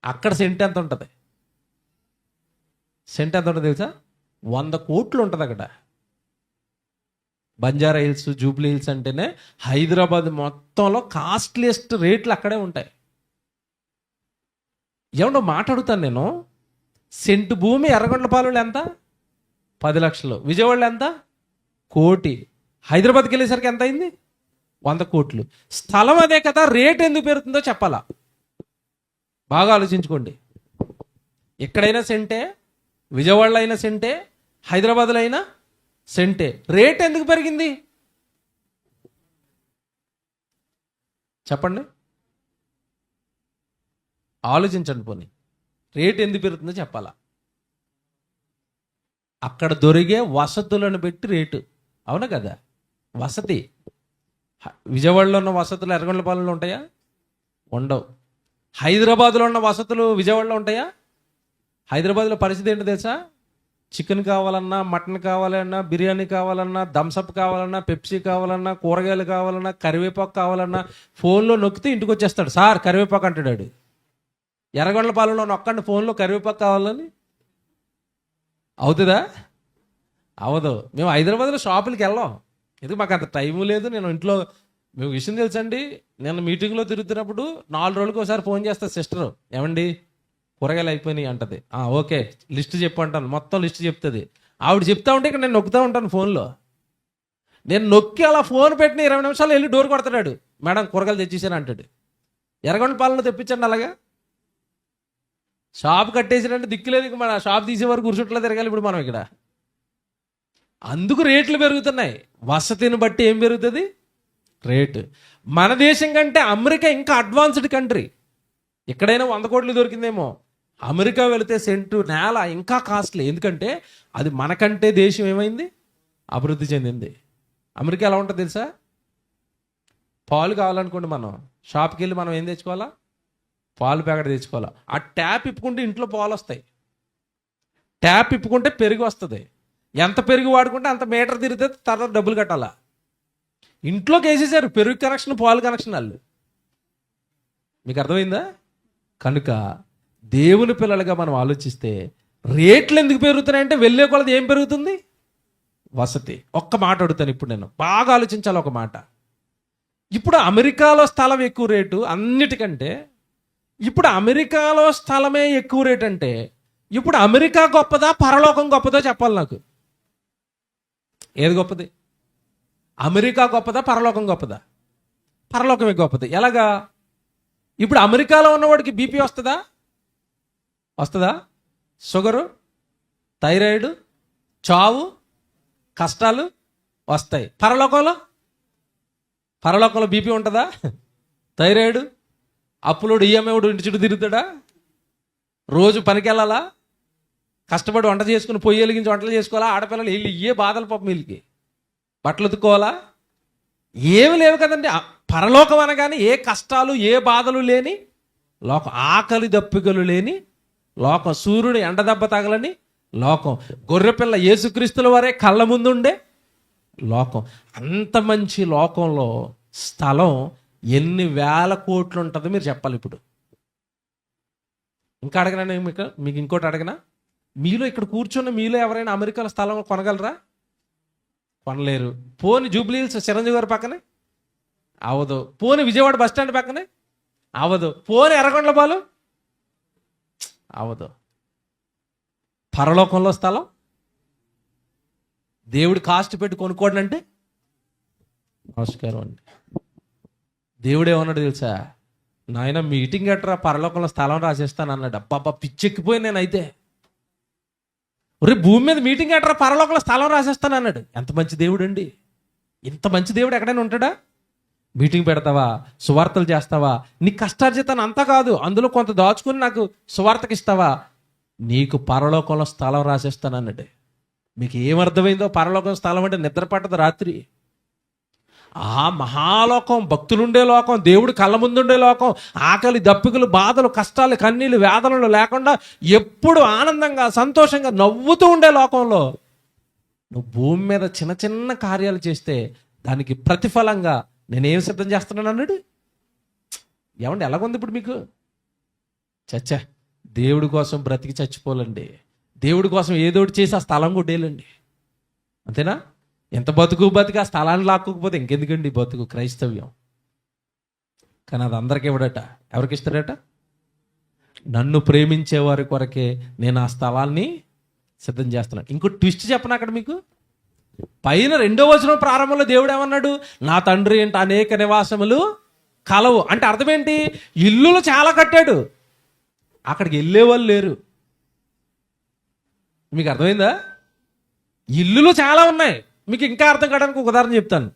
అక్కడ సెంట్ ఎంత ఉంటుంది? సెంట్ ఎంత ఉంటుంది తెలుసా? 100 కోట్లు ఉంటుంది అక్కడ. బంజారా హిల్స్, జూబ్లీ హిల్స్ అంటేనే హైదరాబాద్ మొత్తంలో కాస్ట్లీయెస్ట్ రేట్లు అక్కడే ఉంటాయి. ఏమన్నా మాట్లాడుతాను నేను. సెంటు భూమి ఎర్రగొండ్లపాలెంలో ఎంత? 10 లక్షలు. విజయవాడలో ఎంత? 1,00,00,000. హైదరాబాద్కి వెళ్ళేసరికి ఎంత అయింది? 100 కోట్లు. స్థలం అదే కదా, రేట్ ఎందుకు పెరుగుతుందో చెప్పాలా? బాగా ఆలోచించుకోండి. ఎక్కడైనా సెంటే, విజయవాడలో అయినా సెంటే, హైదరాబాద్లో అయినా సెంటే. రేట్ ఎందుకు పెరిగింది చెప్పండి? ఆలోచించండి. పోనీ రేట్ ఎందుకు పెరుగుతుందో చెప్పాలా? అక్కడ దొరికే వసతులను బట్టి రేటు. అవునా కదా? వసతి. విజయవాడలో ఉన్న వసతులు ఎర్రగొండపాలెంలో ఉంటాయా? ఉండవు. హైదరాబాద్లో ఉన్న వసతులు విజయవాడలో ఉంటాయా? హైదరాబాద్లో పరిస్థితి ఏంటో తెలుసా? చికెన్ కావాలన్నా, మటన్ కావాలన్నా, బిర్యానీ కావాలన్నా, థమ్సప్ కావాలన్నా, పెప్సీ కావాలన్నా, కూరగాయలు కావాలన్నా, కరివేపాకు కావాలన్నా ఫోన్లో నొక్కితే ఇంటికి వచ్చేస్తాడు. సార్ కరివేపాకు అంటాడు. ఎర్రగొండపాలెంలో నొక్కండి ఫోన్లో కరివేపాకు కావాలని. అవుతుందా? అవదు. మేము హైదరాబాద్లో షాపులకి వెళ్ళాం, ఎందుకు మాకు అంత టైము లేదు. నేను ఇంట్లో, మీకు విషయం తెలుసండి, నేను మీటింగ్లో తిరుగుతున్నప్పుడు 4 రోజులకు ఒకసారి ఫోన్ చేస్తా సిస్టర్, ఏమండి కూరగాయలు అయిపోయినాయి అంటది. ఓకే లిస్ట్ చెప్పు అంటాను, మొత్తం లిస్ట్ చెప్తుంది. ఆవిడ చెప్తా ఉంటే ఇక్కడ నేను నొక్కుతూ ఉంటాను ఫోన్లో. నేను నొక్కి అలా ఫోన్ పెట్టిన 20 నిమిషాలు వెళ్ళి డోర్ కొడతాడు. మేడం కూరగాయలు తెచ్చేసాను అంటాడు. ఎర్రగొండపాలెంలో తెప్పించండి అలాగా. షాప్ కట్టేసాడంటే దిక్కులేదు, ఇక మన షాప్ తీసే వరకు గురుసుట్లో తిరగాలి ఇప్పుడు మనం ఇక్కడ. అందుకు రేట్లు పెరుగుతున్నాయి. వసతిని బట్టి ఏం పెరుగుతుంది? రేటు. మన దేశం కంటే అమెరికా ఇంకా అడ్వాన్స్డ్ కంట్రీ. ఎక్కడైనా 100 కోట్లు దొరికిందేమో, అమెరికా వెళితే సెంటు నేల ఇంకా కాస్ట్లీ. ఎందుకంటే అది మనకంటే దేశం ఏమైంది? అభివృద్ధి చెందింది. అమెరికా ఎలా ఉంటుంది తెలుసా? పాలు కావాలనుకోండి, మనం షాప్కి వెళ్ళి మనం ఏం తెచ్చుకోవాలా? పాలు ప్యాకెట్ తెచ్చుకోవాలా. ఆ ట్యాప్ ఇప్పుకుంటే ఇంట్లో పాలు వస్తాయి. ట్యాప్ ఇప్పుకుంటే పెరుగు వస్తుంది. ఎంత పెరుగు వాడుకుంటే అంత మీటర్ తిరిగితే తర్వాత డబ్బులు కట్టాలా. ఇంట్లోకి వేసేసారు పెరుగు కనెక్షన్, పాలు కనెక్షన్ వాళ్ళు. మీకు అర్థమైందా? కనుక దేవుని పిల్లలుగా మనం ఆలోచిస్తే రేట్లు ఎందుకు పెరుగుతున్నాయంటే వెళ్ళే కొలది ఏం పెరుగుతుంది? వసతి. ఒక్క మాట అడుగుతాను ఇప్పుడు, నేను బాగా ఆలోచించాలి ఒక మాట. ఇప్పుడు అమెరికాలో స్థలం ఎక్కువ రేటు అన్నిటికంటే, ఇప్పుడు అమెరికాలో స్థలమే ఎక్కువ రేటు అంటే ఇప్పుడు అమెరికా గొప్పదా పరలోకం గొప్పదో చెప్పాలి నాకు. ఏది గొప్పది? అమెరికా గొప్పదా పరలోకం గొప్పదా? పరలోకమే గొప్పది. ఎలాగా? ఇప్పుడు అమెరికాలో ఉన్నవాడికి బీపీ వస్తుందా? వస్తుందా? షుగరు, థైరాయిడ్, చావు, కష్టాలు వస్తాయి. పరలోకంలో బీపీ ఉంటుందా? థైరాయిడ్, అప్పులోడు ఈఎంఐడు ఇంటి చుట్టూ తిరుగుతాడా? రోజు పనికి వెళ్ళాలా? కష్టపడి వంట చేసుకుని పొయ్యి వెలిగించి వంటలు చేసుకోవాలా? ఆడపిల్లలు వీళ్ళు ఏ బాధలు పాపం వీళ్ళకి, బట్టలు ఉతుక్కోవాలా? ఏమి లేవు కదండి. పరలోకం అనగానే ఏ కష్టాలు ఏ బాధలు లేని లోకం, ఆకలి దప్పికలు లేని లోకం, సూర్యుడు ఎండదెబ్బ తగలని లోకం, గొర్రెపిల్ల యేసుక్రీస్తుల వారే కళ్ళ ముందుండే లోకం. అంత మంచి లోకంలో స్థలం ఎన్ని వేల కోట్లు ఉంటుందో మీరు చెప్పాలి. ఇప్పుడు ఇంకా అడగనా? మీకు ఇంకోటి అడగనా? మీలో ఇక్కడ కూర్చున్న మీలో ఎవరైనా అమెరికాలో స్థలం కొనగలరా? కొనలేరు. పోని జూబ్లీ హిల్స్ చిరంజీవి గారి పక్కనే అవదు. పోని విజయవాడ బస్ స్టాండ్ పక్కనే అవదు. పోని ఎర్రగొండపాలెం అవదు. పరలోకంలో స్థలం దేవుడు కాస్ట్ పెట్టి కొనుక్కోండి అంటే, నమస్కారం అండి, దేవుడు ఏమన్నాడు తెలుసా? నాయన మీటింగ్ ఎట్రా పరలోకంలో స్థలం రాసేస్తాను అన్నాడు. అబ్బా పిచ్చెక్కిపోయి నేనైతే, ఒరే భూమి మీద మీటింగ్ ఎట్రా పరలోకంలో స్థలం రాసేస్తాను అన్నాడు. ఎంత మంచి దేవుడు అండి! ఇంత మంచి దేవుడు ఎక్కడైనా ఉంటాడా? మీటింగ్ పెడతావా, సువార్తలు చేస్తావా, నీ కష్టార్జితాన్ని అంతా కాదు, అందులో కొంత దాచుకుని నాకు సువార్తకి ఇస్తావా, నీకు పరలోకంలో స్థలం రాసేస్తాను అన్నాడు. మీకు ఏమర్థమైందో? పరలోకం స్థలం అంటే నిద్ర పట్టదు రాత్రి. ఆ మహాలోకం, భక్తులుండే లోకం, దేవుడు కళ్ళ ముందుండే లోకం, ఆకలి దప్పికలు బాధలు కష్టాలు కన్నీళ్ళు వేదనలు లేకుండా ఎప్పుడు ఆనందంగా సంతోషంగా నవ్వుతూ ఉండే లోకంలో నువ్వు భూమి మీద చిన్న చిన్న కార్యాలు చేస్తే దానికి ప్రతిఫలంగా నేనేం సిద్ధం చేస్తున్నాను అన్నాడు. ఏమండి ఎలాగుంది ఇప్పుడు మీకు? చచ్చా, దేవుడి కోసం బ్రతికి చచ్చిపోలండి. దేవుడి కోసం ఏదోటి చేసి ఆ స్థలం కొట్టేయాలండి. అంతేనా? ఎంత బతికి ఆ స్థలాన్ని లాక్కోకపోతే ఇంకెందుకండి బతుకు క్రైస్తవ్యం. కానీ అది అందరికి ఇవ్వడట. ఎవరికి ఇస్తాడట? నన్ను ప్రేమించే వారి కొరకే నేను ఆ స్థలాన్ని సిద్ధం చేస్తున్నాను. ఇంకో ట్విస్ట్ చెప్పను అక్కడ మీకు. పైన 2వ వచనం ప్రారంభంలో దేవుడు ఏమన్నాడు? నా తండ్రి ఏంటి అనేక నివాసములు కలవు అంటే అర్థం ఏంటి? ఇల్లులు చాలా కట్టాడు, అక్కడికి వెళ్ళేవాళ్ళు లేరు. మీకు అర్థమైందా? ఇల్లులు చాలా ఉన్నాయి. మీకు ఇంకా అర్థం కావడానికి ఒక ఉదాహరణ చెప్తాను.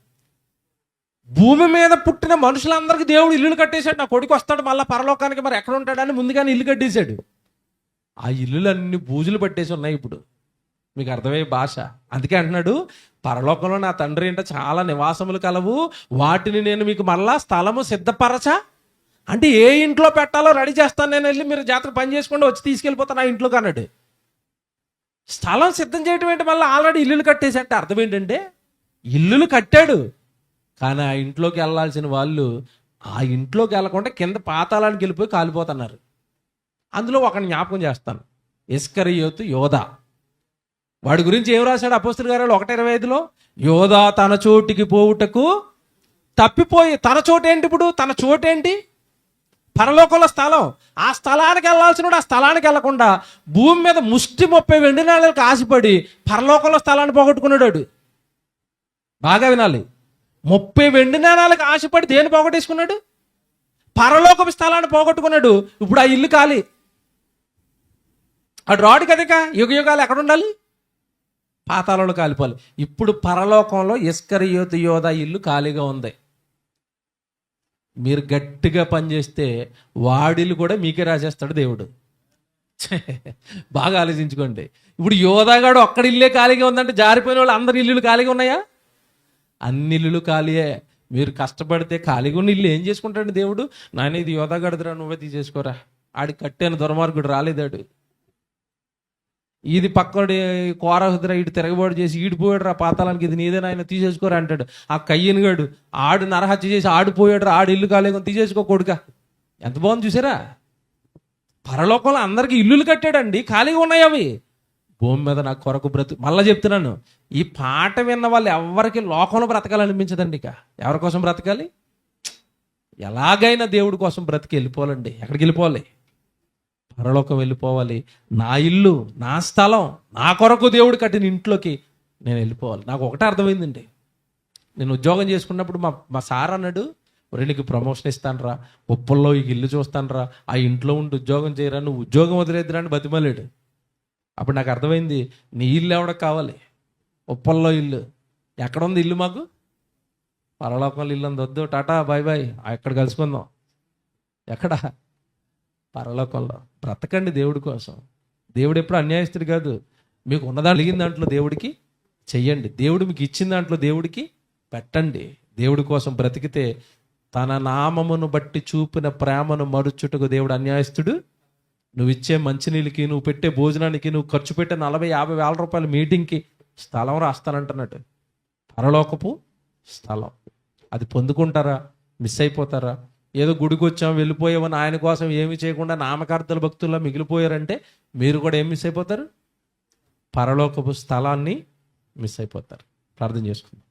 భూమి మీద పుట్టిన మనుషులందరికీ దేవుడు ఇల్లులు కట్టేశాడు. నా కొడుకు వస్తాడు మళ్ళీ పరలోకానికి, మరి ఎక్కడ ఉంటాడని ముందుగానే ఇల్లు కట్టేశాడు. ఆ ఇల్లులన్నీ బూజులు పట్టేసి ఉన్నాయి ఇప్పుడు. మీకు అర్థమయ్యే భాష. అందుకే అంటున్నాడు, పరలోకంలో నా తండ్రి అంటే చాలా నివాసములు కలవు, వాటిని నేను మీకు మళ్ళా స్థలము సిద్ధపరచా. అంటే ఏ ఇంట్లో పెట్టాలో రెడీ చేస్తాను నేను, వెళ్ళి మీరు జాతర పని చేసుకుంటూ వచ్చి తీసుకెళ్ళిపోతాను ఆ ఇంట్లోకి అన్నాడు. స్థలం సిద్ధం చేయటం ఏంటి, మళ్ళీ ఆల్రెడీ ఇల్లులు కట్టేసంటే అర్థం ఏంటంటే, ఇల్లులు కట్టాడు కానీ ఆ ఇంట్లోకి వెళ్ళాల్సిన వాళ్ళు ఆ ఇంట్లోకి వెళ్ళకుండా కింద పాతాళానికి వెళ్ళిపోయి కాలిపోతున్నారు. అందులో ఒకని జ్ఞాపకం చేస్తాను, ఇస్కరియోతు యోధా. వాడి గురించి ఏం రాశాడు అపోస్తలుల కార్యాలు 1:25లో? యోధా తన చోటికి పోవుటకు తప్పిపోయి. తన చోటేంటి ఇప్పుడు? తన చోటేంటి? పరలోకంలో స్థలం. ఆ స్థలానికి వెళ్ళాల్సిన ఆ స్థలానికి వెళ్లకుండా భూమి మీద ముష్టి 30 వెండి నాణాలకు ఆశపడి పరలోకంలో స్థలాన్ని పోగొట్టుకున్నాడు. బాగా వినాలి, 30 వెండి నాణాలకు ఆశపడి దేన్ని పోగొట్టేసుకున్నాడు? పరలోకపు స్థలాన్ని పోగొట్టుకున్నాడు. ఇప్పుడు ఆ ఇల్లు ఖాళీ. అటు రాడు కదక, యుగ యుగాలు ఎక్కడ ఉండాలి? పాతాళంలో కాలిపోవాలి. ఇప్పుడు పరలోకంలో ఇస్కరియోతు యోధా ఇల్లు ఖాళీగా ఉంది. మీరు గట్టిగా పనిచేస్తే వాడిల్లు కూడా మీకే రాసేస్తాడు దేవుడు. బాగా ఆలోచించుకోండి. ఇప్పుడు యోధాగాడు ఒక్కడి ఇల్లే ఖాళీగా ఉందంటే జారిపోయిన వాళ్ళు అందరి ఇల్లులు ఖాళీగా ఉన్నాయా? అన్ని ఇల్లులు ఖాళీయే. మీరు కష్టపడితే ఖాళీగా ఉన్న ఇల్లు ఏం చేసుకుంటాడు దేవుడు? నాయన ఇది యోధాగాడిదిరా, నువ్వే తీసేసుకోరా, ఆడికి కట్టాను దుర్మార్గుడు రాలేదాడు, ఇది పక్కడి కోరహుద్ర ఇటు తిరగబాటు చేసి ఈడిపోయాడు రా పాతాళానికి, ఇది నీదే నాయన తీసేసుకోరా అంటాడు. ఆ కయ్యనుగాడు ఆడు నరహత్య చేసి ఆడిపోయాడు రా, ఆడు ఇల్లు కాలేక తీసేసుకో కొడుక. ఎంత బాగుంది చూసారా? పరలోకంలో అందరికీ ఇల్లులు కట్టాడండి, ఖాళీగా ఉన్నాయి అవి. భూమి మీద నా కొరకు మళ్ళీ చెప్తున్నాను, ఈ పాట విన్న వాళ్ళు ఎవరికి లోకంలో బ్రతకాలనిపించదండి. ఇక ఎవరి కోసం బ్రతకాలి? ఎలాగైనా దేవుడి కోసం బ్రతికి వెళ్ళిపోవాలండి. ఎక్కడికి వెళ్ళిపోవాలి? పరలోకం వెళ్ళిపోవాలి. నా ఇల్లు, నా స్థలం, నా కొరకు దేవుడు కట్టిన ఇంట్లోకి నేను వెళ్ళిపోవాలి. నాకు ఒకటే అర్థమైందండి, నేను ఉద్యోగం చేసుకున్నప్పుడు మా సార్ అన్నాడు, నీకు ప్రమోషన్ ఇస్తాను రా, ఉప్పల్లో ఈ ఇల్లు చూస్తాను రా, ఆ ఇంట్లో ఉండి ఉద్యోగం చేయరా, నువ్వు ఉద్యోగం వదిలేద్దురా అని బతిమలేడు. అప్పుడు నాకు అర్థమైంది, నీ ఇల్లు ఎవడకు కావాలి? ఉప్పల్లో ఇల్లు. ఎక్కడుంది ఇల్లు మాకు? పరలోకంలో ఇల్లు ఉంది. వద్దు, టాటా బాయ్ బాయ్, ఎక్కడ కలుసుకుందాం. ఎక్కడ? పరలోకంలో. బ్రతకండి దేవుడి కోసం. దేవుడు ఎప్పుడు అన్యాయస్తుడు కాదు. మీకు ఉన్నదా అడిగిన దాంట్లో దేవుడికి చెయ్యండి, దేవుడు మీకు ఇచ్చిన దాంట్లో దేవుడికి పెట్టండి. దేవుడి కోసం బ్రతికితే తన నామమును బట్టి చూపిన ప్రేమను మరుచుటకు దేవుడు అన్యాయస్తుడు. నువ్వు ఇచ్చే మంచినీళ్ళకి, నువ్వు పెట్టే భోజనానికి, నువ్వు ఖర్చు పెట్టే 40-50 వేల రూపాయల మీటింగ్కి స్థలం రాస్తానంటున్నాడు. పరలోకపు స్థలం. అది పొందుకుంటారా? మిస్ అయిపోతారా? ఏదో గుడికి వచ్చాం వెళ్ళిపోయామని ఆయన కోసం ఏమి చేయకుండా నామకార్థుల భక్తుల్లో మిగిలిపోయారంటే మీరు కూడా ఏం మిస్ అయిపోతారు? పరలోకపు స్థలాన్ని మిస్ అయిపోతారు. ప్రార్థన చేసుకుందాం.